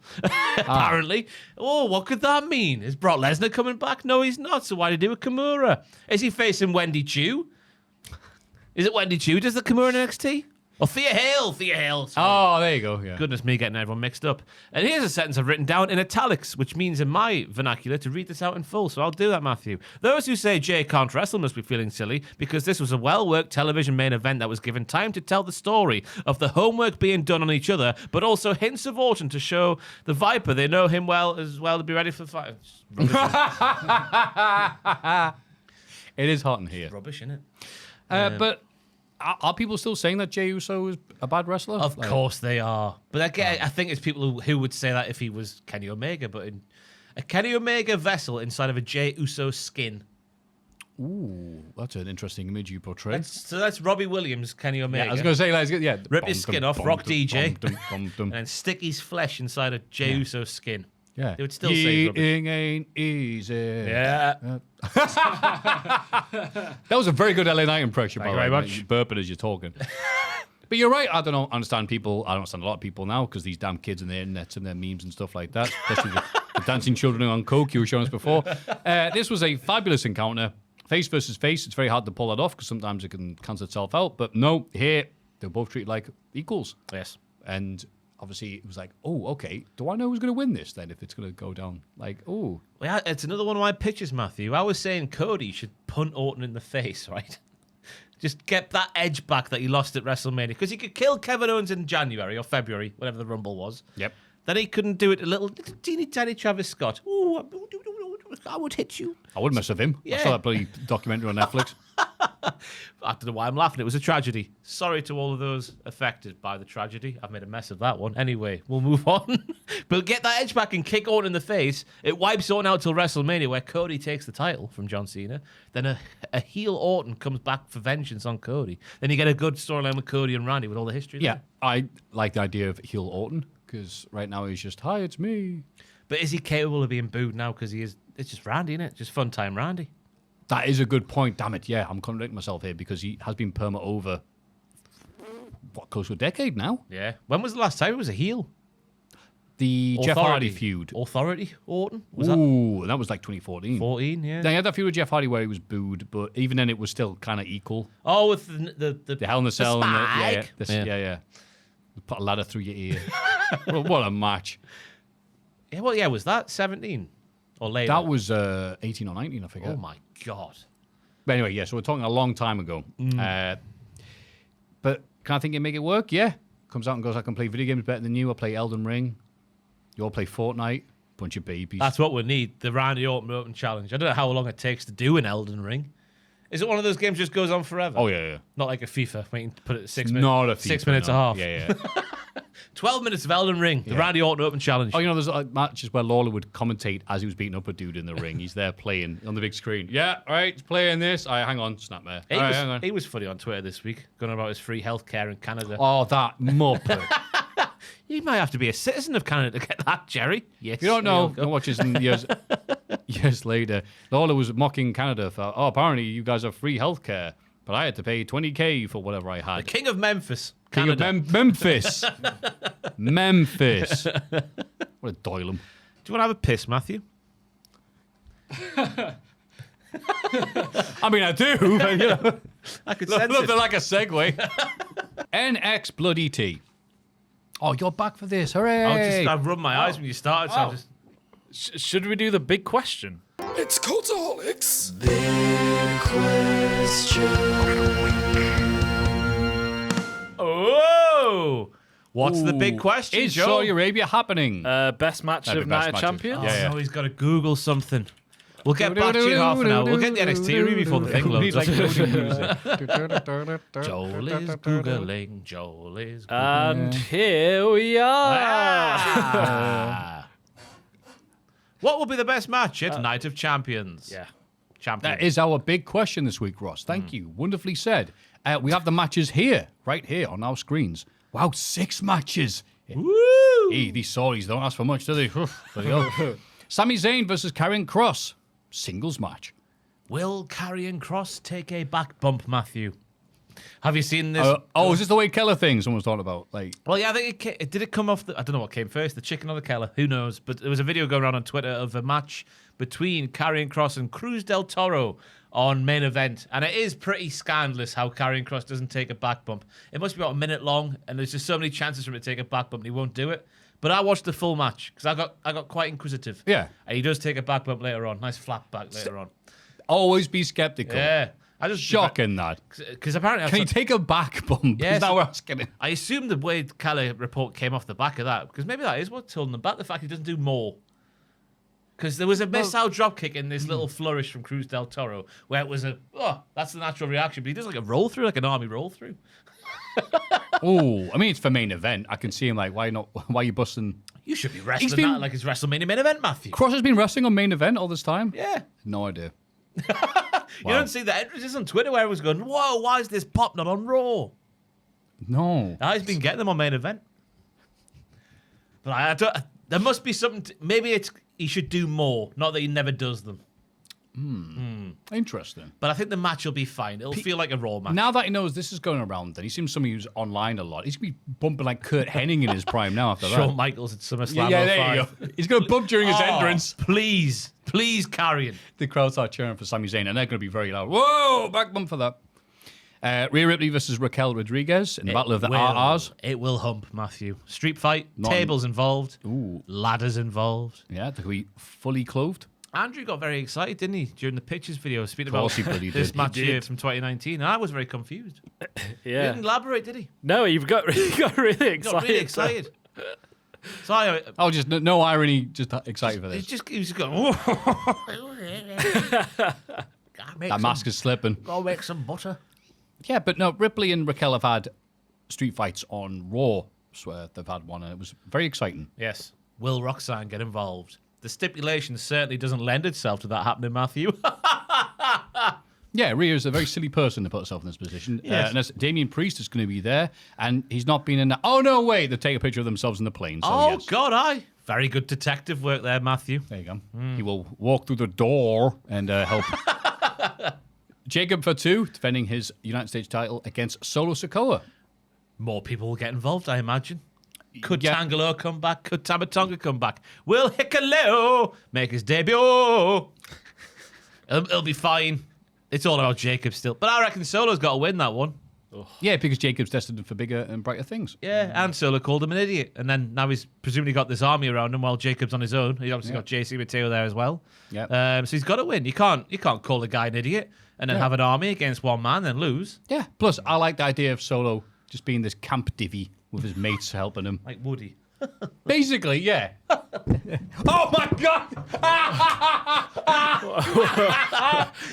Apparently. Oh, what could that mean? Is Brock Lesnar coming back? No, he's not. So why did he do a Kimura? Is he facing Wendy Chu? Is it Wendy Chu? Does the Kimura in NXT? Oh, Thea Hale. Thea Hale. Sorry. Oh, there you go. Yeah. Goodness me, getting everyone mixed up. And here's a sentence I've written down in italics, which means in my vernacular to read this out in full. So I'll do that, Maffew. Those who say Jay can't wrestle must be feeling silly because this was a well-worked television main event that was given time to tell the story of the homework being done on each other, but also hints of Orton to show the Viper they know him well as well to be ready for the fight. It is hot in here. Rubbish, isn't it? But are people still saying that Jey Uso is a bad wrestler? Of course they are. But I think it's people who would say that if he was Kenny Omega, but in a Kenny Omega vessel inside of a Jey Uso skin. Ooh, that's an interesting image you portray. So that's Robbie Williams, Kenny Omega. Yeah, I was going to say, Rip his skin off, rock DJ, and and then stick his flesh inside a Jey Uso skin. yeah. They would still say rubbish. Eating ain't easy. Yeah. That was a very good LA Knight impression, by Thank the you way. very much. You're burping as you're talking. But you're right. I don't understand people. I don't understand a lot of people now because these damn kids and their internets and their memes and stuff like that, especially the dancing children on coke you were showing us before. This was a fabulous encounter. Face versus face. It's very hard to pull that off because sometimes it can cancel itself out. But no, here, they're both treated like equals. Yes. And obviously, it was like, oh, okay. Do I know who's going to win this then if it's going to go down? Like, oh. Well, it's another one of my pitches, Maffew. I was saying Cody should punt Orton in the face, right? Just get that edge back that he lost at WrestleMania. Because he could kill Kevin Owens in January or February, whatever the Rumble was. Yep. Then he couldn't do it a little teeny tiny Travis Scott. Ooh, I would hit you. I wouldn't mess with him. Yeah. I saw that bloody documentary on Netflix. I don't know why I'm laughing. It was a tragedy. Sorry to all of those affected by the tragedy. I've made a mess of that one. Anyway, we'll move on. But get that edge back and kick Orton in the face. It wipes Orton out till WrestleMania, where Cody takes the title from John Cena. Then a heel Orton comes back for vengeance on Cody. Then you get a good storyline with Cody and Randy with all the history Yeah, there. I like the idea of heel Orton because right now he's just, hi, it's me. But is he capable of being booed now? Because it's just Randy, isn't it? Just fun time Randy. That is a good point. Damn it. Yeah, I'm contradicting myself here because he has been perma over close to a decade now. Yeah. When was the last time it was a heel? The Jeff Hardy feud. Authority Orton? That was like 2014. 14, yeah. They had that feud with Jeff Hardy where he was booed, but even then it was still kind of equal. Oh, with the Hell in the Cell. spike. Yeah. Put a ladder through your ear. What a match. Yeah, was that 17 or later? That was 18 or 19, I forget. Oh my God. But anyway, so we're talking a long time ago. But can I think you make it work? Yeah. Comes out and goes, I can play video games better than you. I play Elden Ring. You all play Fortnite. Bunch of babies. That's what we need, the Randy Orton Open Challenge. I don't know how long it takes to do an Elden Ring. Is it one of those games just goes on forever? Oh, yeah. Not like a FIFA, where you can put it at 6 It's minutes. not a FIFA, 6 minutes and a half. Yeah. 12 minutes of Elden Ring, the Randy Orton Open Challenge. Oh, there's matches where Lawler would commentate as he was beating up a dude in the ring. He's there playing on the big screen. Yeah, all right, he's playing this. All right, hang on, snap there. Hang on. He was funny on Twitter this week, going about his free healthcare in Canada. Oh, that muppet. You might have to be a citizen of Canada to get that, Jerry. Yes. If you don't know, go watch this in years later. Lawler was mocking Canada for, apparently you guys have free healthcare, but I had to pay $20,000 for whatever I had. The King of Memphis, King Canada. of Memphis. Memphis. What a doilum. Do you want to have a piss, Matthew? I mean, I do. But, I could sense Look, it. they're like a segue. NX Bloody T. Oh, you're back for this. Hooray. I rubbed my eyes when you started, so I just... Should we do the big question? It's Cultaholic's Oh! What's the big question, Is Joe? Saudi Arabia happening? Best match That'd of be best Night of matches. Champions? Yeah. Oh, he's got to Google something. We'll get back to you in half an hour. We'll get the NXT review before the thing We need, loads. like, loading music. Joel is Googling. Joel is Googling. And here we are. Ah. What will be the best match at Night of Champions? Yeah. Champions. That is our big question this week, Ross. Thank you. Wonderfully said. We have the matches here, right here on our screens. Wow, 6 matches. Woo! Hey, these Saudis don't ask for much, do they? There you go. Sami Zayn versus Karrion Kross. Singles match. Will Karrion Kross take a back bump, Matthew? Have you seen this? Is this the Wade Keller thing someone's talking about? Like, Well, yeah, I think did it come off I don't know what came first, the chicken or the Keller, who knows? But there was a video going around on Twitter of a match between Karrion Kross and Cruz del Toro on Main Event, and it is pretty scandalous how Karrion Kross doesn't take a back bump. It must be about a minute long, and there's just so many chances for him to take a back bump, and he won't do it. But I watched the full match because I got quite inquisitive. Yeah. And he does take a back bump later on, nice flat back later on. always be skeptical. Yeah, I just Shocking that. because apparently Can he take a back bump? Yes. Now we're asking him. I assume the Wade Keller report came off the back of that because maybe that is what's holding him back. The fact he doesn't do more. Because there was a missile dropkick in this little flourish from Cruz del Toro where it was that's the natural reaction. But he does like a roll through, like an army roll through. Oh, I mean, it's for main event. I can see him like, why not? Why are you busting? You should be wrestling He's been- that like his WrestleMania main event, Matthew. Cross has been wrestling on main event all this time? Yeah. No idea. You don't see the entrances on Twitter where everyone's going, whoa, why is this pop not on Raw? No. He's been getting them on main event. But I don't, there must be something. Maybe he should do more. Not that he never does them. Interesting. But I think the match will be fine. It'll feel like a Raw match. Now that he knows this is going around, then he seems somebody who's online a lot. He's going to be bumping like Kurt Hennig in his prime now after Shawn that. Michaels at SummerSlam. Yeah, there you 05. go. He's going to bump during his Oh, entrance. Please Karrion. The crowd start cheering for Sami Zayn, and they're going to be very loud. Whoa, back bump for that. Rhea Ripley versus Raquel Rodriguez in the Battle of the RRs. It will hump, Matthew. Street fight, Not- tables involved, Ooh. ladders involved. Yeah, they're going to be fully clothed. Andrew got very excited, didn't he, during the pictures video, speaking Of about course he bloody this did. match He here did. from 2019. And I was very confused. He Yeah. didn't elaborate, did he? No, you've got really He got excited. really excited. So I, Oh, just no irony, just excited for this. he was just going, "Whoa." That mask is slipping. Go make some butter. Yeah, but no, Ripley and Raquel have had street fights on Raw. Swear they've had one, and it was very exciting. Yes. Will Roxanne get involved? The stipulation certainly doesn't lend itself to that happening, Matthew. Yeah, Rhea's a very silly person to put herself in this position. Yes. And Damien Priest is going to be there, and he's not been in that. Oh, no, wait. They take a picture of themselves in the plane. So Oh, yes. God, aye. Very good detective work there, Matthew. There you go. He will walk through the door and help. Jacob Fatu defending his United States title against Solo Sikoa. more people will get involved, I imagine. Could Yeah. Tangaloa come back? Could Tamatonga come back? Will Hikuleo make his debut? It'll be fine. It's all about Jacob still. But I reckon Solo's got to win that one. Yeah, because Jacob's destined for bigger and brighter things. Yeah, and Solo called him an idiot. And then now he's presumably got this army around him while Jacob's on his own. He's obviously got JC Mateo there as well. Yeah. So he's got to win. You can't call the guy an idiot and then have an army against one man and lose. Yeah. Plus, I like the idea of Solo just being this camp divvy with his mates helping him. Like Woody. Basically, yeah. Oh my God!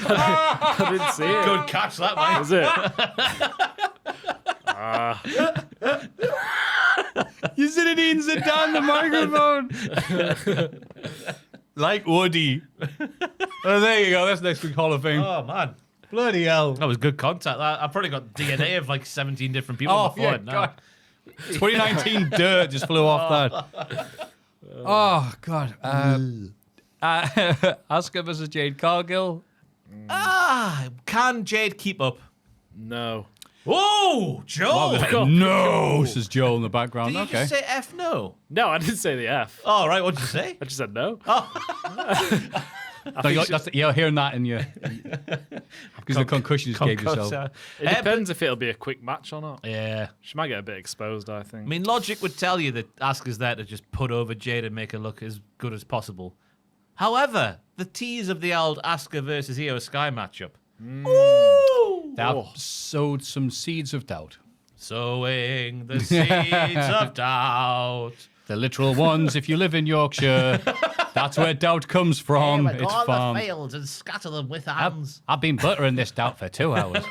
I didn't see it. Good catch, that, mate. Was it? You didn't even sit down the microphone. Like Woody. Oh, there you go. That's next week's Hall of Fame. Oh, man. Bloody hell. That was good contact. I've probably got DNA of like 17 different people Oh, on my yeah, phone now. God. 2019 dirt just flew off that. Oh, God. Asuka versus Jade Cargill. Can Jade keep up? No. Oh, Joe! No, says Joel in the background. Did you Okay. just say F no? No, I didn't say the F. All right, what did you say? I just said no. No, you're hearing that in your... Because the concussion you just gave yourself. It depends if it'll be a quick match or not. Yeah. She might get a bit exposed, I think. I mean, logic would tell you that Asuka's there to just put over Jade and make her look as good as possible. However, the tease of the old Asuka versus Io Sky matchup. Ooh! They have sowed some seeds of doubt. Sowing the seeds of doubt. The literal ones, if you live in Yorkshire, that's where doubt comes from. It's It's all farm. the fields and scatter them with hands. I've been buttering this doubt for 2 hours.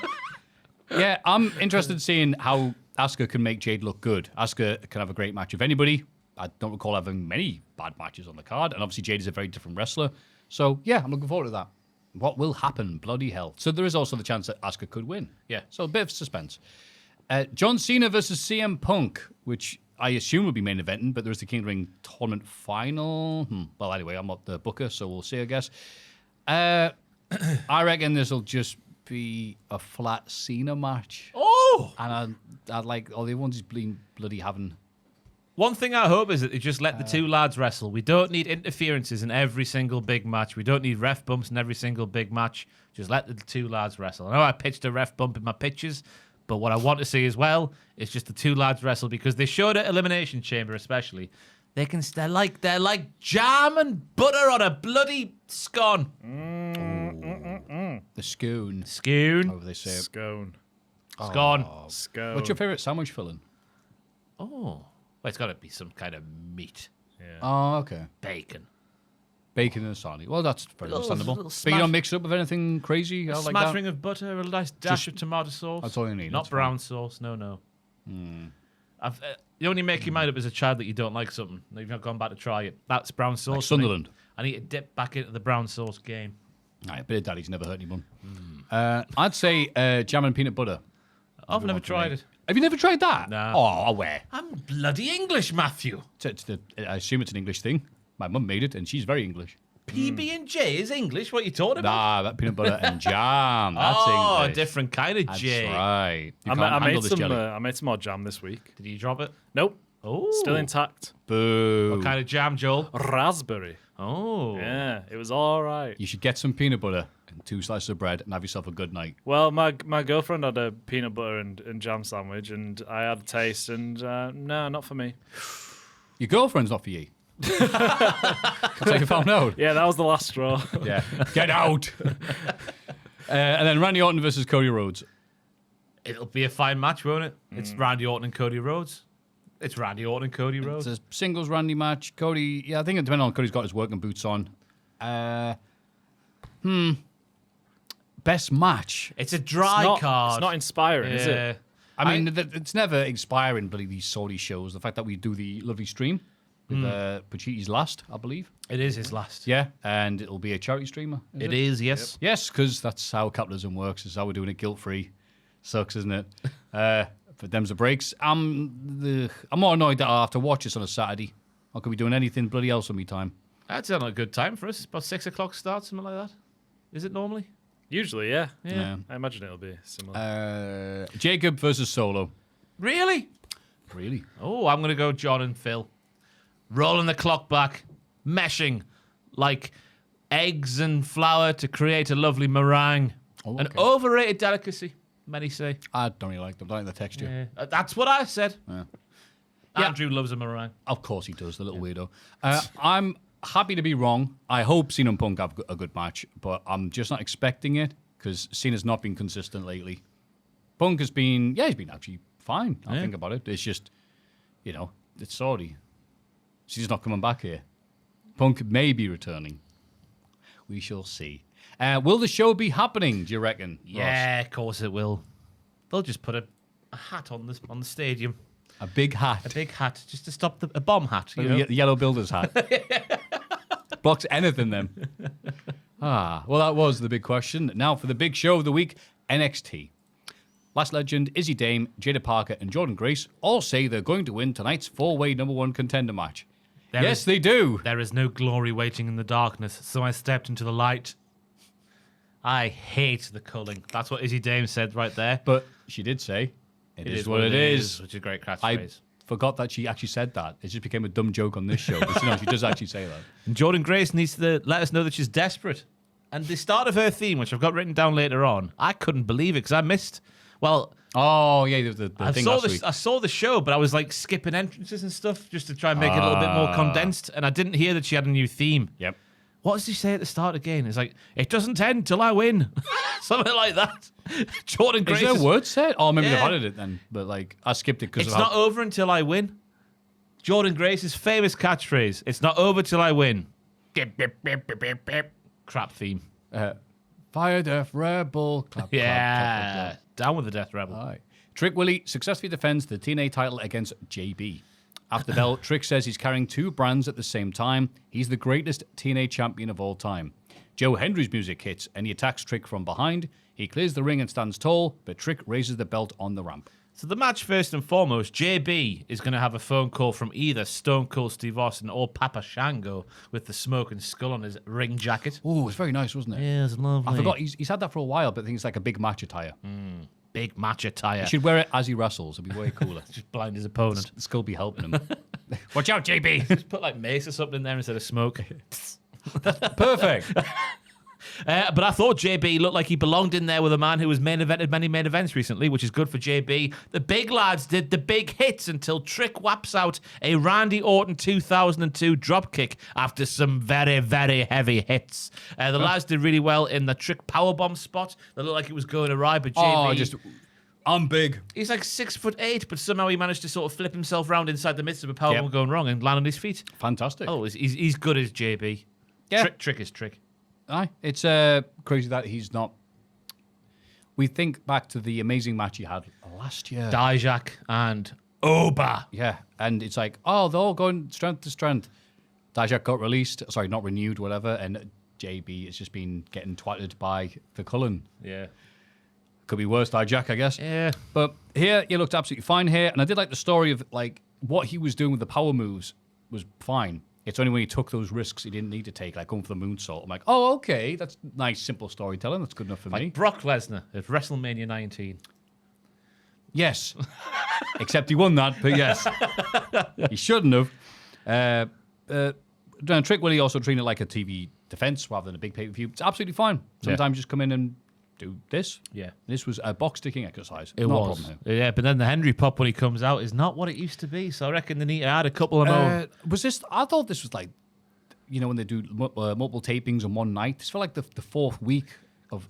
Yeah, I'm interested in seeing how Asuka can make Jade look good. Asuka can have a great match with anybody. I don't recall having many bad matches on the card, and obviously Jade is a very different wrestler. So, yeah, I'm looking forward to that. What will happen? Bloody hell. So there is also the chance that Asuka could win. Yeah. So a bit of suspense. John Cena versus CM Punk, which I assume will be main eventing, but there's the King of the Ring tournament final. Well, anyway, I'm not the booker, so we'll see, I guess. I reckon this will just be a flat Cena match. Oh! And I'd like all the ones he's bloody having. One thing I hope is that they just let the two lads wrestle. We don't need interferences in every single big match. We don't need ref bumps in every single big match. Just let the two lads wrestle. I know I pitched a ref bump in my pitches, but what I want to see as well is just the two lads wrestle, because they showed at Elimination Chamber especially. They're like jam and butter on a bloody scone. The Scoon. Scoon. However they say it. Scone. Scone. Scone. What's your favourite sandwich filling? Oh. Well, it's got to be some kind of meat. Oh, okay. Bacon. Bacon and sarnie. Well, that's very understandable. little But you don't mix it up with anything crazy like that? Smattering of butter, a nice dash of tomato sauce. That's all you need, Not that's brown sauce. No. You only make your mind up as a child that you don't like something. You've not gone back to try it. That's brown sauce. Like Sunderland. I need to dip back into the brown sauce game. All right, a bit of daddy's never hurt anyone. I'd say jam and peanut butter. I've never tried it. Have you never tried that? No. Oh, where? I'm bloody English, Maffew. I assume it's an English thing. My mum made it, and she's very English. PB&J is English. What are you talking about? Nah, that peanut butter and jam. That's oh, English. a different kind of That's J. right. You I can't handle made this some. jelly. I made some more jam this week. Did you drop it? Nope. Oh, Still intact. Boo. What kind of jam, Joel? Raspberry. Oh, Yeah, it was all right. You should get some peanut butter and 2 slices of bread and have yourself a good night. Well, my girlfriend had a peanut butter and jam sandwich, and I had a taste, and no, not for me. Your girlfriend's not for you. That's how you found out. Yeah, that was the last straw. Yeah. Get out. And then Randy Orton versus Cody Rhodes. it'll be a fine match, won't it? It's Randy Orton and Cody Rhodes. It's Randy Orton and Cody Rhodes. It's a singles Randy match. Cody, yeah, I think it depends on Cody's got his working boots on. Best match. It's a dry card. It's not inspiring, is Yeah. it? I mean, it's never inspiring, bloody these Saudi shows. The fact that we do the lovely stream with Pachiti's last, I believe. It is his last. Yeah, and it'll be a charity streamer. It is, yes. Yes, because that's how capitalism works. Is how we're doing it guilt-free. Sucks, isn't it? For them's the breaks. I'm more annoyed that I have to watch this on a Saturday. I could be doing anything bloody else on me time. That's not a good time for us. It's about 6 o'clock start, something like that. Is it normally? Usually, yeah. Yeah. I imagine it'll be similar. Jacob versus Solo. Really? Really? Oh, I'm going to go John and Phil. Rolling the clock back, meshing like eggs and flour to create a lovely meringue. Oh, An okay. overrated delicacy, many say. I don't really like them. I don't like the texture. That's what I said. Yeah. Andrew loves a meringue. Of course he does, the little weirdo. I'm happy to be wrong. I hope Cena and Punk have a good match, but I'm just not expecting it because Cena's not been consistent lately. Punk has been, he's been actually fine. I think about it. It's just, it's Saudi. Cena's not coming back here. Punk may be returning. We shall see. Will the show be happening, do you reckon, Ross? Yeah, of course it will. They'll just put a hat on the stadium. A big hat. A big hat, just to stop a bomb hat. You know? The yellow builder's hat. Blocks anything then. Well, that was the big question. Now for the big show of the week, NXT. Last Legend, Izzy Dame, Jada Parker, and Jordan Grace all say they're going to win tonight's four-way number one contender match. They do. There is no glory waiting in the darkness, so I stepped into the light. I hate the culling. That's what Izzy Dame said right there. But she did say, it is what it is. Which is a great catchphrase. I forgot that she actually said that. It just became a dumb joke on this show. But she does actually say that. And Jordan Grace needs to let us know that she's desperate. And the start of her theme, which I've got written down later on, I couldn't believe it because I missed. Well, oh yeah, the thing last week. I saw the show, but I was like skipping entrances and stuff just to try and make it a little bit more condensed. And I didn't hear that she had a new theme. Yep. What does he say at the start again? It's like, it doesn't end till I win. Something like that. Jordan Grace. Is there a word said? Oh, maybe they've added it then. But I skipped it because it's not over until I win. Jordan Grace's famous catchphrase. It's not over till I win. Crap theme. Fire Death Rebel. Clap, Yeah. clap. Down with the Death Rebel. All right. Trick Willie successfully defends the TNA title against JB. After the bell, Trick says he's carrying two brands at the same time. He's the greatest TNA champion of all time. Joe Hendry's music hits and he attacks Trick from behind. He clears the ring and stands tall, but Trick raises the belt on the ramp. So the match, first and foremost, JB is going to have a phone call from either Stone Cold Steve Austin or Papa Shango with the smoke and skull on his ring jacket. Oh, it was very nice, wasn't it? Yeah, it's lovely. I forgot he's had that for a while, but I think it's like a big match attire. Big match attire. He should wear it as he wrestles. It'd be way cooler. Just blind his opponent. The skull be helping him. Watch out, JB. Just put like mace or something in there instead of smoke. Perfect. But I thought JB looked like he belonged in there with a man who was main evented many main events recently, which is good for JB. The big lads did the big hits until Trick whaps out a Randy Orton 2002 dropkick after some very, very heavy hits. The lads did really well in the Trick powerbomb spot. That looked like it was going awry, but JB... I'm big. He's like 6'8", but somehow he managed to sort of flip himself around inside the midst of a powerbomb going wrong and land on his feet. Fantastic. Oh, he's good as JB. Yeah. Trick is Trick. Aye, it's crazy that he's not. We think back to the amazing match he had last year. Dijak and Oba. Yeah, and it's like, they're all going strength to strength. Dijak got released, sorry, not renewed, whatever, and JB has just been getting twatted by the Cullen. Yeah. Could be worse, Dijak, I guess. Yeah. But here, he looked absolutely fine here, and I did like the story of like what he was doing with the power moves was fine. It's only when he took those risks he didn't need to take, like going for the moonsault. I'm like, oh, okay, that's nice, simple storytelling. That's good enough for me. Like Brock Lesnar at WrestleMania 19. Yes. Except he won that, but yes. He shouldn't have. Trick Willie also treated it like a TV defense rather than a big pay-per-view. It's absolutely fine. Sometimes just come in and do this. Yeah. This was a box sticking exercise. It Not was. a problem here. Yeah, but then the Henry pop when he comes out is not what it used to be. So I reckon they need to add a couple of more. Was this? I thought this was like, when they do multiple tapings in one night. This felt like the fourth week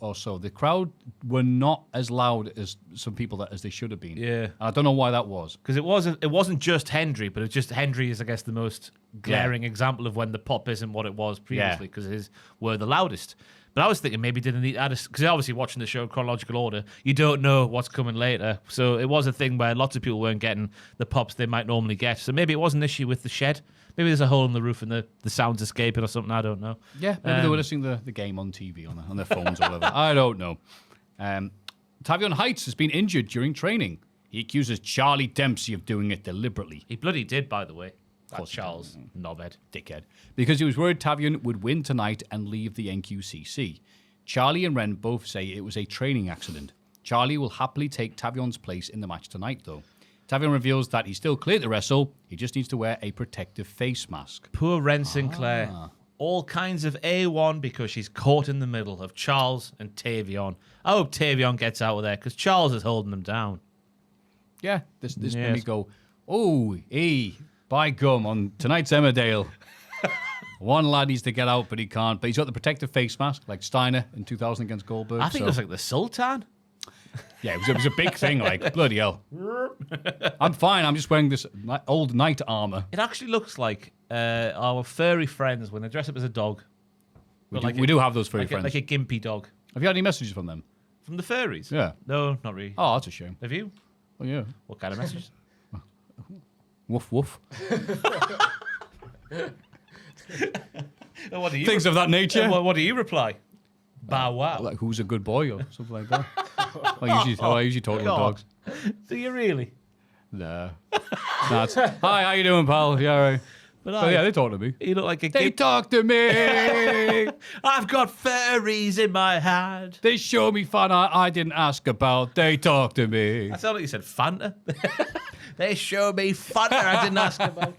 or so. The crowd were not as loud as some people as they should have been. Yeah. And I don't know why that was. Because it wasn't just Hendry, but it's just Hendry is, I guess, the most glaring example of when the pop isn't what it was previously, because his were the loudest. But I was thinking maybe didn't need to add because obviously watching the show in chronological order, you don't know what's coming later. So it was a thing where lots of people weren't getting the pops they might normally get. So maybe it was an issue with the shed. Maybe there's a hole in the roof and the sound's escaping or something. I don't know. Yeah, maybe they were listening to the game on TV on their phones or whatever. I don't know. Tavion Heights has been injured during training. He accuses Charlie Dempsey of doing it deliberately. He bloody did, by the way. Charles, knobhead. Dickhead. Because he was worried Tavion would win tonight and leave the NQCC. Charlie and Ren both say it was a training accident. Charlie will happily take Tavion's place in the match tonight, though. Tavion reveals that he's still clear to wrestle. He just needs to wear a protective face mask. Poor Ren Sinclair. All kinds of A1 because she's caught in the middle of Charles and Tavion. I hope Tavion gets out of there because Charles is holding them down. Yeah, this made me go, oh, by gum, on tonight's Emmerdale. One lad needs to get out, but he can't. But he's got the protective face mask, like Steiner in 2000 against Goldberg. I think it was like the Sultan. Yeah, it was a big thing, like, bloody hell. I'm fine, I'm just wearing this old knight armor. It actually looks like our furry friends when they dress up as a dog. We do have those furry friends. Like a gimpy dog. Have you had any messages from them? From the furries? Yeah. No, not really. Oh, that's a shame. Have you? Oh, yeah. What kind of messages? Woof, woof. What do you Things of that nature. What do you reply? Bow wow. Like, who's a good boy or something like that. I usually talk to the dogs. Do you really? No. Hi, how you doing, pal? Yeah, all right. But yeah, they talk to me. You look like a They talk to me. I've got furries in my hand. They show me fun I didn't ask about. They talk to me. I sound like you said Fanta. They show me Fanta I didn't ask about.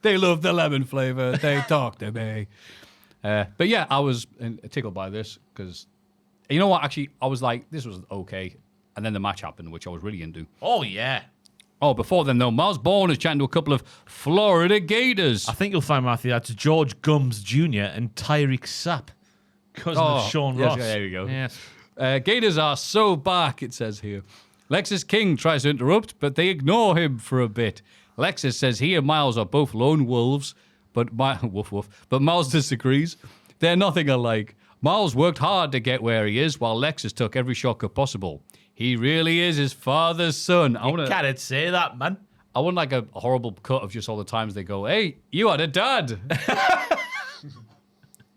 They love the lemon flavor. They talk to me. But yeah, I was tickled by this because, you know what? Actually, I was like, this was okay. And then the match happened, which I was really into. Oh, yeah. Oh, before then, though, Miles Bourne is chatting to a couple of Florida Gators. I think you'll find, Matthew, that's George Gums Jr. and Tyreek Sapp, cousin of Sean yes, Ross. there you go. Yes. Gators are so back, it says here. Lexus King tries to interrupt, but they ignore him for a bit. Lexus says he and Miles are both lone wolves, but woof woof. But Miles disagrees. They're nothing alike. Miles worked hard to get where he is, while Lexus took every shortcut possible. He really is his father's son. You can't say that, man. I want like a horrible cut of just all the times they go, hey, you had a dad.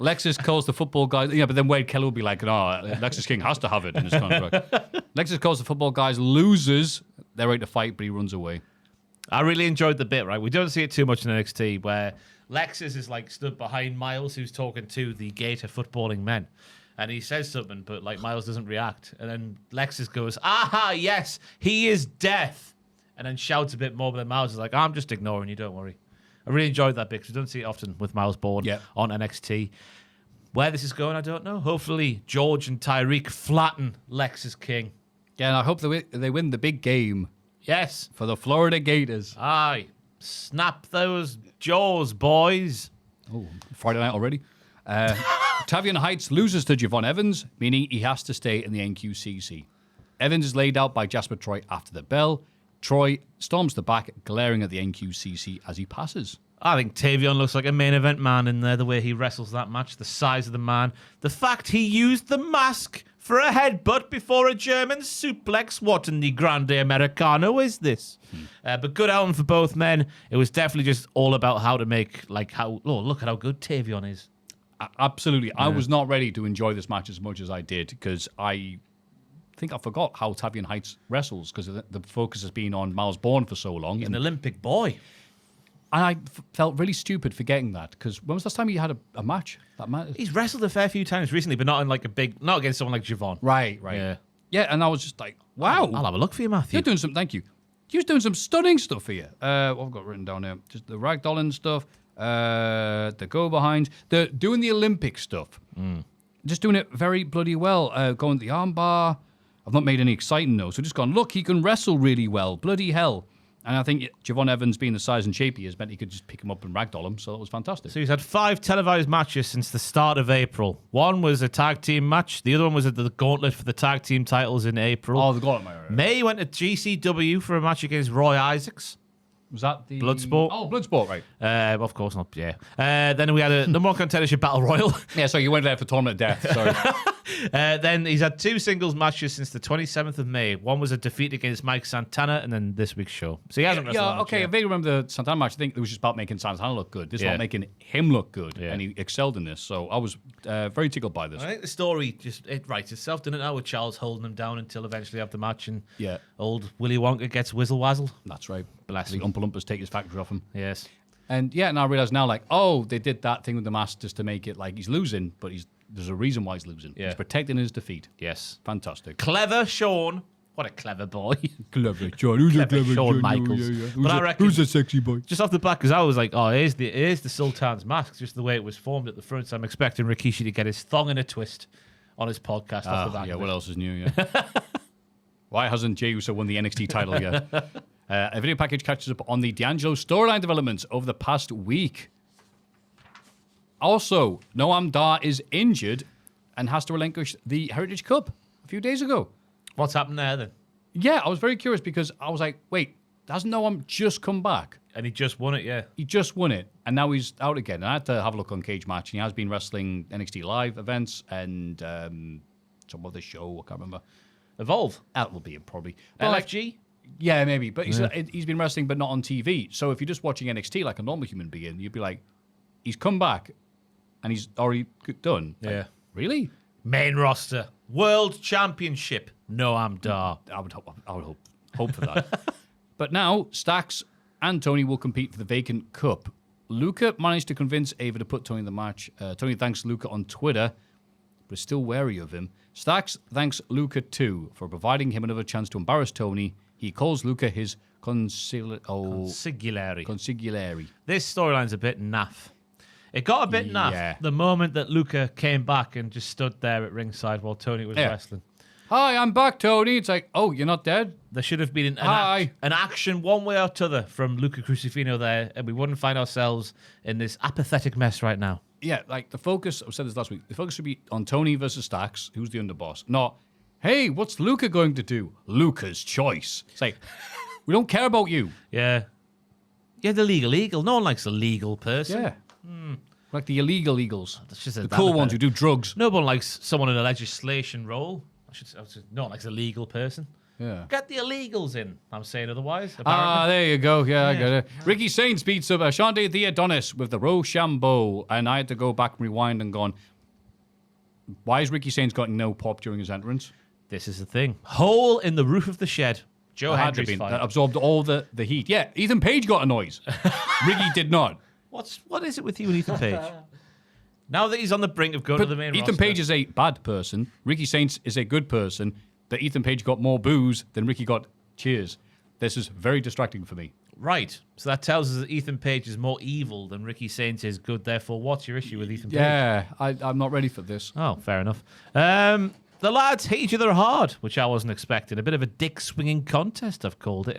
Lexus calls the football guys, but then Wade Keller will be like, no, Lexus King has to have it in his contract. Lexus calls the football guys losers. They're ready to fight, but he runs away. I really enjoyed the bit, right? We don't see it too much in NXT where Lexus is like stood behind Miles, who's talking to the Gator footballing men. And he says something, but like Miles doesn't react. And then Lexus goes, aha, yes, he is death. And then shouts a bit more, but then Miles is like, I'm just ignoring you, don't worry. I really enjoyed that bit because we don't see it often with Miles Bourne on NXT. Where this is going, I don't know. Hopefully, George and Tyreek flatten Lexus King. Yeah, and I hope they win the big game. Yes. For the Florida Gators. Aye. Snap those jaws, boys. Oh, Friday night already. Tavion Heights loses to Javon Evans, meaning he has to stay in the NQCC. Evans is laid out by Jasper Troy after the bell. Troy storms the back, glaring at the NQCC as he passes. I think Tavion looks like a main event man in there, the way he wrestles that match, the size of the man. The fact he used the mask for a headbutt before a German suplex. What in the Grande Americano is this? But good outing for both men. It was definitely just all about how to make, look at how good Tavion is. Absolutely. Yeah. I was not ready to enjoy this match as much as I did because I think I forgot how Tavion Heights wrestles because the focus has been on Miles Bourne for so long. He's an Olympic boy. And I felt really stupid forgetting that because when was the last time he had a match? He's wrestled a fair few times recently, but not in like not against someone like Javon. Right. Yeah, and I was just like, wow. I'll have a look for you, Matthew. You're doing some, thank you. You're doing some stunning stuff here. What have I got written down here? Just the ragdolling stuff. The go-behinds. They're doing the Olympic stuff. Just doing it very bloody well. Going to the armbar. I've not made any exciting notes. So just gone, look, he can wrestle really well. Bloody hell. And I think Javon Evans being the size and shape he is meant he could just pick him up and ragdoll him. So that was fantastic. So he's had 5 televised matches since the start of April. One was a tag team match. The other one was at the gauntlet for the tag team titles in April. Oh, the gauntlet. Right. May went to GCW for a match against Roy Isaacs. Was that the... Bloodsport? Oh, Bloodsport, right. Of course not, yeah. Then we had a number one contendership battle royal. Yeah, so you went there for Tournament of Death, sorry. Then he's had 2 singles matches since the 27th of May. One was a defeat against Mike Santana, and then this week's show. So he hasn't wrestled. Yeah, okay, I vaguely remember the Santana match. I think it was just about making Santana look good. This is about making him look good, and he excelled in this. So I was very tickled by this. I think the story just writes itself, doesn't it, now, with Charles holding him down until eventually have the match, and old Willy Wonka gets whizzle-wazzled. That's right. Bless the him. Oompa Loompas take his factory off him. Yes. And and I realize now, they did that thing with the mask just to make it like he's losing, but there's a reason why he's losing. Yeah. He's protecting his defeat. Yes. Fantastic. Clever Sean What a clever boy. Clever John. Who's a clever Shawn John? Michaels. Who's, But I reckon- who's a sexy boy? Just off the back, because I was like, oh, here's the Sultan's mask, just the way it was formed at the front. So I'm expecting Rikishi to get his thong in a twist on his podcast off the back. Yeah, of what it. else is new? Yeah. Why hasn't Jey Uso won the NXT title yet? A video package catches up on the D'Angelo storyline developments over the past week. Also, Noam Dar is injured and has to relinquish the Heritage Cup a few days ago. What's happened there then? Yeah, I was very curious because I was like, wait, hasn't Noam just come back? And he just won it, yeah. He just won it, and now he's out again. And I had to have a look on Cage Match, and he has been wrestling NXT Live events and some other show, I can't remember. Evolve. That will be it, probably. But like, LFG? yeah, maybe. But he's been wrestling, but not on TV. So if you're just watching NXT like a normal human being, you'd be like, he's come back, and he's already done. Yeah. Like, really? Main roster. World Championship. Noam Dar. I would hope for that. But now, Stax and Tony will compete for the vacant cup. Luca managed to convince Ava to put Tony in the match. Tony thanks Luca on Twitter, but is still wary of him. Stax thanks Luca too for providing him another chance to embarrass Tony. He calls Luca his consigliere. This storyline's a bit naff. It got a bit naff Yeah. the moment that Luca came back and just stood there at ringside while Tony was wrestling. Hi, I'm back, Tony. It's like, oh, you're not dead? There should have been Hi. an action one way or t'other from Luca Crucifino there, and we wouldn't find ourselves in this apathetic mess right now. Yeah, like the focus, I said this last week, the focus should be on Tony versus Stax, who's the underboss. Not, hey, what's Luca going to do? Luca's choice. It's like, we don't care about you. Yeah. Yeah, the legal eagle. No one likes a legal person. Yeah. Like the illegal eagles. That's just The cool ones who do drugs. No one likes someone in a legislation role. I should say, no one likes a legal person. Yeah. Get the illegals in. I'm saying otherwise. Ah, Apparently. there you go. Yeah, I get it. Ricky Saints beats up Ashante the Adonis with the Rochambeau. And I had to go back and rewind and gone, why has Ricky Saints got no pop during his entrance? This is the thing. Hole in the roof of the shed. Joe It had to Hendry's be. fine. That absorbed all the heat. Yeah, Ethan Page got a noise. Ricky did not. What is it with you and Ethan Page? Now that he's on the brink of going to the main Ethan roster. Page is a bad person. Ricky Saints is a good person. That Ethan Page got more boos than Ricky got cheers. This is very distracting for me. Right. So that tells us that Ethan Page is more evil than Ricky Saints is good. Therefore, what's your issue with Ethan Page? Yeah, I'm not ready for this. Oh, fair enough. The lads hit each other hard, which I wasn't expecting. A bit of a dick-swinging contest, I've called it.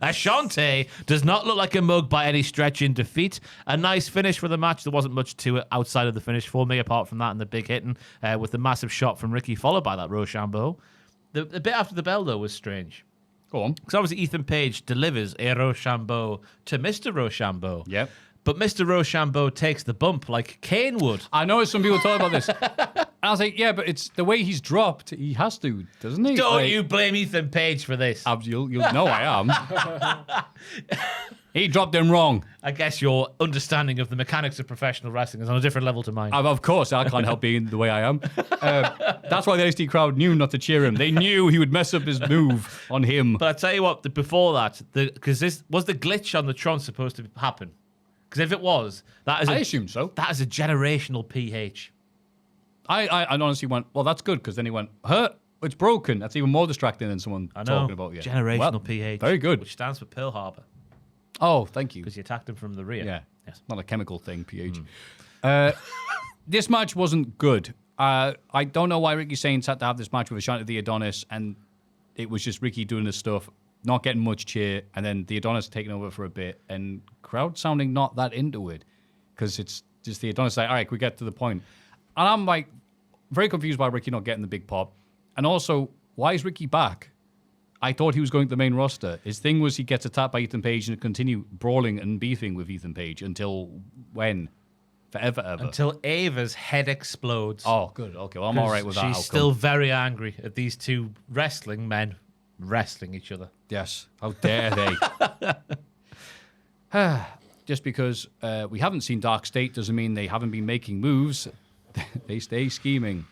Ashanti does not look like a mug by any stretch in defeat. A nice finish for the match. There wasn't much to it outside of the finish for me, apart from that and the big hitting with the massive shot from Ricky, followed by that Rochambeau. The bit after the bell, though, was strange. Go on. Because obviously Ethan Page delivers a Rochambeau to Mr. Rochambeau. Yep. But Mr. Rochambeau takes the bump like Kane would. I know some people talk about this. I was like, yeah, but it's the way he's dropped. He has to, doesn't he? Don't Like, you blame Ethan Page for this. You'll know I am. He dropped him wrong. I guess your understanding of the mechanics of professional wrestling is on a different level to mine. Of course, I can't help being the way I am. That's why the NXT crowd knew not to cheer him. They knew he would mess up his move on him. But I tell you what, before that, because this was the glitch on the Tron supposed to happen. Because if it was, that is I assume so. That is a generational PH. I honestly went, well, that's good, because then he went, it's broken. That's even more distracting than someone I know. talking about you. Generational Well, PH. Very good. Which stands for Pearl Harbor. Oh, thank you. Because you attacked him from the rear. Yeah. Yes. Not a chemical thing, pH. This match wasn't good. I don't know why Ricky Saints had to have this match with Ashante the Adonis, and it was just Ricky doing his stuff, not getting much cheer, and then the Adonis taking over for a bit, and crowd sounding not that into it, because it's just the Adonis like, all right, we get to the point. And I'm like, very confused by Ricky not getting the big pop. And also, why is Ricky back? I thought he was going to the main roster. His thing was he gets attacked by Ethan Page and continue brawling and beefing with Ethan Page until when? Forever, ever. Until Ava's head explodes. Oh, good. Okay, well, I'm all right with that She's outcome. still very angry at these two wrestling men wrestling each other. Yes. How dare they? Just because we haven't seen Dark State doesn't mean they haven't been making moves. They stay scheming.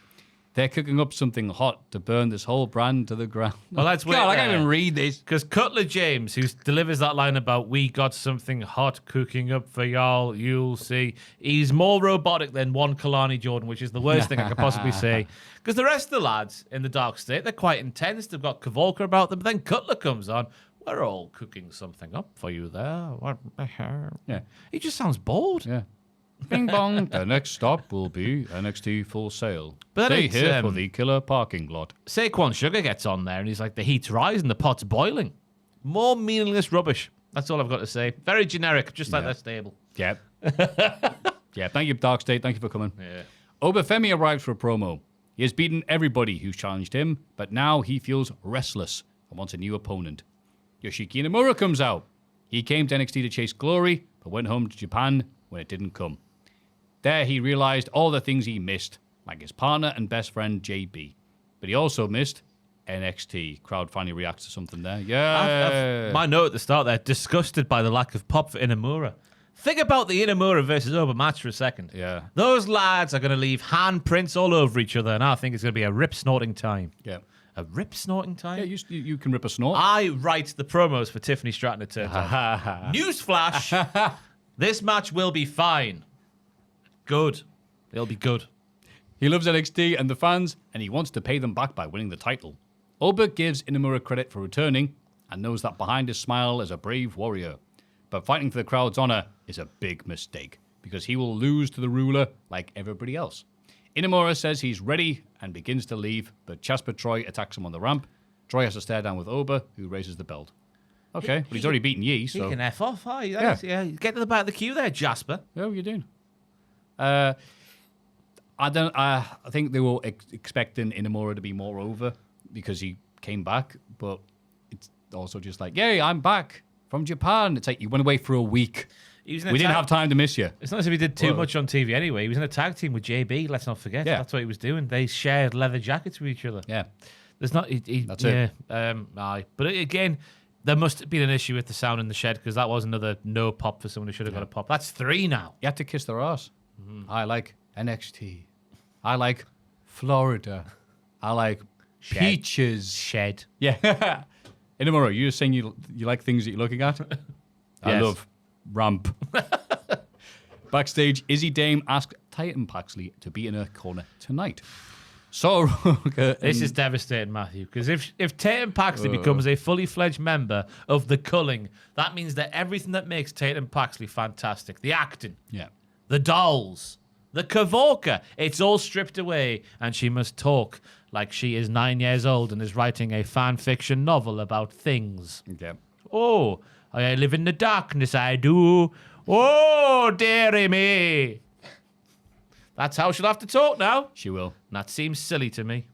They're cooking up something hot to burn this whole brand to the ground. Well, let's wait. God, I can't even read this. Because Cutler James, who delivers that line about "we got something hot cooking up for y'all," you'll see, he's more robotic than one Kalani Jordan, which is the worst thing I could possibly say. Because the rest of the lads in the Dark State, they're quite intense. They've got Kavolka about them. But then Cutler comes on. We're all cooking something up for you there. Yeah. He just sounds bored. Yeah. Bing bong. The next stop will be NXT Full Sail. But Stay then here for the killer parking lot. Saquon Sugar gets on there and he's like, the heat's rising, the pot's boiling. More meaningless rubbish. That's all I've got to say. Very generic, just like their stable. Yep. Yeah, thank you, Dark State. Thank you for coming. Yeah. Obafemi arrives for a promo. He has beaten everybody who's challenged him, but now he feels restless and wants a new opponent. Yoshiki Inamura comes out. He came to NXT to chase glory, but went home to Japan when it didn't come. There he realized all the things he missed, like his partner and best friend JB. But he also missed NXT. Crowd finally reacts to something there. Yeah. My note at the start there, disgusted by the lack of pop for Inamura. Think about the Inamura versus Oba match for a second. Yeah. Those lads are going to leave handprints all over each other, and I think it's going to be a rip-snorting time. Yeah. A rip-snorting time? Yeah, you can rip a snort. I write the promos for Tiffany Stratton at Turtle. Newsflash, this match will be fine. Good. It'll be good. He loves NXT and the fans, and he wants to pay them back by winning the title. Oba gives Inamura credit for returning and knows that behind his smile is a brave warrior. But fighting for the crowd's honor is a big mistake because he will lose to the ruler like everybody else. Inamura says he's ready and begins to leave, but Jasper Troy attacks him on the ramp. Troy has to stare down with Oba, who raises the belt. Okay, but he's already beaten Yee, so... He can F off. Oh, yeah. Get to the back of the queue there, Jasper. Yeah, what are you doing? I think they were expecting Inamura to be more over because he came back, but it's also just like, yay, I'm back from Japan. It's like you went away for a week. We didn't have time to miss you. It's not as if he did too much on TV anyway. He was in a tag team with JB, let's not forget. Yeah. That's what he was doing. They shared leather jackets with each other. Yeah. There's not... That's it. Aye. But again, there must have been an issue with the sound in the shed because that was another no pop for someone who should have got a pop. That's 3 now. You had to kiss their ass. I like NXT. I like Florida. I like peaches. Shed. Yeah. Inamura, you're saying you like things that you're looking at? I Yes. love ramp. Backstage, Izzy Dame asked Titan Paxley to be in her corner tonight. So This is devastating, Matthew, because if Tatum Paxley becomes a fully fledged member of the culling, that means that everything that makes Tatum Paxley fantastic, the acting, yeah. the dolls, the Kavorka, it's all stripped away, and she must talk like she is 9 years old and is writing a fan fiction novel about things. Yeah. Oh, I live in the darkness, I do. Oh, dearie me. That's how she'll have to talk now. She will. That seems silly to me.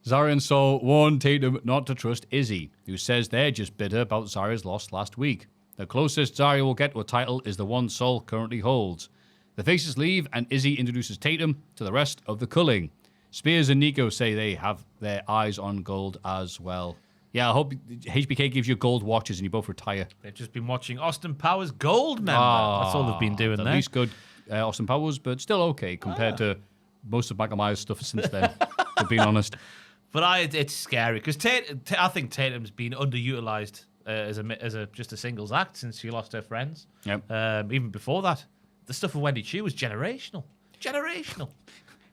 Zarya and Sol warned Tatum not to trust Izzy, who says they're just bitter about Zarya's loss last week. The closest Zarya will get to a title is the one Sol currently holds. The faces leave, and Izzy introduces Tatum to the rest of the culling. Spears and Nico say they have their eyes on gold as well. Yeah, I hope HBK gives you gold watches and you both retire. They've just been watching Austin Powers Gold member. That's all they've been doing At there. least good Austin Powers, but still okay compared to most of McNamara's stuff since then, to be honest. But it's scary because I think Tatum's been underutilized as just a singles act since she lost her friends. Yep. Even before that, the stuff with Wendy Chu was generational.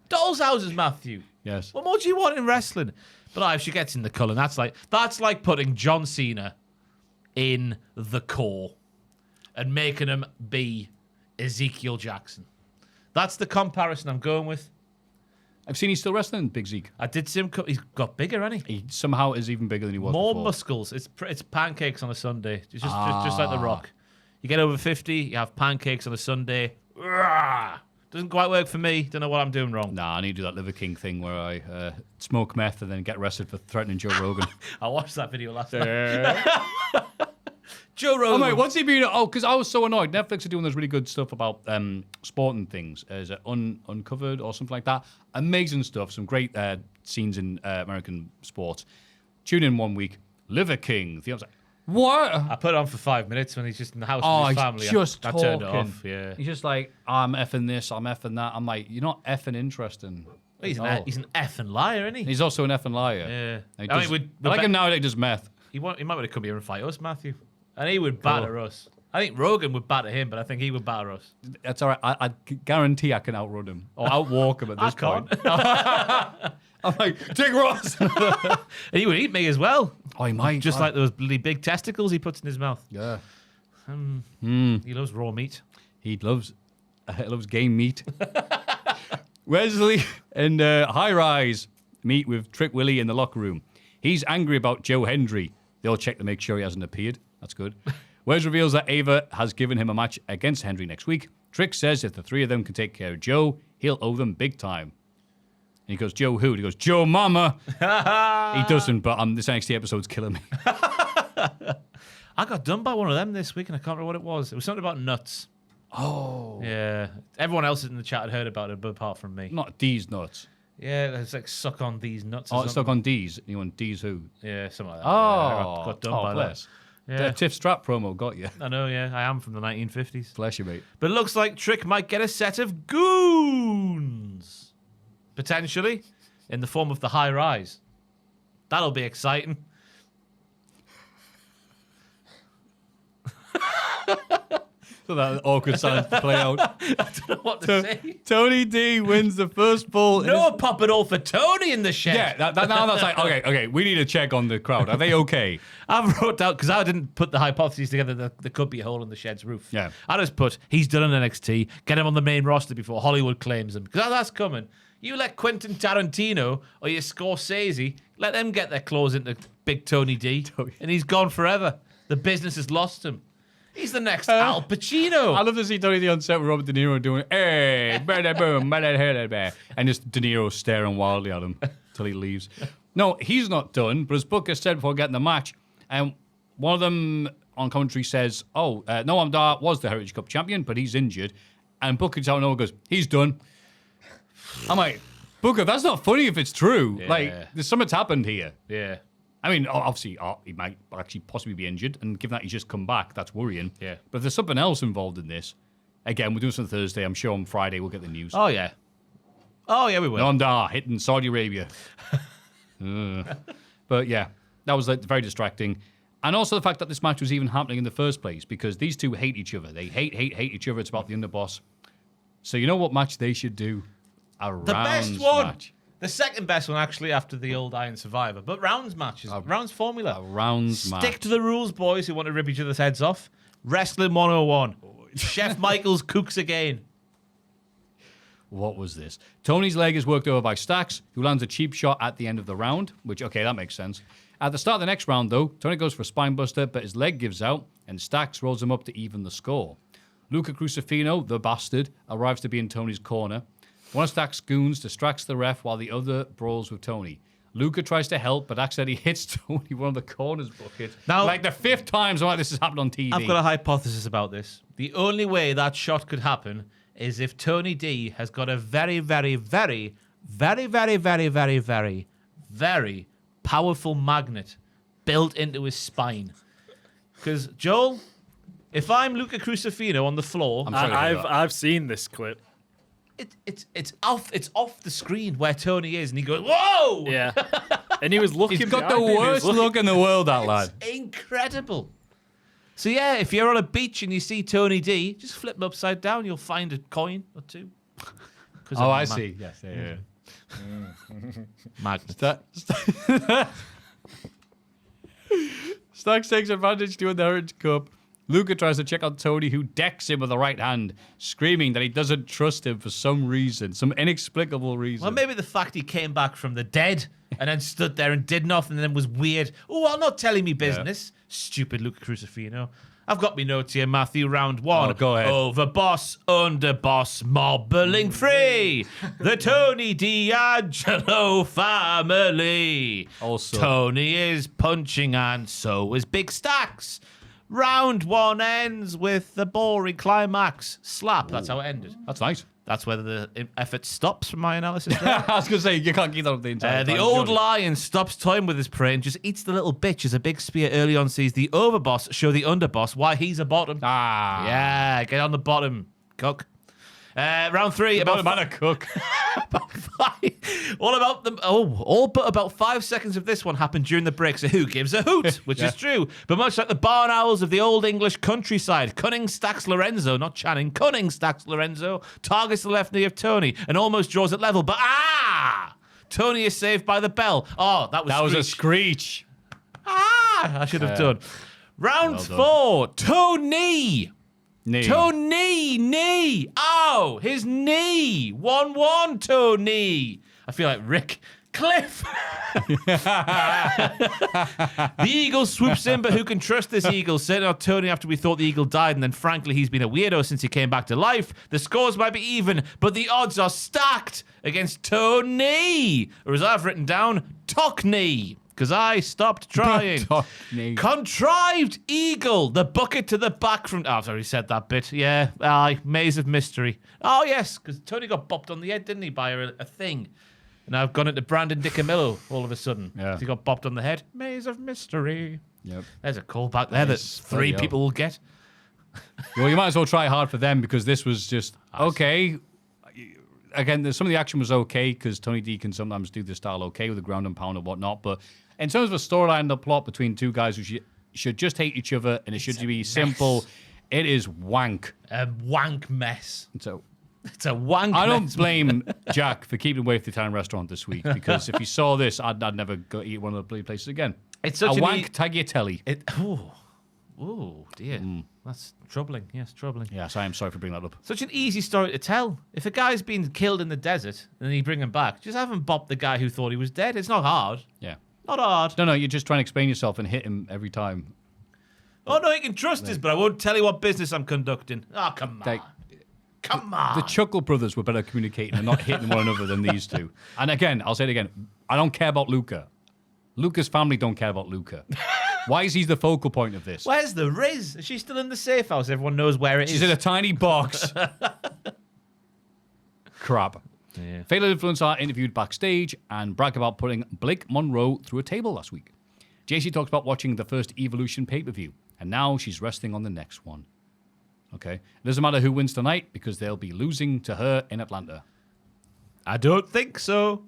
Dolls' houses, Matthew. Yes. What more do you want in wrestling? But if she gets in the culling, that's like putting John Cena in the core and making him be Ezekiel Jackson. That's the comparison I'm going with. I've seen he's still wrestling, Big Zeke. I did see him. He's got bigger, hasn't he? He somehow is even bigger than he was More before. muscles. It's pancakes on a Sunday. It's just like The Rock. You get over 50, you have pancakes on a Sunday. Rah! Doesn't quite work for me. Don't know what I'm doing wrong. Nah, I need to do that Liver King thing where I smoke meth and then get arrested for threatening Joe Rogan. I watched that video last night. Joe Rogan. Oh, mate, what's he been... Oh, because I was so annoyed. Netflix are doing this really good stuff about sport and things. Is it Uncovered or something like that? Amazing stuff. Some great scenes in American sports. Tune in one week. Liver King. I was like, what? I put it on for 5 minutes when he's just in the house with his family. He's just I turned it talking. off. Yeah. He's just like, I'm effing this, I'm effing that. I'm like, you're not effing interesting. He's an effing liar, isn't he? He's also an effing liar. Yeah. I like him now that he does meth. He might want to come here and fight us, Maffew. And he would batter us. I think Rogan would batter him, but I think he would batter us. That's all right. I guarantee I can outrun him or outwalk him at this point. I'm like, take Ross. He would eat me as well. Oh, he might. Just like those bloody big testicles he puts in his mouth. Yeah. He loves raw meat. He loves game meat. Wesley and High Rise meet with Trick Willie in the locker room. He's angry about Joe Hendry. They'll check to make sure he hasn't appeared. That's good. Wes reveals that Ava has given him a match against Hendry next week. Trick says if the three of them can take care of Joe, he'll owe them big time. And he goes, Joe who? And he goes, Joe Mama. He doesn't, but this NXT episode's killing me. I got done by one of them this week, and I can't remember what it was. It was something about nuts. Oh. Yeah. Everyone else in the chat had heard about it, but apart from me. Not D's nuts. Yeah, it's like suck on these nuts. Oh, it's stuck on D's. You want D's who? Yeah, something like that. Oh. Yeah, I got done by bless. that. Yeah. The Tiff Strap promo got you. I know, yeah. I am from the 1950s. Bless you, mate. But it looks like Trick might get a set of goons. Potentially. In the form of the High Rise. That'll be exciting. So that awkward silence to play out. I don't know what to say. Tony D wins the first bull. No pop it all for Tony in the shed. Yeah, now that's like, okay, we need to check on the crowd. Are they okay? I've wrote down, because I didn't put the hypotheses together that there could be a hole in the shed's roof. Yeah. I just put, he's done an NXT, get him on the main roster before Hollywood claims him. Because that's coming. You let Quentin Tarantino or your Scorsese, let them get their claws into Big Tony D, and he's gone forever. The business has lost him. He's the next Al Pacino. I love to see Tony D on set with Robert De Niro doing, hey, bada boom, bada, and just De Niro staring wildly at him till he leaves. No, he's not done, but as Booker said before getting the match, and one of them on commentary says, Noam Dar was the Heritage Cup champion, but he's injured. And Booker tells Noah, goes, he's done. I'm like, Booker, that's not funny if it's true. Yeah. Like, there's something's happened here. Yeah. I mean, obviously, he might actually possibly be injured, and given that he's just come back, that's worrying. Yeah. But if there's something else involved in this, again, we're doing this on Thursday. I'm sure on Friday we'll get the news. Oh, yeah. Oh, yeah, we will. Noam Dar hitting Saudi Arabia. But yeah, that was like very distracting. And also the fact that this match was even happening in the first place, because these two hate each other. They hate each other. It's about the underboss. So you know what match they should do? A The rounds best one. match. The second best one, actually, after the old Iron Survivor. But rounds matches. Rounds formula. A rounds match. Stick to the rules, boys, who want to rip each other's heads off. Wrestling 101. Chef Michaels cooks again. What was this? Tony's leg is worked over by Stax, who lands a cheap shot at the end of the round, which, okay, that makes sense. At the start of the next round, though, Tony goes for a spine buster, but his leg gives out, and Stax rolls him up to even the score. Luca Crucifino, the bastard, arrives to be in Tony's corner. One of Stax' goons distracts the ref while the other brawls with Tony. Luca tries to help, but accidentally hits Tony one of the corners bucket. Now, like the fifth time something like this has happened on TV. I've got a hypothesis about this. The only way that shot could happen is if Tony D has got a very, very, very, very, very, very, very, very, very powerful magnet built into his spine. Because, Joel, if I'm Luca Crucifino on the floor... I've seen this clip. It's off the screen where Tony is, and he goes, "Whoa!" Yeah, and he was looking. He's got the behind him, he was worst looking- look in the world, that lad. It's incredible. So yeah, if you're on a beach and you see Tony D, just flip him upside down. You'll find a coin or two. Oh, I see. Yes, yeah. Magnet. Stax takes advantage to win the Heritage Cup. Luca tries to check on Tony, who decks him with the right hand, screaming that he doesn't trust him for some reason, some inexplicable reason. Well, maybe the fact he came back from the dead and then stood there and did nothing and then was weird. Oh, I'm not telling me business. Yeah. Stupid Luca Crucifino. I've got me notes here, Maffew. Round one. Oh, go ahead. Overboss, underboss, mobbling free. The Tony D'Angelo family. Also, Tony is punching and so is Big Stax. Round one ends with the boring climax. Slap. That's how it ended. That's nice. That's where the effort stops from my analysis there. I was going to say, you can't keep that up the entire time. The old lion stops toying with his prey and just eats the little bitch as a big spear early on sees the overboss show the underboss why he's a bottom. Ah. Yeah, get on the bottom, cook. Round three. About a cook. About All but about 5 seconds of this one happened during the break, so who gives a hoot? Which is true. But much like the barn owls of the old English countryside, Cunning stacks Lorenzo, not Channing, Cunning stacks Lorenzo, targets the left knee of Tony, and almost draws it level. But Tony is saved by the bell. Oh, that was a screech. I should have done. Round 4, Tony. Knee. Oh, his knee. 1-1, Tony. I feel like Rick. Cliff. The eagle swoops in, but who can trust this eagle? Setting out Tony after we thought the eagle died, and then frankly, he's been a weirdo since he came back to life. The scores might be even, but the odds are stacked against Tony. Or as I've written down, Tockney. Because I stopped trying. Contrived eagle. The bucket to the back from... I've already said that bit. Yeah. Maze of mystery. Oh, yes. Because Tony got bopped on the head, didn't he, by a thing. And I've gone into Brandon Dicamillo all of a sudden. Yeah. He got bopped on the head. Maze of mystery. Yep. There's a callback there that 3 people will get. Well, you might as well try hard for them because this was just... Okay. Again, some of the action was okay because Tony D can sometimes do the style okay with the ground and pound and whatnot, but in terms of a storyline and the plot between two guys who should just hate each other and it should be simple, it is wank. A wank mess. It's a wank mess. I don't blame Jack for keeping away from the Italian restaurant this week because if he saw this, I'd never go eat one of the places again. It's such a wank tagliatelle. Oh, dear. That's troubling. Yes, troubling. Yes, I am sorry for bringing that up. Such an easy story to tell. If a guy's been killed in the desert and you bring him back, just have him bop the guy who thought he was dead. It's not hard. Yeah. Not hard. No, you're just trying to explain yourself and hit him every time. Oh, no, you can trust us, but I won't tell you what business I'm conducting. Oh, come on. Come on. The Chuckle brothers were better communicating and not hitting one another than these two. And again, I'll say it again. I don't care about Luca. Luca's family don't care about Luca. Why is he the focal point of this? Where's the Riz? Is she still in the safe house? Everyone knows where it is. She's in a tiny box. Crap. Yeah. Fatal Influence are interviewed backstage and brag about putting Blake Monroe through a table last week. JC talks about watching the first Evolution pay-per-view, and now she's resting on the next one. Okay. It doesn't matter who wins tonight because they'll be losing to her in Atlanta. I don't think so.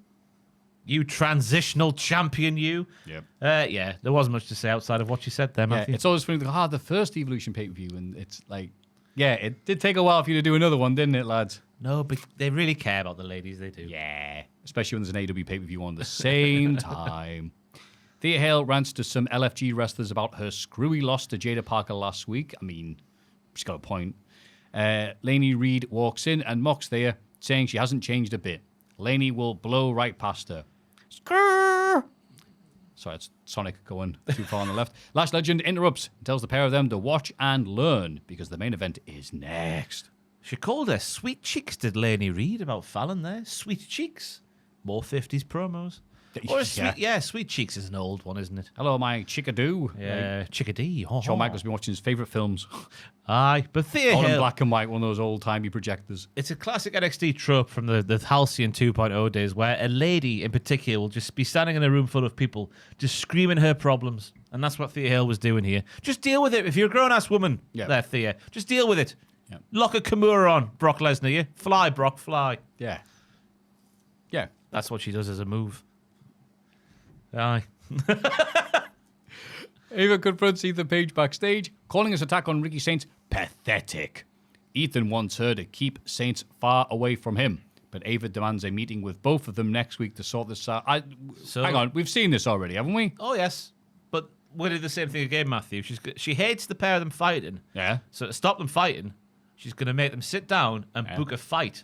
You transitional champion, you. Yep. Yeah, there wasn't much to say outside of what you said there, Maffew. It's always funny, the first Evolution pay-per-view, and it's like, yeah, it did take a while for you to do another one, didn't it, lads? No, but they really care about the ladies, they do. Yeah, especially when there's an AEW pay-per-view on the same time. Thea Hale rants to some LFG wrestlers about her screwy loss to Jada Parker last week. I mean, she's got a point. Lainey Reed walks in and mocks Thea, saying she hasn't changed a bit. Lainey will blow right past her. Skrrr! Sorry, it's Sonic going too far on the left. Lash Legend interrupts and tells the pair of them to watch and learn because the main event is next. She called her sweet cheeks, did Lainey Reed about Fallon there? Sweet cheeks. More 50s promos. Or Sweet Cheeks is an old one, isn't it? Hello, my chickadoo. Yeah, chickadee. Shawn Michaels been watching his favourite films. Aye, but Thea All Hale... in black and white, one of those old-timey projectors. It's a classic NXT trope from the Halcyon 2.0 days where a lady in particular will just be standing in a room full of people just screaming her problems. And that's what Thea Hale was doing here. Just deal with it. If you're a grown-ass woman, there, Thea, just deal with it. Yep. Lock a Kimura on, Brock Lesnar, you. Fly, Brock, fly. Yeah. That's what she does as a move. Aye. Ava confronts Ethan Page backstage, calling his attack on Ricky Saints pathetic. Ethan wants her to keep Saints far away from him, but Ava demands a meeting with both of them next week to sort this out. Hang on, we've seen this already, haven't we? Oh, yes. But we'll do the same thing again, Maffew. She hates the pair of them fighting. Yeah. So to stop them fighting, she's going to make them sit down and book a fight.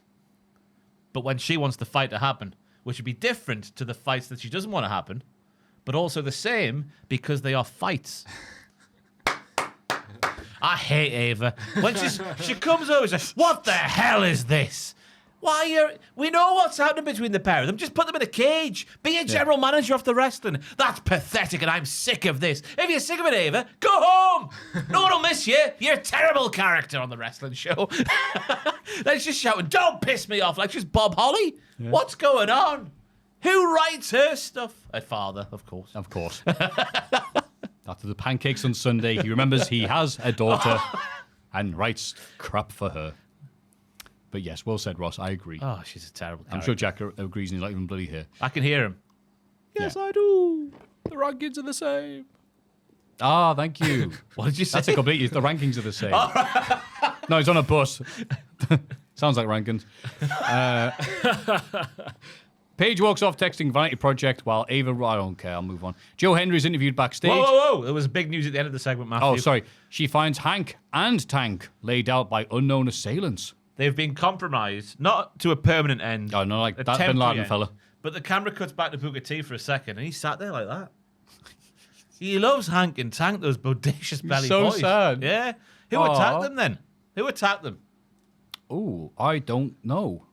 But when she wants the fight to happen, which would be different to the fights that she doesn't want to happen, but also the same because they are fights. I hate Ava. When she comes over, she's like, what the hell is this? We know what's happening between the pair of them. Just put them in a cage. Be a general manager of the wrestling. That's pathetic, and I'm sick of this. If you're sick of it, Ava, go home. No one will miss you. You're a terrible character on the wrestling show. Then she's shouting, don't piss me off, like she's Bob Holly. Yeah. What's going on? Who writes her stuff? Her father, of course. Of course. After the pancakes on Sunday, he remembers he has a daughter and writes crap for her. But But yes, well said, Ross. I agree. Oh, she's a terrible character. I'm sure Jack agrees and he's not even bloody here. I can hear him. Yes, I do. The rankings are the same. Ah, thank you. What did you say? That's a complete. The rankings are the same. No, he's on a bus. Sounds like rankings. Paige walks off texting Vanity Project while Ava... I don't care, I'll move on. Joe Hendry's interviewed backstage. Whoa. There was big news at the end of the segment, Maffew. Oh, sorry. She finds Hank and Tank laid out by unknown assailants. They've been compromised, not to a permanent end. Oh, no, like a that Bin temporary Laden end. fella. But the camera cuts back to Booker T for a second, and he sat there like that. He loves Hank and Tank, those bodacious belly so boys. sad. Yeah. Who Aw. attacked them then? Who attacked them? Oh, I don't know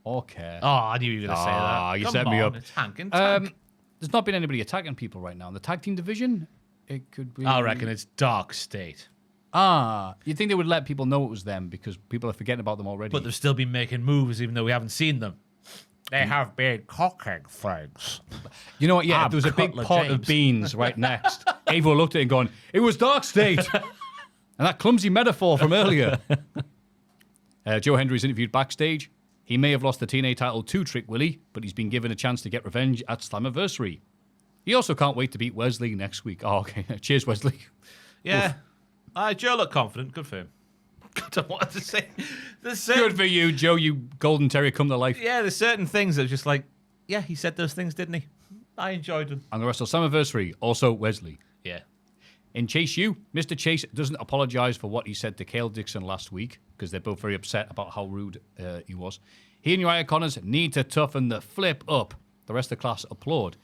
or care. Oh, I knew you were going to say that. You Come set me on, up. It's Hank and Tank. There's not been anybody attacking people right now. In the tag team division, it could be... I reckon it's Dark State. You'd think they would let people know it was them because people are forgetting about them already. But they've still been making moves even though we haven't seen them. They have been cocking things. You know what? Yeah, I'm if there was a big Cutler pot James. of beans right next. Ava looked at it and gone, it was Dark State. And that clumsy metaphor from earlier. Joe Hendry's interviewed backstage. He may have lost the TNA title to Trick Willie, but he's been given a chance to get revenge at Slammiversary. He also can't wait to beat Wesley next week. Oh, okay. Cheers, Wesley. Yeah. Joe looked confident. Good for him. I don't know what to say. Good for you, Joe, you golden terrier come to life. Yeah, there's certain things that are just like, yeah, he said those things, didn't he? I enjoyed them. And the rest of Slammiversary, also Wesley. Yeah. In Chase U, Mr. Chase doesn't apologise for what he said to Cale Dixon last week because they're both very upset about how rude he was. He and Uriah Connors need to toughen the flip up. The rest of the class applaud.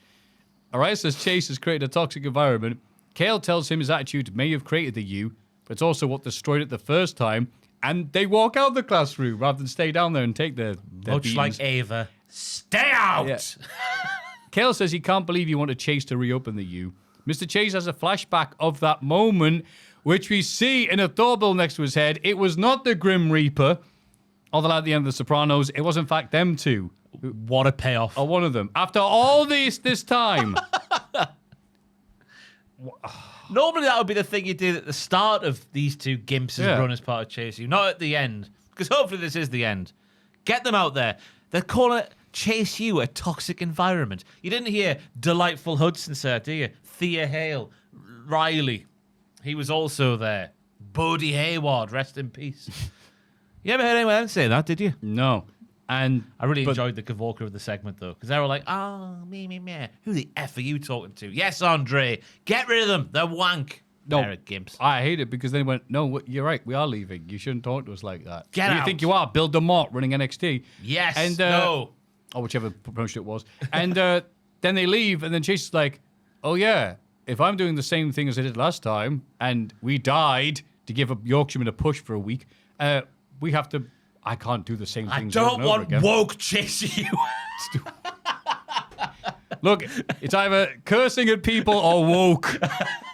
Uriah says Chase has created a toxic environment. Cale tells him his attitude may have created the U, but it's also what destroyed it the first time. And they walk out the classroom rather than stay down there and take their Much beatings. like Ava. Stay out! Yeah. Cale says he can't believe you wanted Chase to reopen the U. Mr. Chase has a flashback of that moment, which we see in a doorbell next to his head. It was not the Grim Reaper, although at the end of The Sopranos, it was in fact them two. What a payoff. Or one of them. After all this time. Normally that would be the thing you did at the start of these two gimps' run as part of Chase U, not at the end. Because hopefully this is the end. Get them out there. They're calling it Chase U a toxic environment. You didn't hear Delightful Hudson say, do you? Thea Hale, Riley. He was also there. Bodie Hayward, rest in peace. You ever heard anyone else say that, did you? No. And I really enjoyed the Kavorka of the segment, though, because they were like, oh, me. Who the F are you talking to? Yes, Andre. Get rid of them. They're wank. No, Pair of gimps. I hate it because they went, no, you're right. We are leaving. You shouldn't talk to us like that. Get Who do you out. think you are? Bill DeMott running NXT. Yes, And, no. Or whichever promotion it was. And then they leave, and then Chase is like, oh, yeah, if I'm doing the same thing as I did last time, and we died to give a Yorkshireman a push for a week, we have to... I can't do the same I things don't over and over want again. woke Chase U. Look, it's either cursing at people or woke.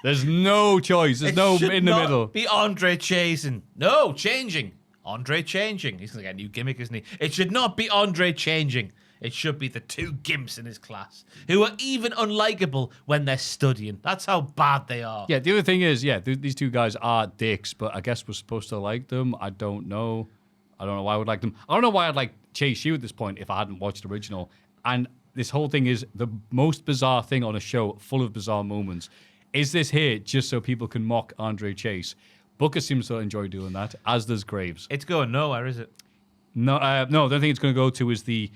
There's no choice. There's no should in the not middle. Be Andre chasing. No, changing. Andre changing. He's going to get a new gimmick, isn't he? It should not be Andre changing. It should be the two gimps in his class who are even unlikable when they're studying. That's how bad they are. Yeah, the other thing is, these two guys are dicks, but I guess we're supposed to like them. I don't know. I don't know why I would like them. I don't know why I'd like Chase U at this point if I hadn't watched the original. And this whole thing is the most bizarre thing on a show full of bizarre moments. Is this here just so people can mock Andre Chase? Booker seems to enjoy doing that, as does Graves. It's going nowhere, is it? No, the only thing it's going to go to is the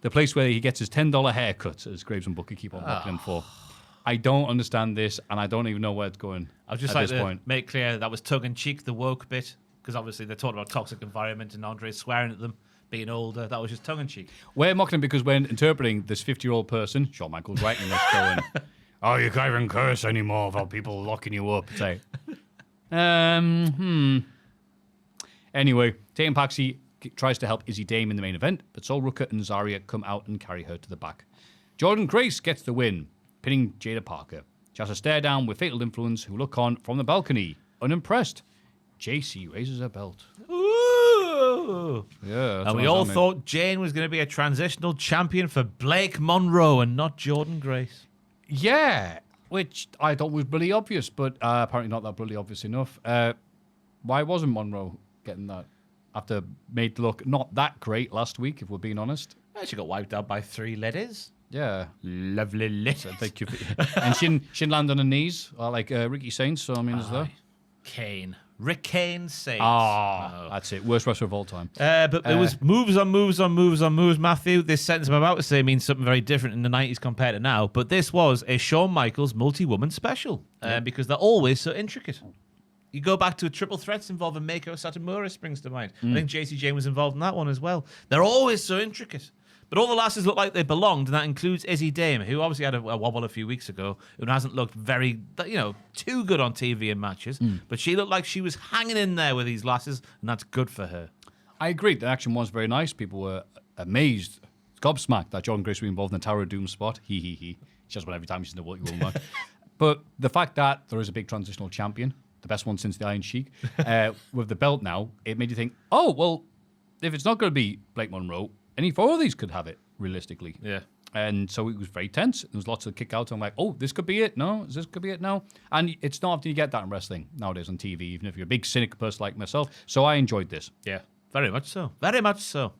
place where he gets his $10 haircut, as Graves and Booker keep on mocking him for. I don't understand this, and I don't even know where it's going I would just at like this to point. make clear that was tongue-in-cheek, the woke bit, because obviously they're talking about toxic environment and Andre's swearing at them, being older. That was just tongue-in-cheek. We're mocking him because we're interpreting this 50-year-old person, Shawn Michaels writing this going, oh, you can't even curse anymore about people locking you up. It's like, Anyway, Tatum Paxi tries to help Izzy Dame in the main event, but Sol Rucker and Zarya come out and carry her to the back. Jordan Grace gets the win, pinning Jada Parker. She has a stare down with Fatal Influence, who look on from the balcony, unimpressed. JC raises her belt. Ooh. Yeah, And we all thought Jane was going to be a transitional champion for Blake Monroe and not Jordan Grace. Yeah, which I thought was bloody obvious, but apparently not that bloody obvious enough. Why wasn't Monroe getting that? after made look not that great last week, if we're being honest. She got wiped out by 3 ladies. Yeah. Lovely ladies. So thank you. And she didn't land on her knees like Ricky Saints, so I mean, is there? Kane. Rick Kane Saints. That's it. Worst wrestler of all time. But it was moves on moves on moves on moves, Maffew. This sentence I'm about to say means something very different in the 90s compared to now. But this was a Shawn Michaels multi-woman special because they're always so intricate. You go back to a triple threats involving Meiko Satomura springs to mind. I think JC Jane was involved in that one as well. They're always so intricate. But all the lasses look like they belonged, and that includes Izzy Dame, who obviously had a wobble a few weeks ago, and hasn't looked very, too good on TV in matches. But she looked like she was hanging in there with these lasses, and that's good for her. I agree. The action was very nice. People were amazed, gobsmacked that Jordan Grace was involved in the Tower of Doom spot. He. She has one every time she's in the World War match. But the fact that there is a big transitional champion, the best one since the Iron Sheik, with the belt now, it made you think, oh, well, if it's not going to be Blake Monroe, any 4 of these could have it, realistically. Yeah. And so it was very tense. There was lots of kick outs. I'm like, oh, this could be it. No, this could be it now. And it's not often you get that in wrestling nowadays on TV, even if you're a big cynic person like myself. So I enjoyed this. Yeah, very much so. Very much so.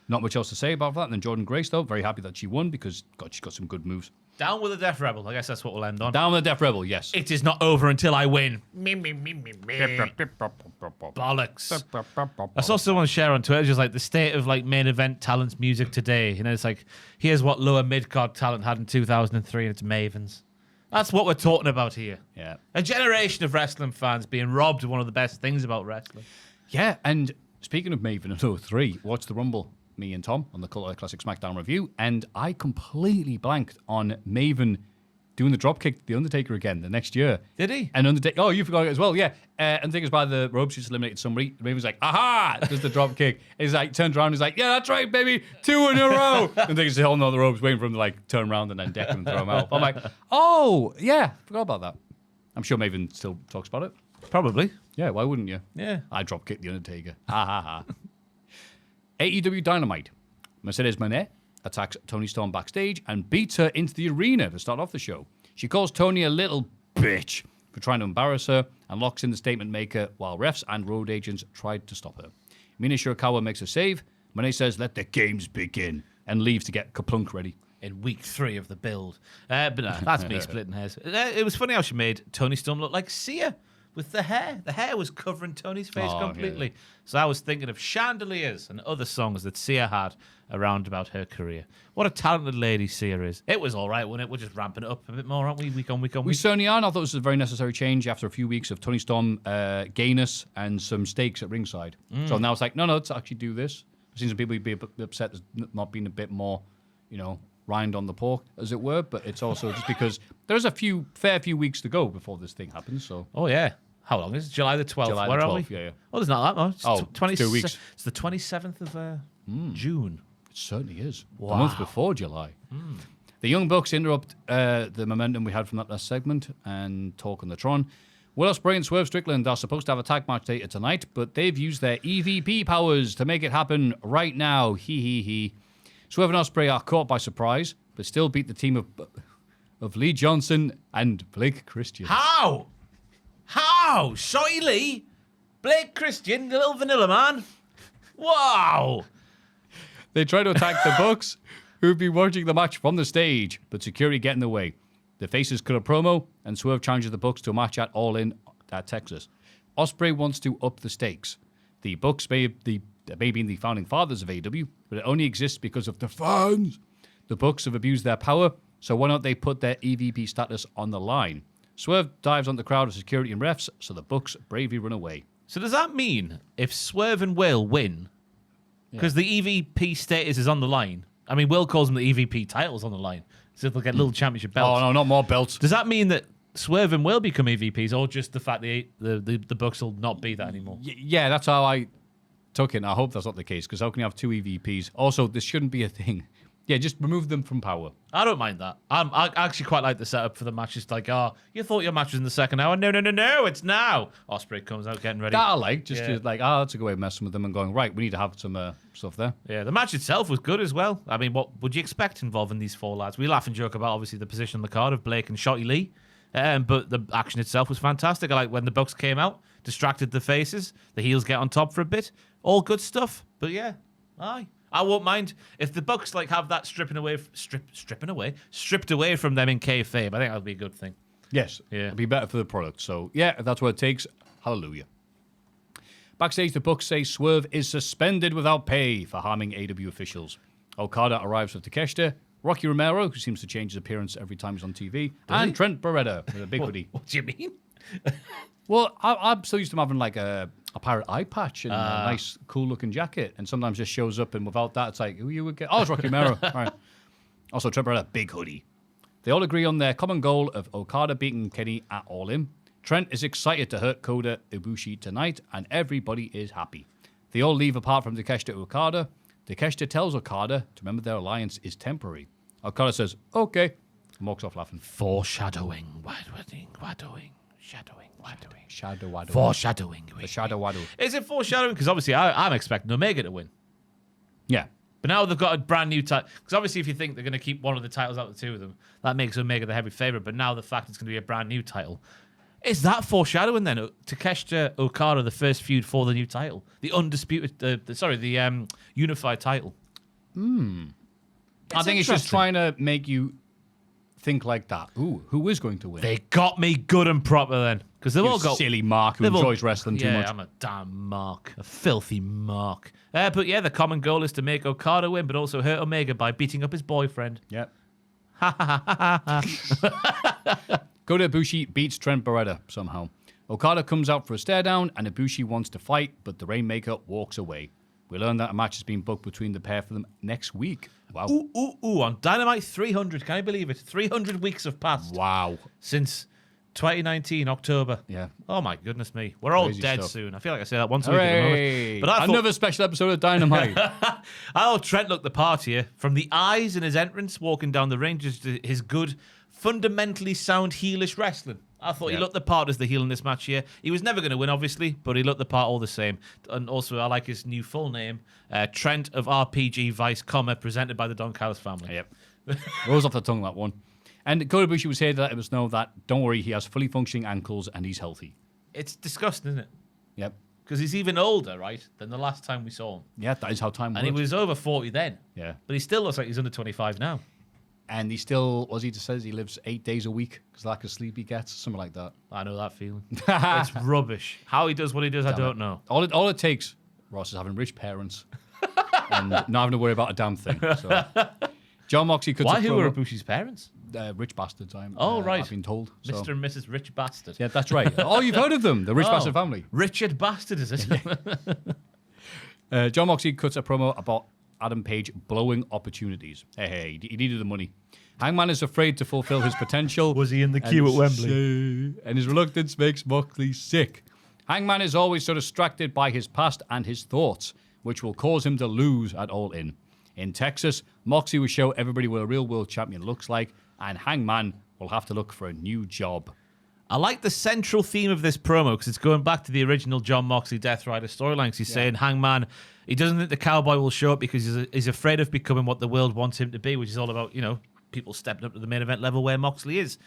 Not much else to say about that. And then Jordan Grace, though, very happy that she won because, God, she's got some good moves. Down with the Death Rebel. I guess that's what we'll end on. Down with the Death Rebel, yes. It is not over until I win. Bollocks. I saw someone share on Twitter just like the state of like main event talent's music today. It's like, here's what lower mid-card talent had in 2003 and it's Mavens. That's what we're talking about here. Yeah. A generation of wrestling fans being robbed of one of the best things about wrestling. Yeah, and speaking of Maven in 03, watch the Rumble, me and Tom, on the Cultaholic Classic SmackDown review, and I completely blanked on Maven doing the dropkick to The Undertaker again the next year. Did he? And Undertaker, you forgot it as well, yeah. Undertaker's by the ropes, he's eliminated somebody. Maven's like, aha! Does the dropkick. He's like, turned around, he's like, yeah, that's right, baby, 2 in a row. Undertaker's holding on the ropes, waiting for him to like turn around and then deck him and throw him out. I'm like, oh, yeah, forgot about that. I'm sure Maven still talks about it. Probably. Yeah, why wouldn't you? Yeah. I dropkicked The Undertaker. Ha ha ha. AEW Dynamite. Mercedes Moné attacks Toni Storm backstage and beats her into the arena to start off the show. She calls Toni a little bitch for trying to embarrass her and locks in the statement maker while refs and road agents tried to stop her. Mina Shirakawa makes a save. Moné says, let the games begin, and leaves to get Kaplunk ready. In week 3 of the build. But no, that's me splitting hairs. It was funny how she made Toni Storm look like Sia with the hair. The hair was covering Toni's face completely. Yeah. So I was thinking of Chandeliers and other songs that Sia had around about her career. What a talented lady Sia is. It was all right, wasn't it? We're just ramping it up a bit more, aren't we? Week on week on week. We certainly are. And I thought it was a very necessary change after a few weeks of Toni Storm gayness and some stakes at ringside. So now it's like, no, let's actually do this. I've seen some people be a bit upset as not being a bit more, rind on the pork, as it were. But it's also just because there's a fair few weeks to go before this thing happens. So. Oh, yeah. How long is it? July the 12th. July Where the 12th, are we? yeah. Oh, there's not that much. It's 2 weeks. It's the 27th of June. It certainly is. Wow. The month before July. The Young Bucks interrupt the momentum we had from that last segment and talk on the Tron. Will Ospreay and Swerve Strickland are supposed to have a tag match later tonight, but they've used their EVP powers to make it happen right now. He. Swerve and Ospreay are caught by surprise, but still beat the team of Lee Johnson and Blake Christian. How? Shotty Lee? Blake Christian, the little vanilla man? Wow. They try to attack the Bucks, who've been watching the match from the stage, but security get in the way. The faces cut a promo, and Swerve challenges the Bucks to a match at All In at Texas. Ospreay wants to up the stakes. The Bucks may be the founding fathers of AEW, but it only exists because of the fans. The Bucks have abused their power, so why not they put their EVP status on the line? Swerve dives on the crowd of security and refs, so the Bucks bravely run away. So does that mean if Swerve and Will win, because the EVP status is on the line, I mean, Will calls them the EVP titles on the line, so they'll get little championship belts. Oh, no, not more belts. Does that mean that Swerve and Will become EVPs, or just the fact the Bucks will not be that anymore? Yeah, that's how I took it, and I hope that's not the case, because how can you have 2 EVPs? Also, this shouldn't be a thing. Yeah, just remove them from power. I don't mind that. I actually quite like the setup for the match. It's like, you thought your match was in the second hour. No, it's now. Ospreay comes out getting ready. That I like. That's a good way of messing with them and going, right, we need to have some stuff there. Yeah, the match itself was good as well. I mean, what would you expect involving these 4 lads? We laugh and joke about, obviously, the position on the card of Blake and Shotty Lee. But the action itself was fantastic. I like when the Bucks came out, distracted the faces. The heels get on top for a bit. All good stuff. But yeah, aye. I won't mind if the Bucks like have that stripped away from them in kayfabe. I think that'll be a good thing. Yes, Yeah. it'll be better for the product. So, yeah, if that's what it takes, hallelujah. Backstage, the Bucks say Swerve is suspended without pay for harming AEW officials. Okada arrives with Takeshita, Rocky Romero, who seems to change his appearance every time he's on TV, and Trent Beretta with a big hoodie. What do you mean? Well, I'm so used to him having like a pirate eye patch and a nice, cool-looking jacket, and sometimes just shows up, and without that, it's like, who you would get? Oh, it's Rocky Romero. All right. Also, Trent Beretta, big hoodie. They all agree on their common goal of Okada beating Kenny at All In. Trent is excited to hurt Kota Ibushi tonight, and everybody is happy. They all leave apart from Takeshita and Okada. Takeshita tells Okada to remember their alliance is temporary. Okada says, okay, and walks off laughing. Foreshadowing. Foreshadowing. The Shadow Waddle. Is it foreshadowing? Because obviously I'm expecting Omega to win. Yeah. But now they've got a brand new title. Because obviously, if you think they're going to keep one of the titles out of the two of them, that makes Omega the heavy favorite. But now the fact it's going to be a brand new title, is that foreshadowing then? Takeshita Okada, the first feud for the new title, the undisputed, the unified title. I think it's just trying to make you think like that. Ooh, who is going to win? They got me good and proper then, because they've You all got silly Mark who enjoys wrestling too much. Yeah, I'm a damn Mark, a filthy Mark. But yeah, the common goal is to make Okada win, but also hurt Omega by beating up his boyfriend. Yep. Kota Ibushi beats Trent Beretta somehow. Okada comes out for a stare down, and Ibushi wants to fight, but the Rainmaker walks away. We learn that a match has been booked between the pair for them next week. Wow. Ooh, on Dynamite 300, can I believe it? 300 weeks have passed. Wow. Since 2019, October. Yeah. Oh my goodness me. We're all Crazy dead stuff. soon. I feel like I say that once a week at the Hooray. moment. But I thought, Another special episode of Dynamite. I thought Trent looked the part here. From the eyes in his entrance, walking down the ring, just his good, fundamentally sound heelish wrestling. I thought he looked the part as the heel in this match here. He was never going to win, obviously, but he looked the part all the same. And also, I like his new full name, Trent of RPG Vice, presented by the Don Callis family. Yep. Rolls off the tongue, that one. And Kota Ibushi was here to let us know that, don't worry, he has fully functioning ankles and he's healthy. It's disgusting, isn't it? Yep. Because he's even older, right, than the last time we saw him. Yeah, that is how time works. And he was over 40 then. Yeah. But he still looks like he's under 25 now. And he still, he just says he lives 8 days a week because lack of sleep he gets, something like that. I know that feeling. It's rubbish. How he does what he does, I don't know. All it takes, Ross, is having rich parents and not having to worry about a damn thing. So. John Moxley cuts Why? Who were Ibushi's parents? Rich bastards, right. I've been told. So. Mr. and Mrs. Rich Bastard. Yeah, that's right. Oh, you've heard of them, the Rich Bastard family. Richard Bastard, is it? John Moxley cuts a promo about Adam Page blowing opportunities. Hey, he needed the money. Hangman is afraid to fulfill his potential. Was he in the queue at Wembley? And his reluctance makes Moxley sick. Hangman is always so distracted by his past and his thoughts, which will cause him to lose at All In. In Texas, Moxley will show everybody what a real world champion looks like, and Hangman will have to look for a new job. I like the central theme of this promo because it's going back to the original John Moxley Death Rider storyline. He's saying Hangman, he doesn't think the cowboy will show up because he's afraid of becoming what the world wants him to be, which is all about, people stepping up to the main event level where Moxley is.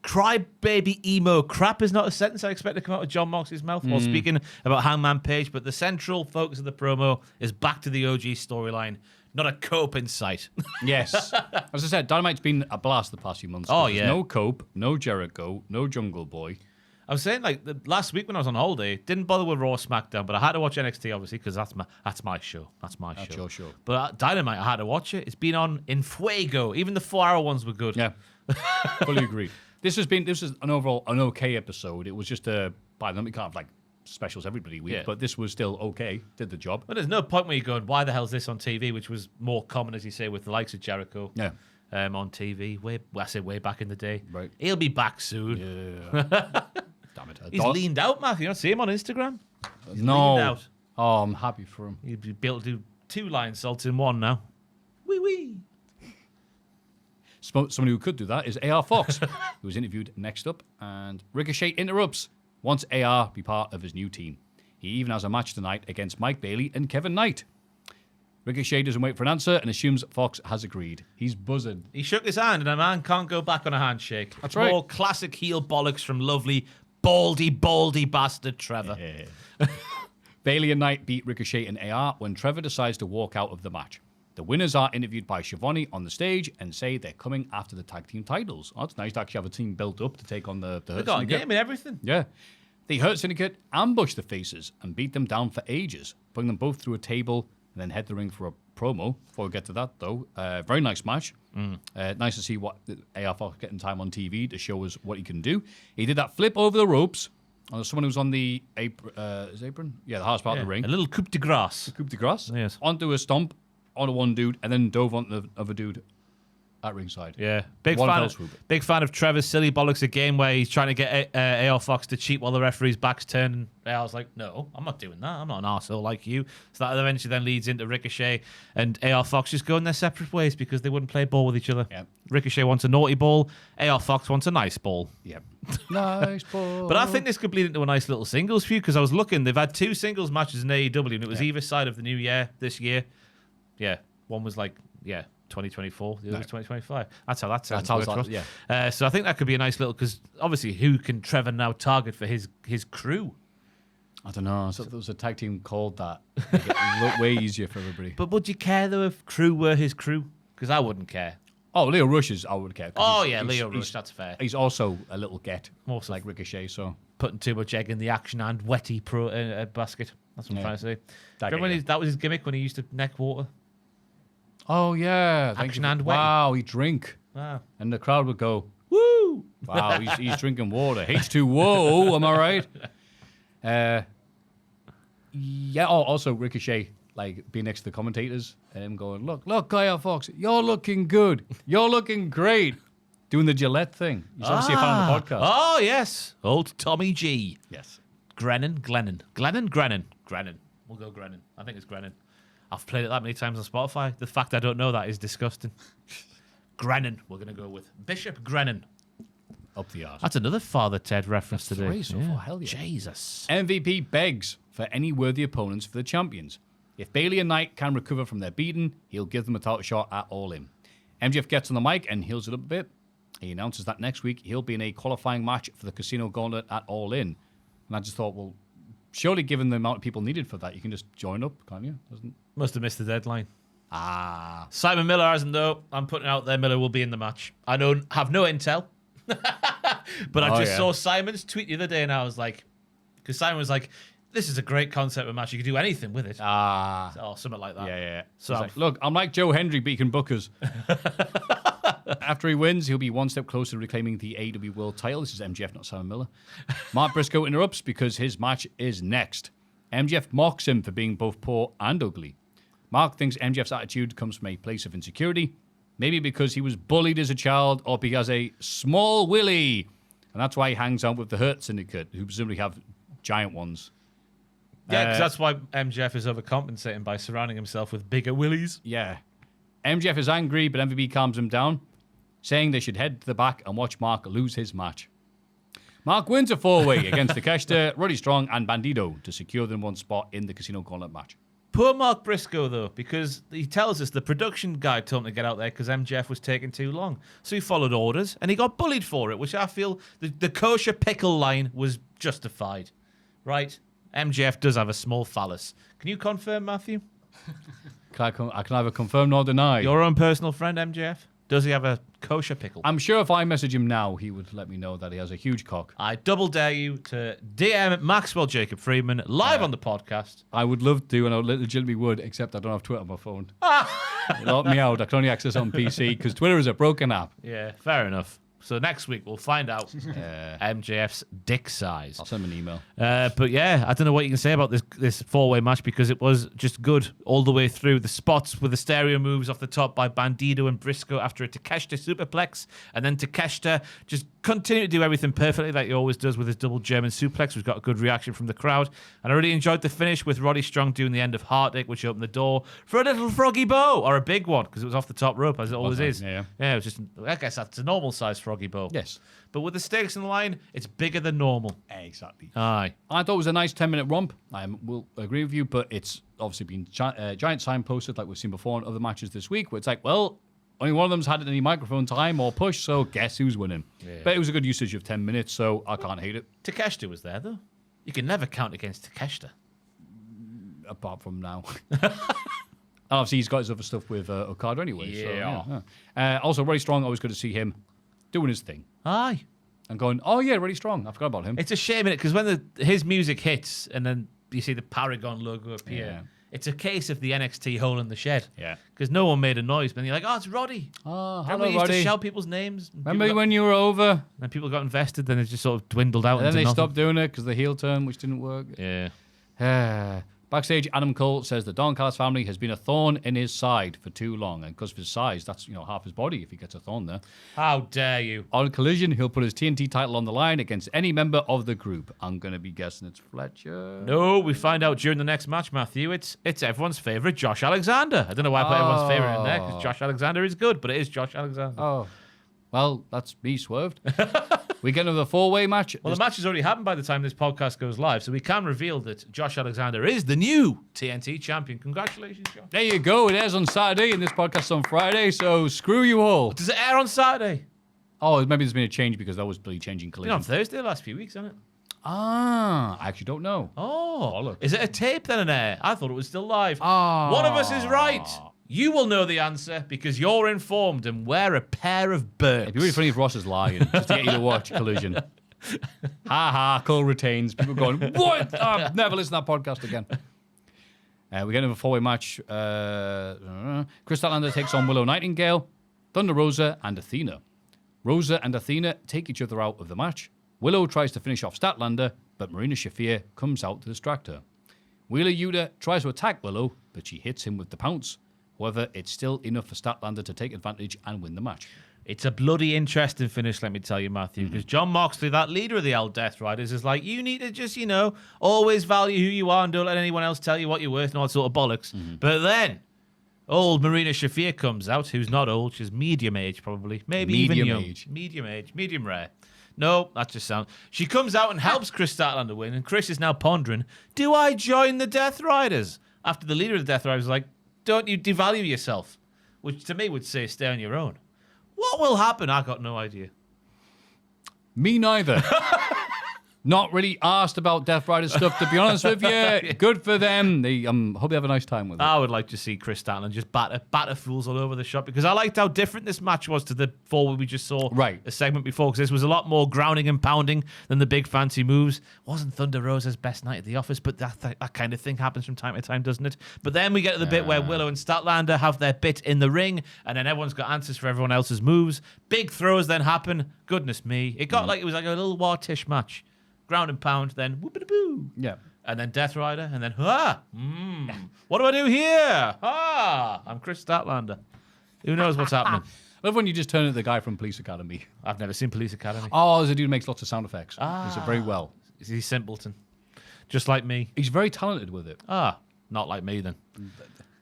Crybaby emo crap is not a sentence I expect to come out of John Moxley's mouth while speaking about Hangman Page, but the central focus of the promo is back to the OG storyline, not a Cope in sight. Yes. As I said, Dynamite's been a blast the past few months. Oh, There's yeah. no Cope, no Jericho, no Jungle Boy. I was saying, last week when I was on holiday, didn't bother with Raw SmackDown, but I had to watch NXT, obviously, because that's my show. That's your show. But Dynamite, I had to watch it. It's been on in fuego. Even the 4-hour ones were good. Yeah. Fully agree. This is an overall an okay episode. It was just we can't have specials every bloody week, but this was still okay. Did the job. But there's no point where you're going, why the hell is this on TV? Which was more common, as you say, with the likes of Jericho. Yeah. On TV. I said way back in the day. Right. He'll be back soon. Yeah. Damn it. He's leaned out, Matthew. You don't see him on Instagram? He's no. leaned out. Oh, I'm happy for him. He'd be able to do 2 lion salts in one now. Wee wee. Somebody who could do that is AR Fox, who was interviewed next up, and Ricochet interrupts, wants AR be part of his new team. He even has a match tonight against Mike Bailey and Kevin Knight. Ricochet doesn't wait for an answer and assumes Fox has agreed. He's buzzing. He shook his hand, and a man can't go back on a handshake. That's right. More classic heel bollocks from lovely baldy bastard Trevor. Bailey and Knight beat Ricochet and AR when Trevor decides to walk out of the match. The winners are interviewed by Schiavone on the stage and say they're coming after the tag team titles. Oh, it's nice to actually have a team built up to take on the Hurt They got a Syndicate. game and everything. Yeah. The Hurt Syndicate ambush the Faces and beat them down for ages, putting them both through a table and then head the ring for a promo. Before we get to that, though, very nice match. Nice to see what AR Fox getting time on TV to show us what he can do. He did that flip over the ropes on someone who's on the apron. Yeah, the hardest part of the ring. A little coup de grace. Coup de grace. Yes. Onto a stomp on one dude and then dove onto the other dude at ringside. Yeah, big One fan. fell Of, swoop. big fan of Trevor's silly bollocks, a game where he's trying to get AR Fox to cheat while the referee's back's turned. And AR's like, no, I'm not doing that. I'm not an arsehole like you. So that eventually then leads into Ricochet and AR Fox just going their separate ways because they wouldn't play ball with each other. Yep. Ricochet wants a naughty ball. AR Fox wants a nice ball. Yep. Nice ball. But I think this could bleed into a nice little singles feud because I was looking. They've had 2 singles matches in AEW and it was either side of the new year this year. Yeah, one was 2024. The other was 2025. That's how that sounds. That's how it's- yeah. So I think that could be a nice little because obviously, who can Trevor now target for his crew? I don't know. So there was a tag team called that. Make it look way easier for everybody. But would you care though if crew were his crew? Because I wouldn't care. Oh, Leo Rush is, I would care. 'Cause Oh he's- yeah, he's- Leo Rush. he's- That's fair. He's also a little get, Also. like Ricochet. So Putting too much egg in the action and wetty basket. That's what I'm trying to say. That Remember when guy, that was his gimmick when he used to neck water? oh yeah, thank Action you. and wetty. Wow, he drink, Wow. and the crowd would go, "Woo! Wow, he's drinking water. H2O. Am I right?" Yeah. Oh, also Ricochet, like being next to the commentators and him going, "Look, Kyle Fox, you're looking good. You're looking great." Doing the Gillette thing. He's obviously a fan of the podcast. Oh yes, old Tommy G. Yes. Grennan. We'll go Grennan. I think it's Grennan. I've played it that many times on Spotify. The fact I don't know that is disgusting. Grennan, we're going to go with. Bishop Grennan. Up the arse. That's another Father Ted reference today. 3 so far, hell yeah. Jesus. MVP begs for any worthy opponents for the champions. If Bailey and Knight can recover from their beating, he'll give them a title shot at All In. MJF gets on the mic and heals it up a bit. He announces that next week he'll be in a qualifying match for the Casino Gauntlet at All In. And I just thought, well, surely given the amount of people needed for that, you can just join up, can't you? Must have missed the deadline. Ah. Simon Miller hasn't though. I'm putting it out there. Miller will be in the match. I have no intel. But I just saw Simon's tweet the other day and I was like, because Simon was like, this is a great concept of a match. You can do anything with it. Or something like that. Yeah. So So look, I'm like Joe Hendry, but he can book us. After he wins, he'll be one step closer to reclaiming the AEW World title. This is MJF, not Simon Miller. Mark Briscoe interrupts because his match is next. MJF mocks him for being both poor and ugly. Mark thinks MJF's attitude comes from a place of insecurity, maybe because he was bullied as a child or because a small willy. And that's why he hangs out with the Hurt Syndicate, who presumably have giant ones. Yeah, because that's why MJF is overcompensating by surrounding himself with bigger willies. Yeah. MJF is angry, but MVP calms him down, saying they should head to the back and watch Mark lose his match. Mark wins a 4-way against Takeshita, Roddy Strong, and Bandido to secure the #1 spot in the Casino Gauntlet match. Poor Mark Briscoe, though, because he tells us the production guy told him to get out there because MJF was taking too long. So he followed orders, and he got bullied for it, which I feel the kosher pickle line was justified. Right? MJF does have a small phallus. Can you confirm, Maffew? I can either confirm nor deny. Your own personal friend, MJF? Does he have a kosher pickle? I'm sure if I message him now, he would let me know that he has a huge cock. I double dare you to DM Maxwell Jacob Freeman live on the podcast. I would love to, and I legitimately would, except I don't have Twitter on my phone. Lock me out. I can only access it on PC because Twitter is a broken app. Yeah, fair enough. So next week we'll find out MJF's dick size. I'll send him an email. But yeah, I don't know what you can say about this 4-way match because it was just good all the way through. The spots with the stereo moves off the top by Bandido and Briscoe after a Takeshita superplex, and then Takeshita just continued to do everything perfectly like he always does with his double German suplex, which got a good reaction from the crowd. And I really enjoyed the finish with Roddy Strong doing the end of Heartache, which opened the door for a little froggy bow, or a big one, because it was off the top rope, as it always is. Yeah. Yeah, it was just, I guess that's a normal size froggy bow. Yes. But with the stakes in the line, it's bigger than normal. Exactly. Aye. I thought it was a nice 10-minute romp. I will agree with you, but it's obviously been giant signposted like we've seen before in other matches this week, where it's like, well, Only one of them's had any microphone time or push, so guess who's winning? Yeah. But it was a good usage of 10 minutes, so I can't hate it. Takeshita was there, though. You can never count against Takeshita. Apart from now. And obviously, he's got his other stuff with Okada anyway. Yeah. So, yeah. Also, Roddy Strong, always good to see him doing his thing. Aye. And going, oh, yeah, Roddy Strong. I forgot about him. It's a shame, innit? Because when his music hits and then you see the Paragon logo appear, Yeah. it's a case of the NXT hole in the shed. Yeah. Because no one made a noise. But you're like, oh, it's Roddy. Oh, Remember hello, we used Roddy. to shout people's names? And Remember people when you were over? got, and people got invested, then it just sort of dwindled out And then into they nothing. stopped doing it because the heel turn, which didn't work. Yeah. Backstage, Adam Cole says the Don Callis family has been a thorn in his side for too long. And because of his size, that's half his body if he gets a thorn there. How dare you? On Collision, he'll put his TNT title on the line against any member of the group. I'm going to be guessing it's Fletcher. No, we find out during the next match, Maffew. It's everyone's favourite, Josh Alexander. I don't know why I put everyone's favourite in there, because Josh Alexander is good, but it is Josh Alexander. Oh, well, that's me swerved. We get another 4-way match. Well, the match has already happened by the time this podcast goes live, so we can reveal that Josh Alexander is the new TNT champion. Congratulations, Josh. There you go. It airs on Saturday, and this podcast's on Friday, so screw you all. Does it air on Saturday? Oh, maybe there's been a change because that was bloody changing It's been Collision. on Thursday the last few weeks, hasn't it? I actually don't know. Oh, look. is it a tape then an air? I thought it was still live. Ah. One of us is right. You will know the answer because you're informed and wear a pair of birds. It'd be really funny if Ross is lying just to get you to watch Collision. Ha, Cole retains. People going, what? I've never listened to that podcast again. We get another 4-way match. Chris Statlander takes on Willow Nightingale, Thunder Rosa, and Athena. Rosa and Athena take each other out of the match. Willow tries to finish off Statlander, but Marina Shafir comes out to distract her. Wheeler Yuta tries to attack Willow, but she hits him with the pounce. However, it's still enough for Statlander to take advantage and win the match. It's a bloody interesting finish, let me tell you, Maffew, because John Moxley, that leader of the old Death Riders, is like, you need to just, always value who you are and don't let anyone else tell you what you're worth and all that sort of bollocks. But then, old Marina Shafir comes out, who's not old, she's medium age probably, maybe Medium even young. age. Medium rare. No, that just sounds... She comes out and helps Chris Statlander win, and Chris is now pondering, do I join the Death Riders? After the leader of the Death Riders is like, don't you devalue yourself? Which to me would say stay on your own. What will happen? I got no idea. Me neither. Not really asked about Death Rider stuff, to be honest with you. Good for them. They hope they have a nice time with it. I would like to see Chris Statlander just batter fools all over the shop, because I liked how different this match was to the 4 we just saw a segment before, because this was a lot more grounding and pounding than the big fancy moves. Wasn't Thunder Rosa's best night at the office, but that kind of thing happens from time to time, doesn't it? But then we get to the bit where Willow and Statlander have their bit in the ring, and then everyone's got answers for everyone else's moves. Big throws then happen. Goodness me. It got it was like a little war-tish match. Ground and pound, then whoop-a-boo. Yeah. And then Death Rider, and then, what do I do here? I'm Chris Statlander. Who knows what's happening? I love when you just turn into the guy from Police Academy. I've never seen Police Academy. Oh, there's a dude who makes lots of sound effects. Does it very well. He's simpleton. Just like me. He's very talented with it. Not like me then.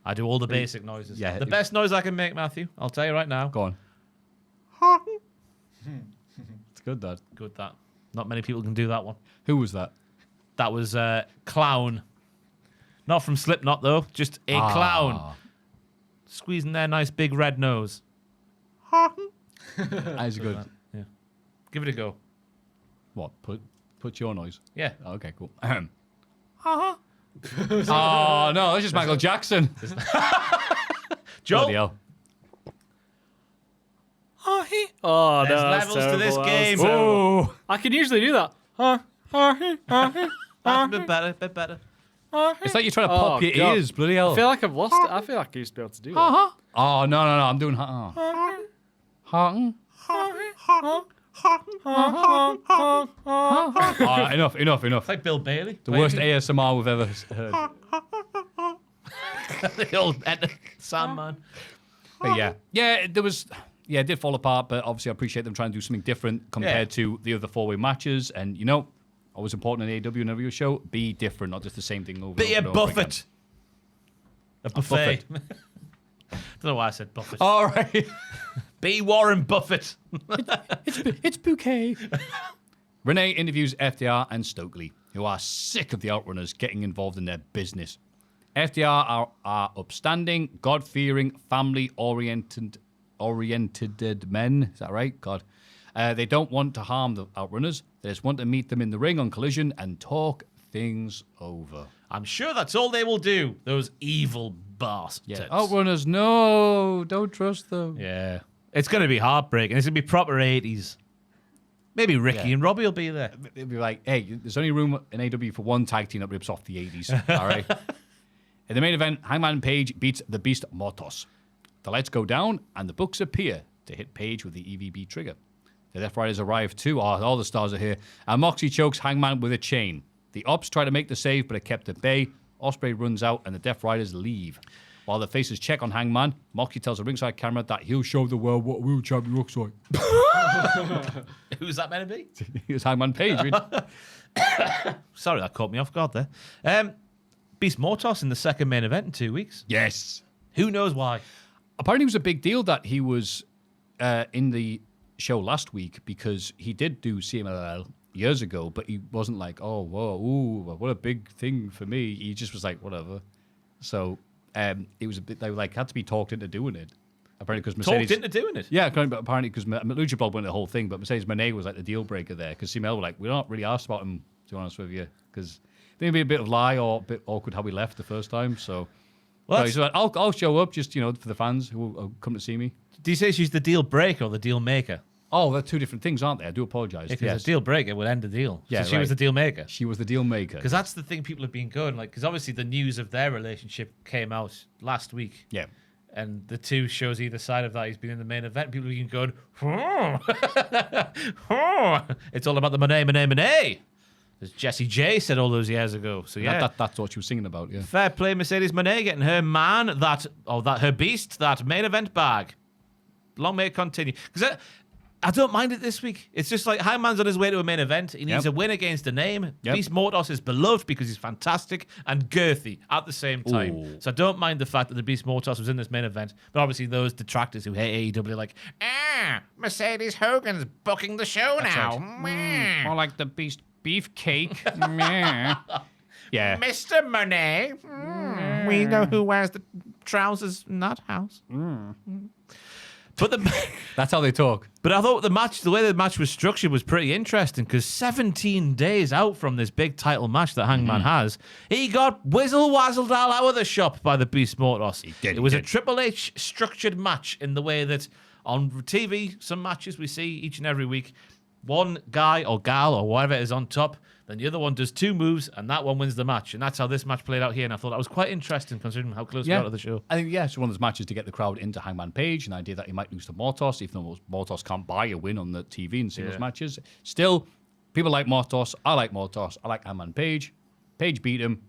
I do all the basic noises. Yeah. The best noise I can make, Maffew, I'll tell you right now. Go on. It's good, that. Good, that. Not many people can do that one. Who was that? That was Clown. Not from Slipknot, though. Just a clown. Squeezing their nice big red nose. That is good. Yeah. Give it a go. What? Put your noise? Yeah. Okay, cool. Oh, no, that's just Michael Jackson. Joel. Bloody hell. Oh, There's no, that's levels to this terrible. game. That's terrible. Oh. I can usually do that. A bit better. It's like you're trying to pop your God. ears, bloody hell. I feel like I've lost it. I feel like I used to be able to do that. Oh, no, I'm doing... Enough. It's like Bill Bailey. The worst ASMR we've ever heard. The old Sandman. But it did fall apart, but obviously I appreciate them trying to do something different compared to the other 4-way matches. And, always important in AEW and every show, be different, not just the same thing over Be a and over again. Buffett. A buffet. Don't know why I said Buffett. All right. Be Warren Buffett. It's bouquet. Renee interviews FDR and Stokely, who are sick of the Outrunners getting involved in their business. FDR are upstanding, God-fearing, family-oriented oriented men. Is that right? God. They don't want to harm the Outrunners. They just want to meet them in the ring on Collision and talk things over. I'm sure that's all they will do, those evil bastards. Yeah. Outrunners, no, don't trust them. Yeah. It's going to be heartbreaking. It's going to be proper 80s. Maybe Ricky and Robbie will be there. It'll be like, hey, there's only room in AW for one tag team that rips off the 80s. All right. In the main event, Hangman Page beats the Beast Mortos. The lights go down and the books appear to hit Page with the EVB trigger. The Death Riders arrive too. All the stars are here. And Moxie chokes Hangman with a chain. The Ops try to make the save, but are kept at bay. Ospreay runs out and the Death Riders leave. While the faces check on Hangman, Moxie tells a ringside camera that he'll show the world what a real champion looks like. Who's that meant to be? It's Hangman Page. Really. Sorry, that caught me off guard there. Beast Mortos in the second main event in 2 weeks. Yes. Who knows why? Apparently it was a big deal that he was in the show last week because he did do CMLL years ago, but he wasn't like, oh, whoa, ooh, what a big thing for me. He just was like, whatever. So it was a bit, they had to be talked into doing it. Apparently because Mercedes... Talked into doing it? Yeah, apparently because Lucha Bob went the whole thing, but Mercedes Moné was like the deal breaker there because CMLL were like, we're not really asked about him, to be honest with you, because there'd be a bit of lie or a bit awkward how we left the first time, so... Well, he's like, I'll show up just, for the fans who will come to see me. Do you say she's the deal breaker or the deal maker? Oh, they're two different things, aren't they? I do apologise. Because a deal breaker would end the deal. Yeah, so she was the deal maker. She was the deal maker. Because that's the thing people have been going, because obviously the news of their relationship came out last week. Yeah. And the two shows either side of that, he's been in the main event. People have been going, it's all about the Monet. As Jessie J said all those years ago. So yeah, that's what she was singing about. Yeah, fair play, Mercedes Moné getting her man her beast that main event bag. Long may it continue. Because I don't mind it this week. It's just like Hangman's on his way to a main event. He needs a win against a name. Yep. Beast Mortos is beloved because he's fantastic and girthy at the same time. Ooh. So I don't mind the fact that the Beast Mortos was in this main event. But obviously those detractors who hate AEW are like, Mercedes Hogan's booking the show now. Right. More like the Beast Beefcake. Yeah. Mr. Monet. We know who wears the trousers in that house. But that's how they talk. But I thought the way the match was structured was pretty interesting because 17 days out from this big title match that Hangman has, he got whizzle-wazzled all out of the shop by the Beast Mortos. It was a Triple H structured match in the way that on TV, some matches we see each and every week, one guy or gal or whatever it is on top, then the other one does two moves, and that one wins the match. And that's how this match played out here. And I thought that was quite interesting, considering how close we got to the show. I think, it's one of those matches to get the crowd into Hangman Page, and the idea that he might lose to Mortos, even though Mortos can't buy a win on the TV in singles matches. Still, people like Mortos. I like Mortos. I like Hangman Page. Page beat him,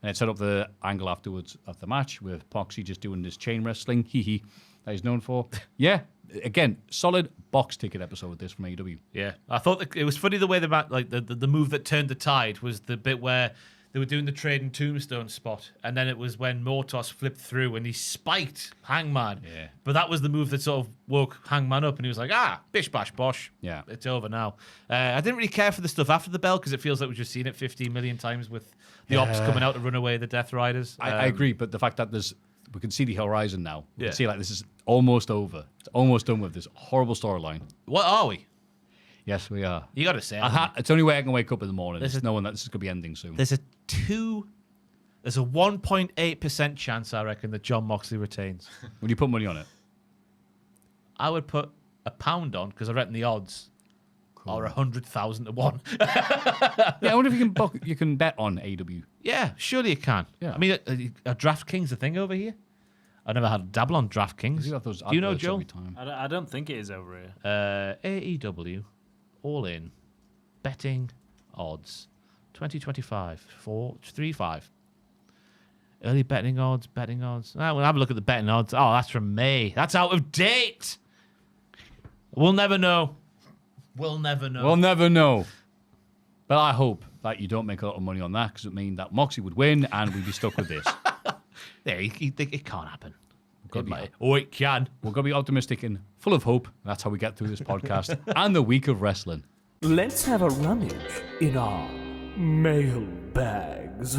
and it set up the angle afterwards of the match with Moxie just doing this chain wrestling, that he's known for. Yeah. Again, solid box ticket episode this from AEW. Yeah, I thought it was funny the way the move that turned the tide was the bit where they were doing the trading tombstone spot, and then it was when Mortos flipped through and he spiked Hangman. Yeah, but that was the move that sort of woke Hangman up, and he was like, bish bash bosh. Yeah, it's over now. I didn't really care for the stuff after the bell because it feels like we've just seen it 15 million times with the Ops coming out to run away the Death Riders. I agree, but the fact that we can see the horizon now. We can see this is almost over. It's almost done with this horrible storyline. What are we? Yes, we are. You got to say it's the only way I can wake up in the morning. There's knowing that this is going to be ending soon. There's a 1.8% chance, I reckon, that Jon Moxley retains. Would you put money on it? I would put £1 on because I reckon the odds are 100,000 to 1. I wonder if you can bet on AEW. Yeah, surely you can. Yeah. I mean, are DraftKings a thing over here? I never had a dabble on DraftKings. Do you know, Joe? I don't think it is over here. AEW, all in, betting odds, 2025, 4-3-5. Early betting odds. We'll have a look at the betting odds. Oh, that's from May. That's out of date. We'll never know. We'll never know. But I hope that you don't make a lot of money on that because it would mean that Moxie would win and we'd be stuck with this. It can't happen. It can. We're going to be optimistic and full of hope. That's how we get through this podcast and the week of wrestling. Let's have a rummage in our mailbags.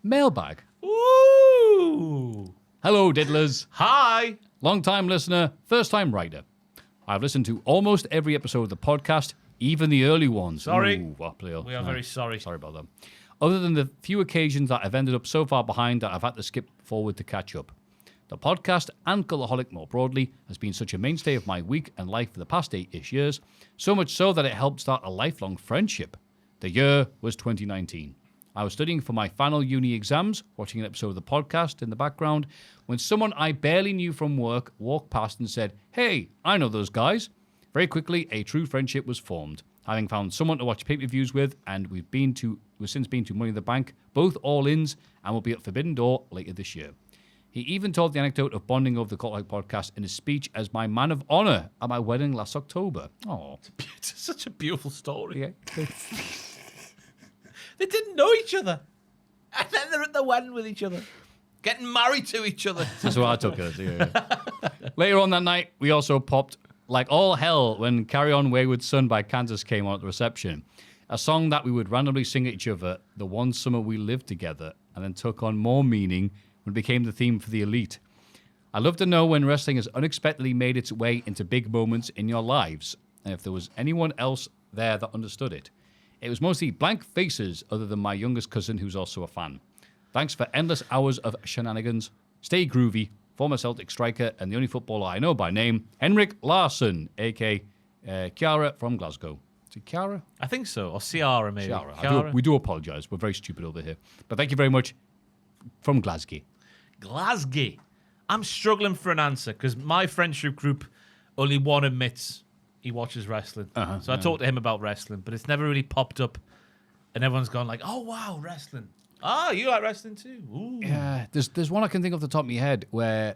Mailbag. Ooh. Hello, diddlers. Hi. Long-time listener, first-time writer. I've listened to almost every episode of the podcast, even the early ones. Sorry. Ooh, We are very sorry. Sorry about that. Other than the few occasions that I've ended up so far behind that I've had to skip forward to catch up. The podcast and Cultaholic more broadly has been such a mainstay of my week and life for the past 8-ish years, so much so that it helped start a lifelong friendship. The year was 2019. I was studying for my final uni exams, watching an episode of the podcast in the background, when someone I barely knew from work walked past and said, "Hey, I know those guys." Very quickly, a true friendship was formed. Having found someone to watch pay-per-views with, and we've since been to Money in the Bank, both all-ins, and will be at Forbidden Door later this year. He even told the anecdote of bonding over the Cultaholic podcast in his speech as my man of honor at my wedding last October. Oh, It's such a beautiful story. yeah. They didn't know each other. And then they're at the wedding with each other. Getting married to each other. That's what I took it. Yeah. Later on that night, we also popped like all hell when Carry On Wayward Son by Kansas came on at the reception. A song that we would randomly sing at each other the one summer we lived together, and then took on more meaning when it became the theme for the Elite. I love to know when wrestling has unexpectedly made its way into big moments in your lives, and if there was anyone else there that understood it. It was mostly blank faces other than my youngest cousin who's also a fan. Thanks for endless hours of shenanigans. Stay groovy. Former Celtic striker and the only footballer I know by name, Henrik Larsson, a.k.a. Chiara from Glasgow. Is it Chiara? I think so. Or Ciara, maybe. Chiara. We do apologise. We're very stupid over here. But thank you very much from Glasgow. Glasgow. I'm struggling for an answer because my friendship group, only one admits he watches wrestling. So I talked to him about wrestling, but it's never really popped up. And everyone's gone like, "Oh, wow, wrestling. Ah, you like wrestling too?" Ooh. Yeah, there's one I can think off the top of my head where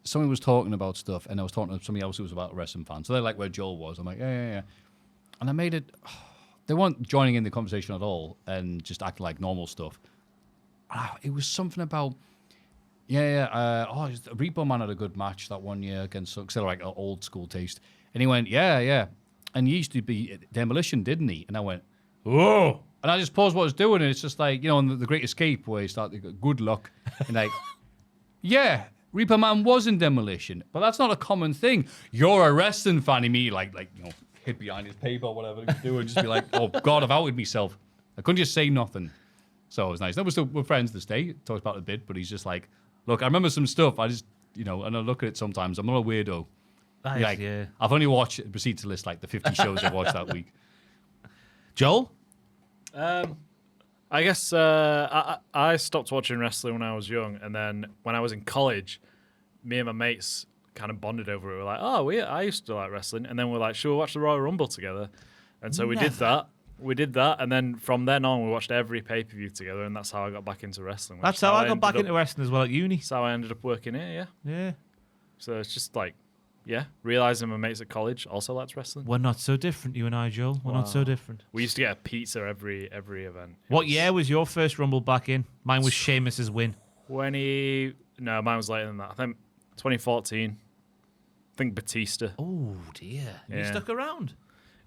someone was talking about stuff and I was talking to somebody else who was about a wrestling fan. So they're like where Joel was. I'm like, yeah. And I made it... They weren't joining in the conversation at all and just acting like normal stuff. It was something about... Repo Man had a good match that one year against... Because they're like an old school taste. And he went, yeah. And he used to be Demolition, didn't he? And I went, whoa. And I just paused what I was doing, and it's just like, in The Great Escape, where you start to go, good luck. And like, yeah, Reaper Man was in Demolition, but that's not a common thing. You're a wrestling fan, immediately, hid behind his paper or whatever he was doing, just be like, oh, God, I've outed myself. I couldn't just say nothing. So it was nice. We're friends this day. Talks about it a bit, but he's just like, look, I remember some stuff. I just, and I look at it sometimes. I'm not a weirdo. Yeah. I've only proceeded to list like the 50 shows I've watched that week. Joel? I guess I stopped watching wrestling when I was young, and then when I was in college, me and my mates kind of bonded over it. We were like, I used to like wrestling, and then we're like, should we watch the Royal Rumble together? And so we did that. We did that, and then from then on, we watched every pay-per-view together, and that's how I got back into wrestling. That's how I got back into wrestling as well at uni. That's how I ended up working here, Yeah. So it's just like, realising my mates at college also liked wrestling. We're not so different, you and I, Joel. We're not so different. We used to get a pizza every event. What year was your first Rumble back in? Mine was Sheamus's win. Mine was later than that. I think 2014. I think Batista. Oh, dear. You stuck around.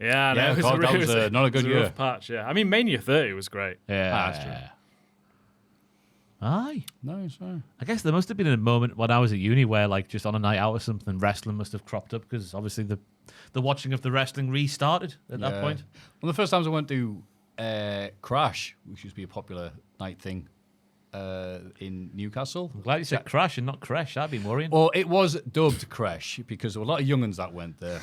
Yeah, I know. Yeah, It was God, that was not a good year. Rough patch, yeah. I mean, Mania 30 was great. Yeah, that's true. Aye. Nice. I guess there must have been a moment when I was at uni where, like, just on a night out or something, wrestling must have cropped up because obviously the watching of the wrestling restarted at that point. Well, the first times I went to Crash, which used to be a popular night thing in Newcastle. I'm glad you said Crash and not Crash. That'd be worrying. Well, it was dubbed Crash because there were a lot of young'uns that went there.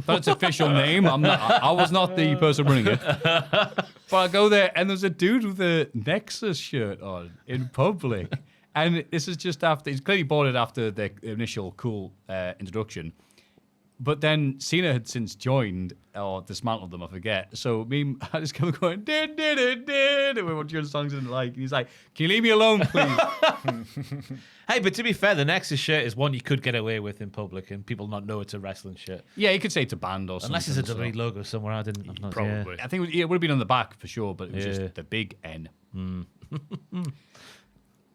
But its official name, I was not the person running it. But I go there and there's a dude with a Nexus shirt on in public. And this is just after, he's clearly bought it after the initial cool introduction. But then Cena had since joined, or dismantled them, I forget. So I just kept going, did, and we were doing songs and like, he's like, can you leave me alone, please? Hey, but to be fair, the Nexus shirt is one you could get away with in public and people not know it's a wrestling shirt. Yeah, you could say it's a band or something. Unless it's a WWE logo somewhere. I'm not Probably. I think it would have been on the back for sure, but it was just the big N.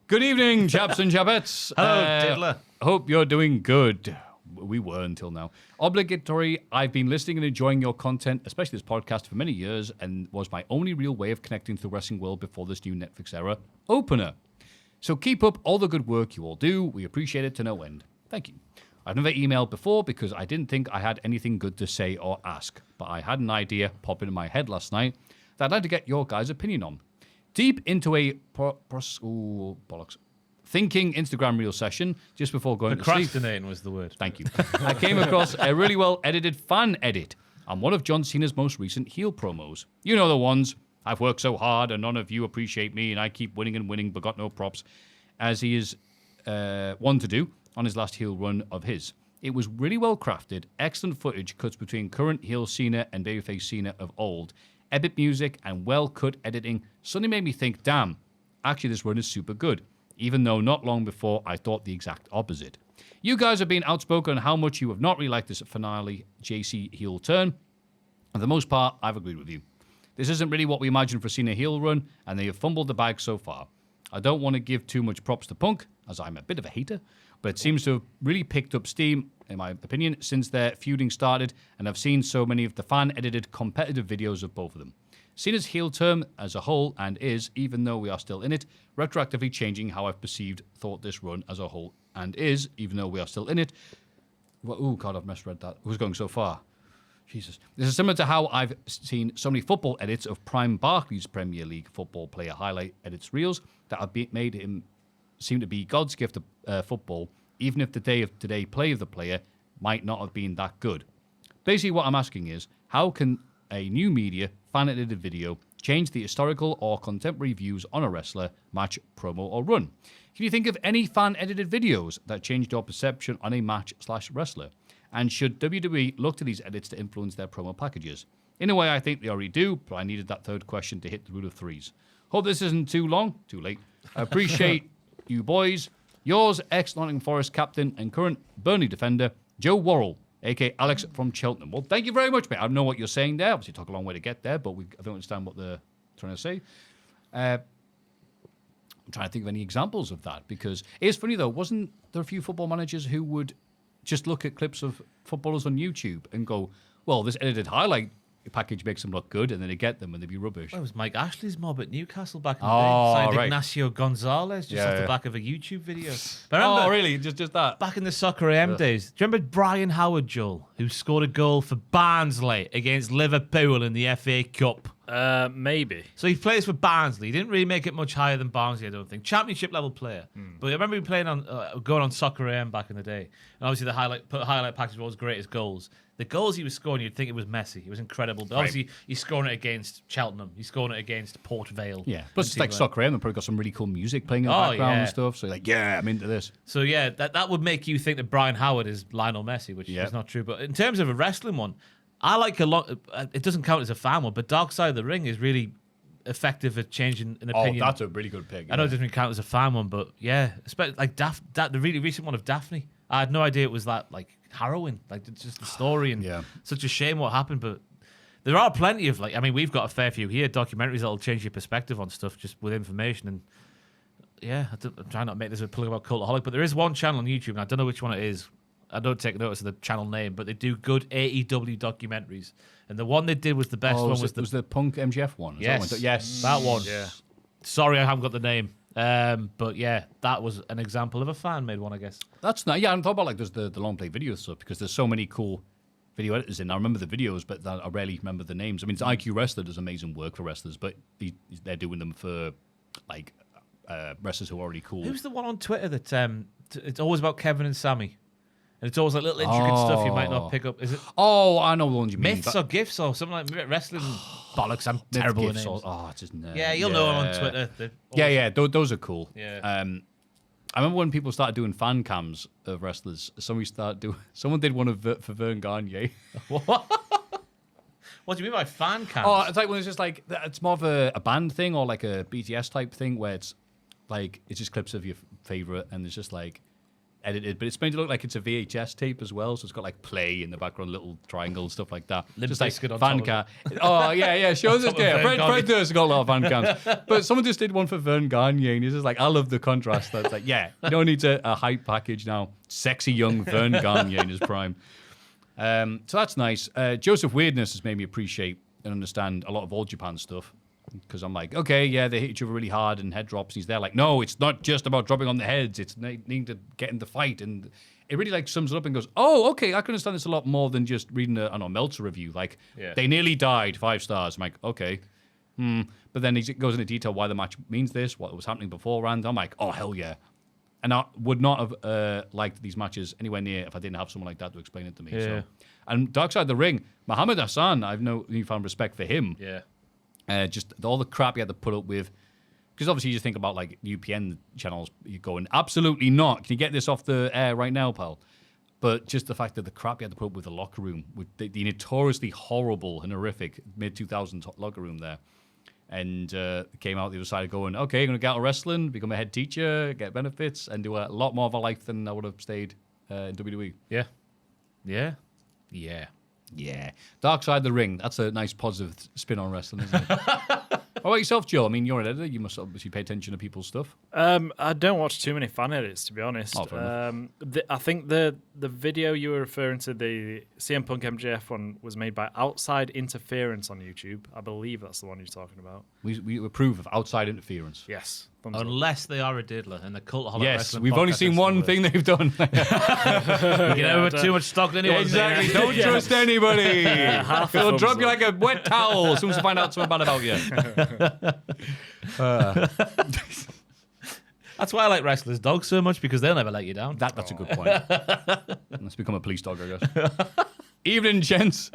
Good evening, chaps and chapettes. Hello, Diddler. Hope you're doing good. We were until now. Obligatory, I've been listening and enjoying your content, especially this podcast, for many years, and was my only real way of connecting to the wrestling world before this new Netflix era opener. So keep up all the good work you all do. We appreciate it to no end. Thank you. I've never emailed before because I didn't think I had anything good to say or ask, but I had an idea pop into my head last night that I'd like to get your guys' opinion on. Deep into a thinking Instagram reel session just before going to sleep. Procrastinating was the word. Thank you. I came across a really well-edited fan edit on one of John Cena's most recent heel promos. You know the ones. I've worked so hard and none of you appreciate me and I keep winning and winning but got no props, as he is one to do on his last heel run of his. It was really well crafted, excellent footage cuts between current heel Cena and babyface Cena of old, epic music and well-cut editing suddenly made me think, damn, actually this run is super good, even though not long before I thought the exact opposite. You guys have been outspoken on how much you have not really liked this finale JC heel turn. For the most part, I've agreed with you. This isn't really what we imagined for Cena heel run, and they have fumbled the bag so far. I don't want to give too much props to Punk, as I'm a bit of a hater, but it seems to have really picked up steam, in my opinion, since their feuding started, and I've seen so many of the fan-edited competitive videos of both of them. Cena's heel term as a whole, and is, even though we are still in it, retroactively changing how I've thought this run as a whole, and is, even though we are still in it. Well, oh God, I've misread that. Who's going so far? Jesus. This is similar to how I've seen so many football edits of Prime Barkley's Premier League football player highlight edits reels that have made him seem to be God's gift to football, even if the day of today play of the player might not have been that good. Basically, what I'm asking is, how can a new media fan-edited video change the historical or contemporary views on a wrestler, match, promo, or run? Can you think of any fan-edited videos that changed your perception on a match/wrestler? And should WWE look to these edits to influence their promo packages? In a way, I think they already do, but I needed that third question to hit the rule of threes. Hope this isn't too long. Too late. I appreciate you boys. Yours, ex-Nottingham Forest captain and current Burnley defender, Joe Worrell, a.k.a. Alex from Cheltenham. Well, thank you very much, mate. I don't know what you're saying there. Obviously, it took a long way to get there, but I don't understand what they're trying to say. I'm trying to think of any examples of that, because it's funny, though. Wasn't there a few football managers who would just look at clips of footballers on YouTube and go, well, this edited highlight package makes them look good, and then they get them and they'd be rubbish. Well, it was Mike Ashley's mob at Newcastle back in the day. Signed right. Ignacio Gonzalez just off the back of a YouTube video. But remember, really? Just that? back in the Soccer AM days, do you remember Brian Howard, Joel, who scored a goal for Barnsley against Liverpool in the FA Cup? Maybe. So he plays for Barnsley. He didn't really make it much higher than Barnsley, I don't think. Championship level player. But I remember him playing on going on Soccer AM back in the day. And obviously the highlight package was great as goals. The goals he was scoring, you'd think it was Messi. It was incredible. But obviously he's scoring it against Cheltenham. He's scoring it against Port Vale. Yeah. Plus it's like Soccer AM. They've probably got some really cool music playing in the background and stuff. So you're like, yeah, I'm into this. So yeah, that would make you think that Brian Howard is Lionel Messi, which is not true. But in terms of a wrestling one, I like a lot. It doesn't count as a fan one, but Dark Side of the Ring is really effective at changing an opinion. Oh, that's a really good pick. I know it doesn't count as a fan one, but yeah, especially like the really recent one of Daphne. I had no idea it was that like harrowing. Like it's just the story and such a shame what happened. But there are plenty of we've got a fair few here documentaries that'll change your perspective on stuff just with information. And yeah, I'm trying not to make this a plug about Cultaholic, but there is one channel on YouTube, and I don't know which one it is. I don't take notice of the channel name, but they do good AEW documentaries. And the one they did was the best one. Was the Punk MJF one? Yes. That one. Yeah. Sorry, I haven't got the name. But yeah, that was an example of a fan-made one, I guess. That's not. Yeah, I'm talking about like there's the long play video stuff, because there's so many cool video editors in. I remember the videos, but I rarely remember the names. I mean, IQ Wrestler does amazing work for wrestlers, but they're doing them for like wrestlers who are already cool. Who's the one on Twitter that it's always about Kevin and Sammy? And it's always like little intricate stuff you might not pick up. Is it? Oh, I know the ones you mean. Myths or gifts or something like wrestling bollocks. I'm terrible with names. It's just yeah, you'll know them on Twitter. Those are cool. Yeah. I remember when people started doing fan cams of wrestlers. Someone did one for Vern Gagne. What? What do you mean by fan cams? Oh, it's like when it's just like it's more of a band thing or like a BTS type thing where it's like it's just clips of your favorite and it's just like edited, but it's made to look like it's a VHS tape as well, so it's got like play in the background, little triangle, stuff like that. Just like fan cam. Oh yeah, shows us. Yeah, Fred Durst got a lot of fan cams, but someone just did one for Vern Gagne, and he's just like, I love the contrast. That's like, yeah, you don't need a hype package now. Sexy young Vern Gagne in his prime. So that's nice. Joseph Weirdness has made me appreciate and understand a lot of All Japan stuff. Because I'm like, okay, yeah, they hit each other really hard and head drops. And he's there like, no, it's not just about dropping on the heads. It's needing to get in the fight. And it really like sums it up and goes, oh, okay, I can understand this a lot more than just reading a Meltzer review. Like, they nearly died, 5 stars. I'm like, okay. But then he goes into detail why the match means this, what was happening beforehand. I'm like, oh, hell yeah. And I would not have liked these matches anywhere near if I didn't have someone like that to explain it to me. Yeah. So. And Dark Side of the Ring, Muhammad Hassan, I've newfound respect for him. Yeah. Just all the crap he had to put up with. Because obviously you just think about like UPN channels, you're going, absolutely not. Can you get this off the air right now, pal? But just the fact that the crap he had to put up with the locker room, with the notoriously horrible and horrific mid-2000s locker room there. And came out the other side going, okay, I'm going to get out of wrestling, become a head teacher, get benefits, and do a lot more of a life than I would have stayed in WWE. Yeah. Yeah. Yeah. Yeah. Dark Side of the Ring. That's a nice positive spin on wrestling, isn't it? How about yourself, Joe? I mean, you're an editor. You must obviously pay attention to people's stuff. I don't watch too many fan edits, to be honest. Oh, fair enough. I think the video you were referring to, the CM Punk MJF one, was made by Outside Interference on YouTube. I believe that's the one you're talking about. We approve of outside interference. Yes. Thumbs up. Unless they are a diddler and the Cultaholic Yes, Wrestling we've only Podcast seen is one the thing they've done. worst. You get over too much stock in anyone. Exactly. Don't trust anybody. half They'll thumbs drop you up. like a wet towel as soon as you find out something bad about you. That's why I like wrestlers' dogs so much, because they'll never let you down. That's a good point. Let's become a police dog, I guess. Evening, gents.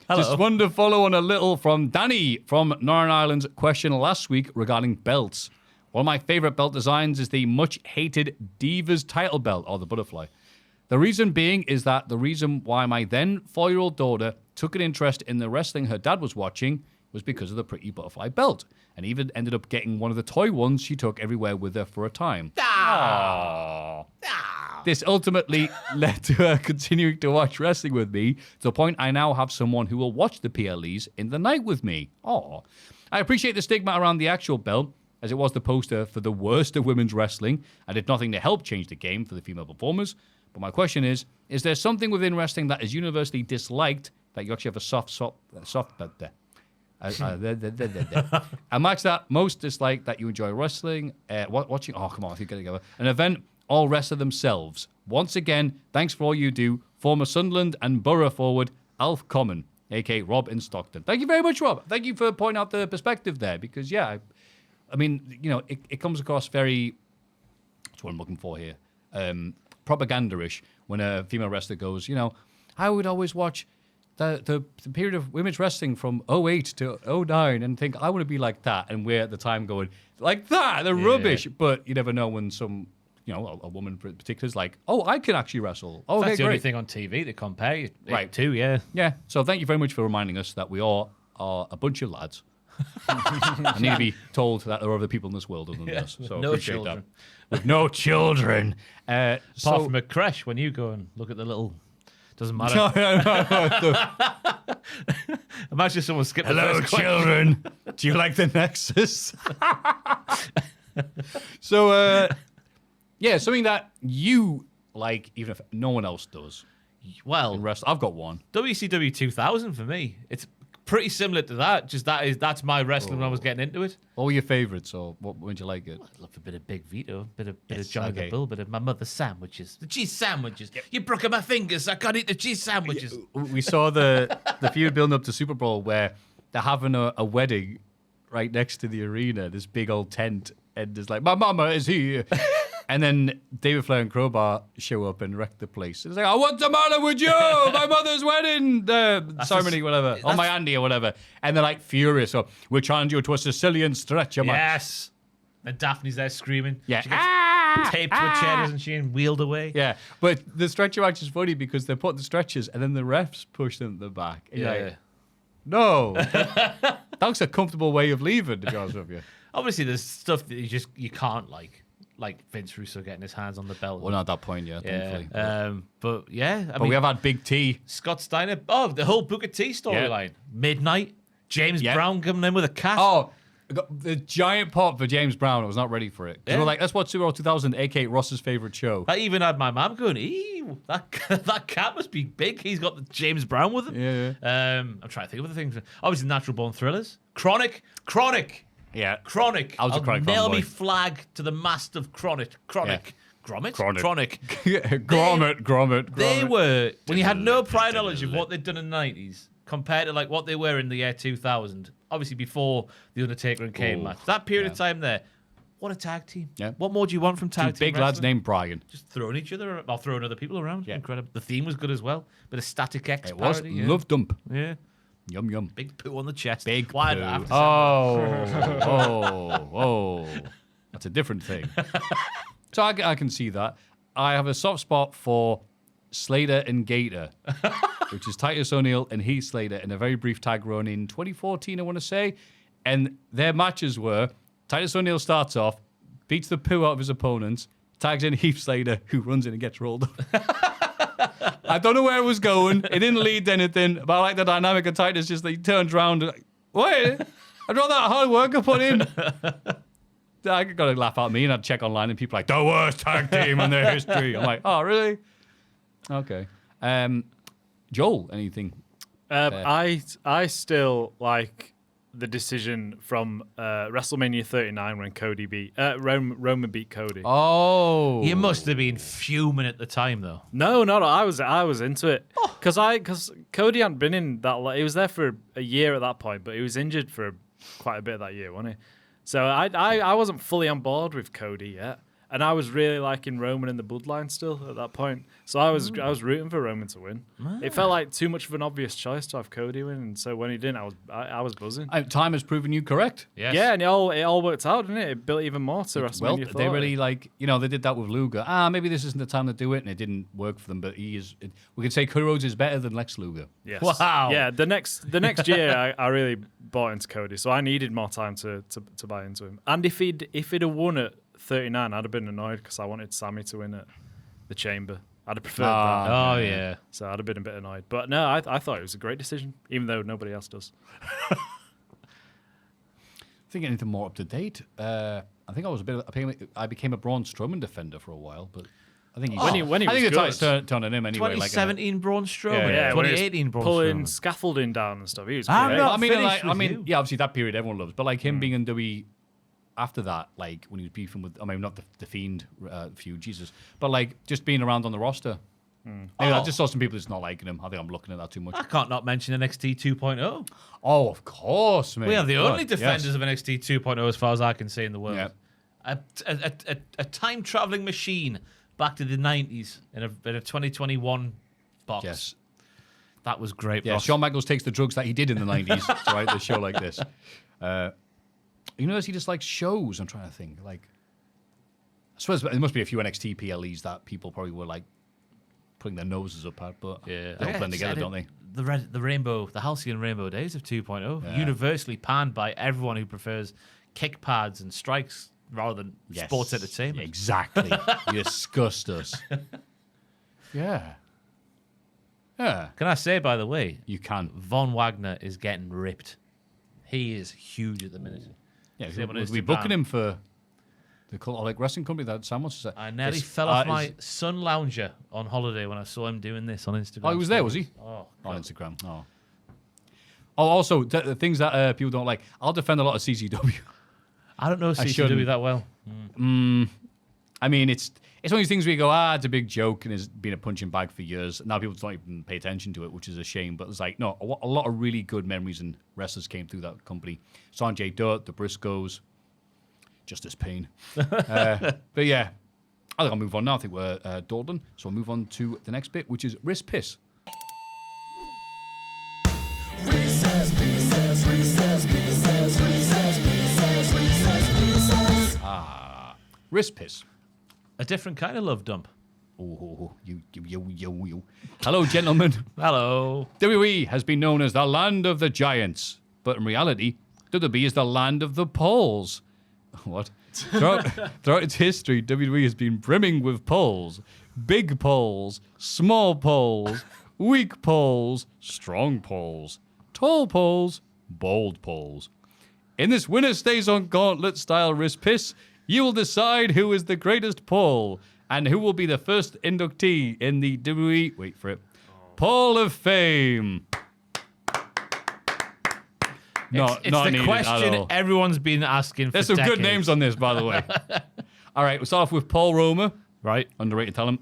Hello. Just wanted to follow on a little from Danny from Northern Ireland's question last week regarding belts. One of my favorite belt designs is the much-hated Divas title belt, or the butterfly. The reason being is that the reason why my then 4-year-old daughter took an interest in the wrestling her dad was watching was because of the pretty butterfly belt, and even ended up getting one of the toy ones she took everywhere with her for a time. This ultimately led to her continuing to watch wrestling with me, to the point I now have someone who will watch the PLEs in the night with me. Aww. I appreciate the stigma around the actual belt, as it was the poster for the worst of women's wrestling and did nothing to help change the game for the female performers. But my question is there something within wrestling that is universally disliked that you actually have a soft belt there? A match that most dislike that you enjoy wrestling, watching, oh, come on, I think get it together. An event, all wrestle themselves. Once again, thanks for all you do. Former Sunderland and Borough forward, Alf Common, a.k.a. Rob in Stockton. Thank you very much, Rob. Thank you for pointing out the perspective there, because, yeah, I mean, you know, it comes across very, that's what I'm looking for here, propaganda-ish, when a female wrestler goes, you know, I would always watch the period of women's wrestling from 08 to 09 and think, I want to be like that. And we're at the time going, like that, they're rubbish. But you never know when some, you know, a woman in particular is like, oh, I can actually wrestle. Oh, That's okay, the only great. thing on TV to compare it Right. to, yeah. Yeah, so thank you very much for reminding us that we all are a bunch of lads. I need to be told that there are other people in this world other than us. So no appreciate children. that. With no children. Apart So from a creche, when you go and look at the little... Doesn't matter. Imagine someone skipped the hello, first question. children. Do you like the Nexus? So, yeah, something that you like, even if no one else does. Well, In wrestling, I've got one. WCW 2000 for me. It's pretty similar to that. Just that's my wrestling when I was getting into it. What were your favourites, or what made you like it? I love a bit of Big Vito, bit of Yes, Johnny okay. the Bull, bit of my mother's sandwiches, the cheese sandwiches. You broke my fingers. I can't eat the cheese sandwiches. We saw the feud building up to Super Bowl where they're having a wedding right next to the arena, this big old tent, and there's like, my mama is here. And then David Flair and Crowbar show up and wreck the place. It's like, oh, what's the matter with you? My mother's wedding ceremony, whatever. Or my Andy or whatever. And they're like furious. So we'll challenge you to a Sicilian stretcher match. Yes. And Daphne's there screaming. Yeah. She gets taped to a chair, doesn't she, and wheeled away. Yeah. But the stretcher match is funny because they put the stretchers and then the refs push them to the back. And you're Yeah. like, no. That's a comfortable way of leaving, to be honest with you. Obviously, there's stuff that you can't like Vince Russo getting his hands on the belt. Well, not at that point, yeah, yeah. thankfully. But yeah, I But mean, we have had Big T. Scott Steiner. Oh, the whole Booker T storyline. Midnight. James Yeah. Brown coming in with a cat. Oh, The giant pop for James Brown. I was not ready for it. Yeah. We're like, let's watch Super Bowl 2000, a.k.a. Ross's favorite show. I even had my mum going, ew, that cat must be big. He's got the James Brown with him. Yeah. I'm trying to think of other things. Obviously, Natural Born Thrillers. Chronic. Yeah. Chronic. I was a I'll Chronic nail fanboy. me flag to the mast of Chronic. Grommet? Chronic. Chronic. Grommet. They were, when you had no prior knowledge of what they'd done in the 90s, compared to like what they were in the year 2000, obviously before The Undertaker and Kane match. That period of time there, what a tag team. Yeah. What more do you want from tag Two team big lads wrestling? named Brian. Just throwing each other, or throwing other people around. Yeah. Incredible. The theme was good as well. Bit of Static X It was. parody. Yeah. Love dump. Yeah. Yum, yum. Big poo on the chest. Big Why poo. did I have to say Oh. That's a different thing. So I can see that. I have a soft spot for Slater and Gator, which is Titus O'Neil and Heath Slater in a very brief tag run in 2014, I want to say. And their matches were Titus O'Neil starts off, beats the poo out of his opponents, tags in Heath Slater, who runs in and gets rolled up. I don't know where it was going. It didn't lead to anything, but I like the dynamic of Titus. Just like, he turns around and like, wait, I'd rather that hard work I put in. I got to laugh at me, and I'd check online, and people are like, the worst tag team in their history. I'm like, oh, really? Okay. Joel, anything? I still like the decision from WrestleMania 39 when Cody beat Roman beat Cody. Oh. You must have been fuming at the time, though. No, I was into it because Cody hadn't been in that. He was there for a year at that point, but he was injured for quite a bit of that year, wasn't he? So I wasn't fully on board with Cody yet, and I was really liking Roman in the Bloodline still at that point. So I was rooting for Roman to win. It felt like too much of an obvious choice to have Cody win, and so when he didn't, I was buzzing. Time has proven you correct. Yes. Yeah, and it all worked out, didn't it? It built even more to WrestleMania. Well, 40. they really they did that with Luger. Maybe this isn't the time to do it, and it didn't work for them. But we could say Cody Rhodes is better than Lex Luger. Yes. Wow. Yeah, the next year I really bought into Cody, so I needed more time to buy into him. And if he'd have won at 39, I'd have been annoyed because I wanted Sammy to win at the Chamber. I'd have preferred that. Oh, yeah. So I'd have been a bit annoyed. But no, I thought it was a great decision, even though nobody else does. I think anything more up to date. I think I became a Braun Strowman defender for a while, but I think he's When he was I think the good. title's turned on him anyway. 2017 Braun Strowman. Yeah, when he was 2018 Braun pulling Strowman. scaffolding down and stuff. He was I'm great. not- I mean, finished with you. yeah, obviously that period everyone loves, but like him being in WWE after that, like when he was beefing with, not the Fiend feud, Jesus, but like just being around on the roster. I just saw some people just not liking him. I think I'm looking at that too much. I can't not mention NXT 2.0. Oh, of course, mate. We are the God, only defenders yes. of NXT 2.0 as far as I can see in the world. Yeah. A time-traveling machine back to the 90s in a 2021 box. Yes. That was great. Yeah, Ross. Shawn Michaels takes the drugs that he did in the 90s to write a show like this. You notice he just likes shows, I'm trying to think. Like, I suppose there must be a few NXT PLEs that people probably were like putting their noses up at, but Yeah. they all blend together, don't they? The rainbow, the halcyon rainbow days of 2.0, universally panned by everyone who prefers kick pads and strikes rather than sports entertainment. Exactly. You disgust us. Yeah. Yeah. Can I say, by the way, You can. Von Wagner is getting ripped. He is huge at the minute. Yeah, See him on we Instagram. booking him for the Cultaholic Wrestling Company that Sam wants to say. I nearly It's- fell off is- my sun lounger on holiday when I saw him doing this on Instagram. Oh, he was there, was he? Oh, On Instagram. Oh. Also, the things that people don't like. I'll defend a lot of CCW. I don't know CCW shouldn't. that well. I mean, it's one of these things where you go, it's a big joke and it's been a punching bag for years. Now people don't even pay attention to it, which is a shame. But it's like, no, a lot of really good memories and wrestlers came through that company. Sanjay Dutt, the Briscoes, Justice Pain. But yeah, I think I'll move on now. I think we're done. So I'll move on to the next bit, which is Wrist Piss. Wrist Piss. A different kind of love dump. Oh, you. Hello, gentlemen. Hello. WWE has been known as the land of the giants, but in reality, WWE is the land of the poles. What? Throughout its history, WWE has been brimming with poles. Big poles, small poles, weak poles, strong poles, tall poles, bold poles. In this winner stays on gauntlet style wrist piss, you will decide who is the greatest Paul and who will be the first inductee in the WWE, wait for it, Hall of Fame. It's not the needed question at all. everyone's been asking for There's some decades. good names on this, by the way. All right, we'll start off with Paul Roma. Right. Underrated talent.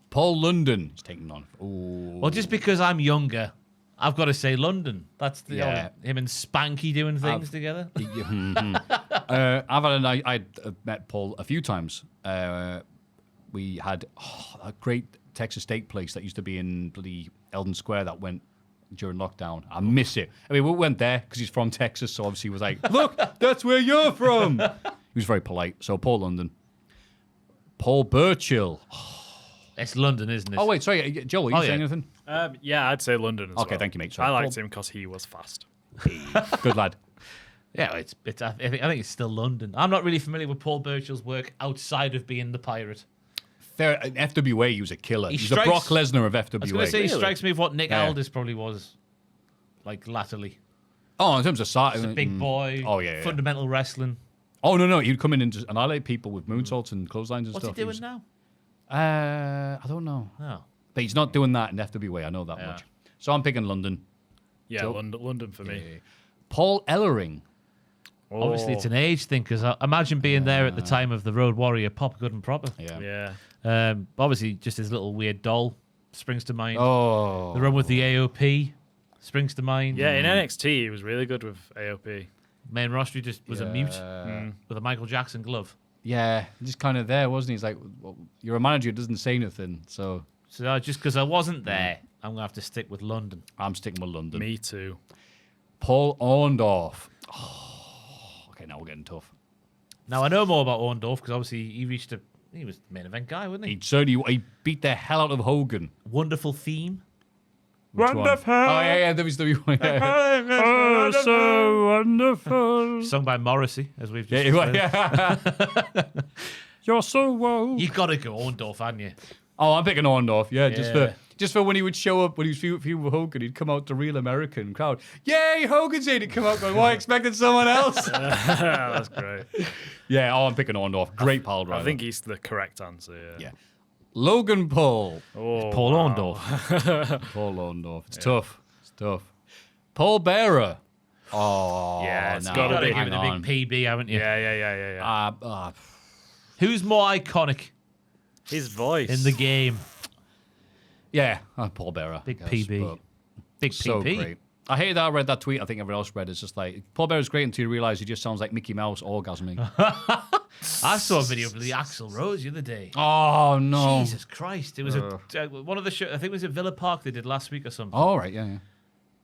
Paul London is taking on. Ooh. Well, just because I'm younger, I've got to say London. That's the Yeah. him and Spanky doing things together. I met Paul a few times. We had a great Texas steak place that used to be in bloody Eldon Square that went during lockdown. I miss it. I mean, we went there because he's from Texas, so obviously he was like, look, that's where you're from. He was very polite. So Paul London. Paul Burchill. It's London, isn't it? Oh, wait, sorry. Joel, are you saying anything? Yeah, I'd say London as well. Okay, thank you, mate. Sorry. I liked him because he was fast. Good lad. Yeah, I think it's still London. I'm not really familiar with Paul Burchill's work outside of being the pirate. Fair, in FWA, he was a killer. He's the strikes- Brock Lesnar of FWA. I was going to say he Really? strikes me with what Nick Yeah. Aldis probably was, like latterly. Oh, in terms of size. He's a big boy. Oh, yeah. Fundamental wrestling. Oh, no. He'd come in and just annihilate people with moonsaults and clotheslines and What's stuff. he doing now? I don't know. Oh. But he's not doing that in FWA. I know that Yeah. much. So I'm picking London. Yeah, So- London for me. Paul Ellering. Obviously, it's an age thing because I imagine being there at the time of the Road Warrior pop good and proper. Yeah. Yeah. Obviously, just his little weird doll springs to mind. Oh. The run with the AOP springs to mind. Yeah, in NXT, he was really good with AOP. Main roster just was a mute Yeah. with a Michael Jackson glove. Yeah, just kind of there, wasn't he? He's like, well, you're a manager who doesn't say nothing, so So just because I wasn't there, I'm going to have to stick with London. I'm sticking with London. Me too. Paul Orndorff. Oh, okay, now we're getting tough. Now, I know more about Orndorff because obviously he was the main event guy, wasn't he? He beat the hell out of Hogan. Wonderful theme. Which one? Oh, yeah, WWE. Yeah. Oh, so wonderful. Sung by Morrissey, as we've just Yeah, explained. yeah. You're so woke. You've got to go Orndorff, haven't you? Oh, I'm picking Orndorff. Yeah, Yeah. just for when he would show up when he was feuding with Hogan, he'd come out the real American crowd. Yay, Hogan's in! He'd come out going, "Why, I expected someone else?" That's great. Yeah, I'm picking Orndorff. Great pile driver. I think he's the correct answer. Yeah. Logan Paul. Oh, Paul wow. Orndorff. Paul Orndorff. It's tough. It's tough. Paul Bearer. Oh, Yeah, it's no, gotta Got to be. give hang it on. a big PB, haven't you? Yeah. Who's more iconic His voice. in the game? Yeah, Paul Bearer. Big yes, PB. but Big So PP. great. I hated that I read that tweet. I think everyone else read it. It's just like, Paul Bearer's great until you realise he just sounds like Mickey Mouse orgasming. I saw a video of the Axl Rose the other day. Oh, no. Jesus Christ! It was one of the shows. I think it was at Villa Park they did last week or something. All right, yeah.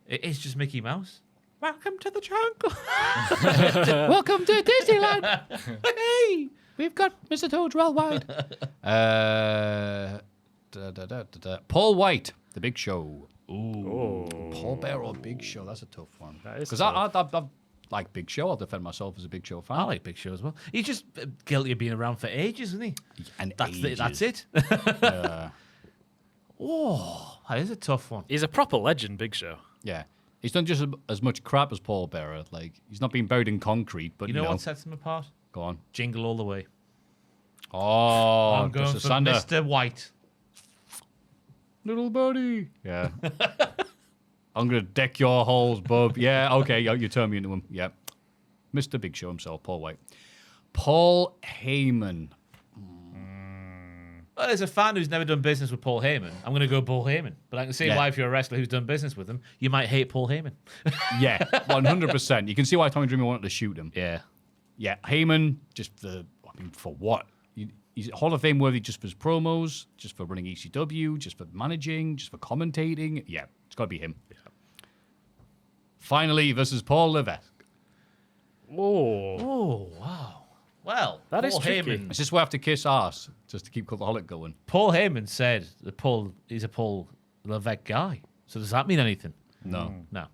It's just Mickey Mouse. Welcome to the jungle. Welcome to Disneyland. Hey, we've got Mr. Toad's worldwide. Paul White, The Big Show. Oh. Paul Bearer or Big Show? That's a tough one. That is Because I like Big Show. I'll defend myself as a Big Show fan. I like Big Show as well. He's just guilty of being around for ages, isn't he? And That's it. Oh, that is a tough one. He's a proper legend, Big Show. Yeah. He's done just as much crap as Paul Bearer. Like, he's not been buried in concrete, but You know what sets him apart? Go on. Jingle all the way. Oh, I'm going Mr. for Sander. Mr. White. Little buddy. Yeah. I'm going to deck your holes, bub. Yeah, okay, you turn me into him. Yeah. Mr. Big Show himself, Paul White. Paul Heyman. Well, as a fan who's never done business with Paul Heyman, I'm going to go Paul Heyman. But I can see Yeah. why if you're a wrestler who's done business with him, you might hate Paul Heyman. Yeah, 100%. You can see why Tommy Dreamer wanted to shoot him. Yeah. Yeah, Heyman, for what? He's Hall of Fame worthy just for his promos, just for running ECW, just for managing, just for commentating. Yeah, it's got to be him. Yeah. Finally, versus Paul Levesque. Oh. Oh, wow. Well, That is Paul tricky. Heyman. It's just we have to kiss ass just to keep Cultaholic going. Paul Heyman said that he's a Paul Levesque guy. So does that mean anything? No. No.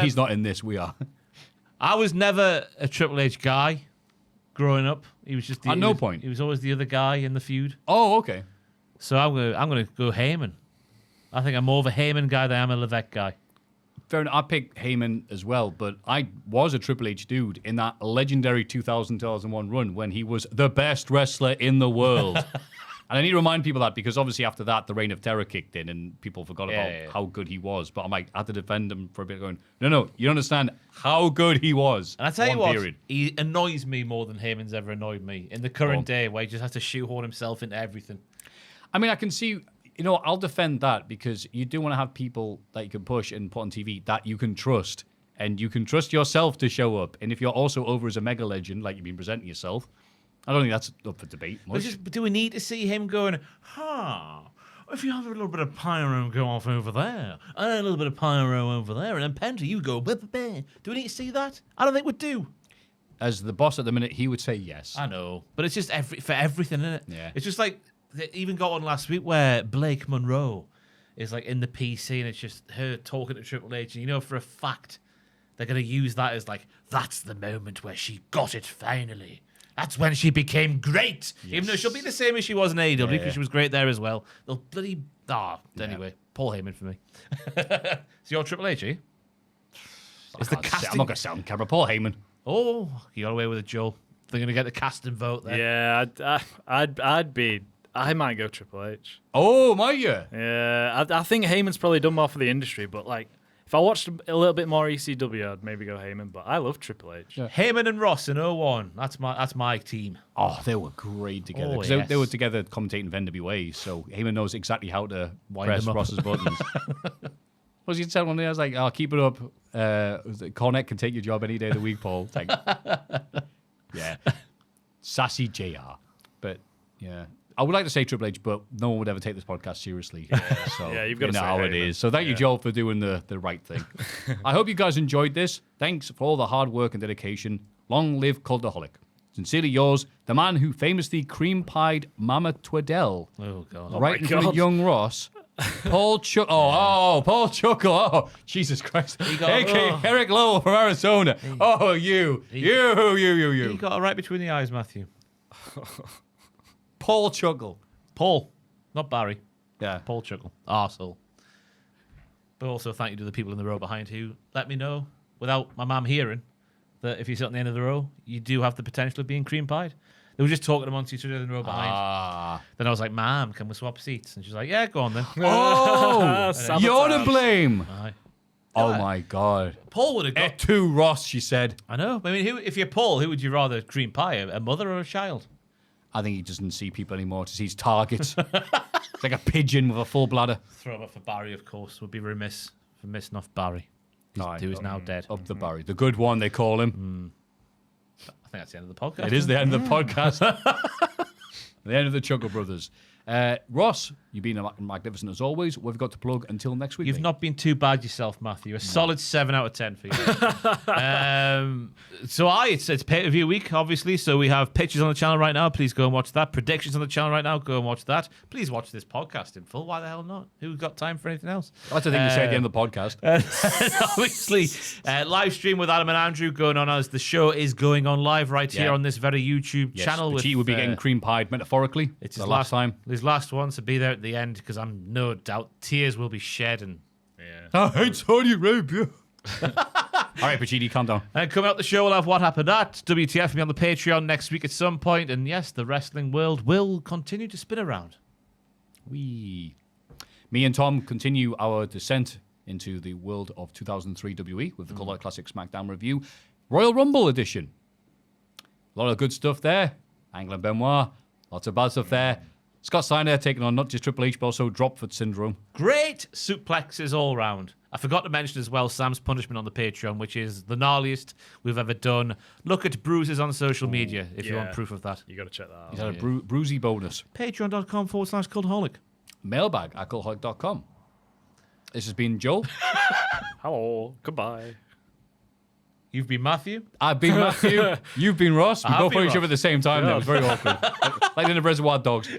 He's not in this, we are. I was never a Triple H guy growing up. He was just At no point. He was always the other guy in the feud. Oh, okay. So I'm gonna go Heyman. I think I'm more of a Heyman guy than I'm a Levesque guy. fair enough. I picked Heyman as well, but I was a Triple H dude in that legendary 2000-2001 run when he was the best wrestler in the world. And I need to remind people that because obviously after that, the Reign of Terror kicked in and people forgot about how good he was. But I'm like, I had to defend him for a bit going, no, you don't understand how good he was. And I tell you what, period. he annoys me more than Heyman's ever annoyed me in the current day where he just has to shoehorn himself into everything. I mean, I can see, I'll defend that because you do want to have people that you can push and put on TV that you can trust. And you can trust yourself to show up. And if you're also over as a mega legend, like you've been presenting yourself, I don't think that's up for debate much. Do we need to see him going, if you have a little bit of pyro go off over there, and a little bit of pyro over there, and then Penta, you go, bah, bah, bah. Do we need to see that? I don't think we do. As the boss at the minute, he would say yes. I know, but it's just for everything, isn't it? Yeah. It's just like, they even got one last week where Blake Monroe is like in the PC, and it's just her talking to Triple H, and for a fact they're going to use that as like, that's the moment where she got it finally. That's when she became great. Yes. Even though she'll be the same as she was in AEW because she was great there as well. They'll bloody... Anyway, Paul Heyman for me. So you're Triple H, eh? I'm not going to sit on camera. Paul Heyman. Oh, you got away with it, Joel. They're going to get the casting vote there. Yeah, I might go Triple H. Oh, might you? Yeah, I think Heyman's probably done more for the industry, but like... If I watched a little bit more ECW, I'd maybe go Heyman, but I love Triple H. Yeah. Heyman and Ross in 01. That's my team. Oh, they were great together. Because they were together commentating for NWA, so Heyman knows exactly how to press Ross's buttons. What was he telling one day? I was like, keep it up. Cornette can take your job any day of the week, Paul. Like, yeah. Sassy JR. But, yeah. I would like to say Triple H, but no one would ever take this podcast seriously. So you've got to say how it is. So thank you, Joel, for doing the right thing. I hope you guys enjoyed this. Thanks for all the hard work and dedication. Long live Cultaholic. Sincerely yours, the man who famously cream-pied Mama Twaddell. Oh, God. Right in front of young Ross. Paul Chuckle. Oh, Paul Chuckle. Oh, Jesus Christ. A.K. Eric Lowell from Arizona. You. He got it right between the eyes, Maffew. Paul Chuckle. Paul, not Barry. Yeah. Paul Chuckle. Arsehole. But also thank you to the people in the row behind who let me know, without my mum hearing, that if you sit on the end of the row, you do have the potential of being cream pied. They were just talking amongst each other in the row behind. Then I was like, Ma'am, can we swap seats? And she's like, yeah, go on then. Oh, you're to blame. Aye. Oh, my God. Paul would have got... Et tu, Ross, she said. I know. I mean, if you're Paul, who would you rather cream pie, a mother or a child? I think he doesn't see people anymore. He sees targets. It's like a pigeon with a full bladder. Throw him up for Barry, of course. Would be remiss for missing off Barry, who is now dead. Up the Barry. The good one, they call him. I think that's the end of the podcast. It is the end of the podcast. The end of the Chuckle Brothers. Ross, you've been magnificent as always. What have you got to plug until next week? You've not been too bad yourself, Maffew. A solid 7 out of 10 for you. It's pay-per-view week, obviously. So we have pictures on the channel right now. Please go and watch that. Predictions on the channel right now. Go and watch that. Please watch this podcast in full. Why the hell not? Who's got time for anything else? That's the thing you say at the end of the podcast. Obviously, live stream with Adam and Andrew going on as the show is going on live right here on this very YouTube channel. He would be getting cream pied metaphorically. It's the last time. His last one, so be there at the end because I'm no doubt tears will be shed and I hate Saudi Arabia. All right, Pachidi, calm down. And coming out the show, we'll have What Happened At. WTF will be on the Patreon next week at some point. And yes, the wrestling world will continue to spin around. Me and Tom continue our descent into the world of 2003 WWE with the Cultaholic Classic SmackDown review. Royal Rumble edition. A lot of good stuff there. Angle and Benoit. Lots of bad stuff there. Scott Steiner taking on not just Triple H, but also Dropfoot Syndrome. Great suplexes all round. I forgot to mention as well Sam's punishment on the Patreon, which is the gnarliest we've ever done. Look at bruises on social media if you want proof of that. You got to check that out. He's had a bruisey bonus. Patreon.com/Cultaholic. Mailbag at cultaholic.com. This has been Joel. Hello. Goodbye. You've been Maffew. I've been Maffew. You've been Ross. We both put each other at the same time. That was very awkward. Like in the Reservoir Dogs.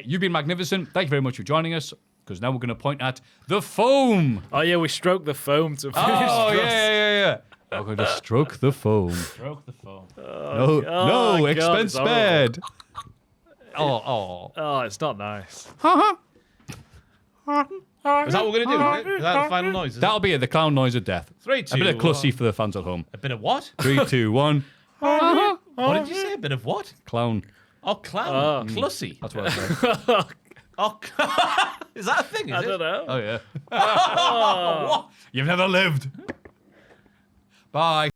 You've been magnificent. Thank you very much for joining us. Because now we're going to point at the foam. Oh, yeah, we stroked the foam to finish. Oh, yeah. We're going to stroke the foam. Stroke the foam. No, expense spared. Oh, it's not nice. Is that what we're going to do? Is that the final noise? That'll be it, the clown noise of death. 3, 2, A bit of clussy for the fans at home. A bit of what? 3, 2, 1. What did you say? A bit of what? Clown. Oh, clown. Clussy. That's what I said. Oh, is that a thing? Is I it? don't know. Oh, yeah. What? You've never lived. Bye.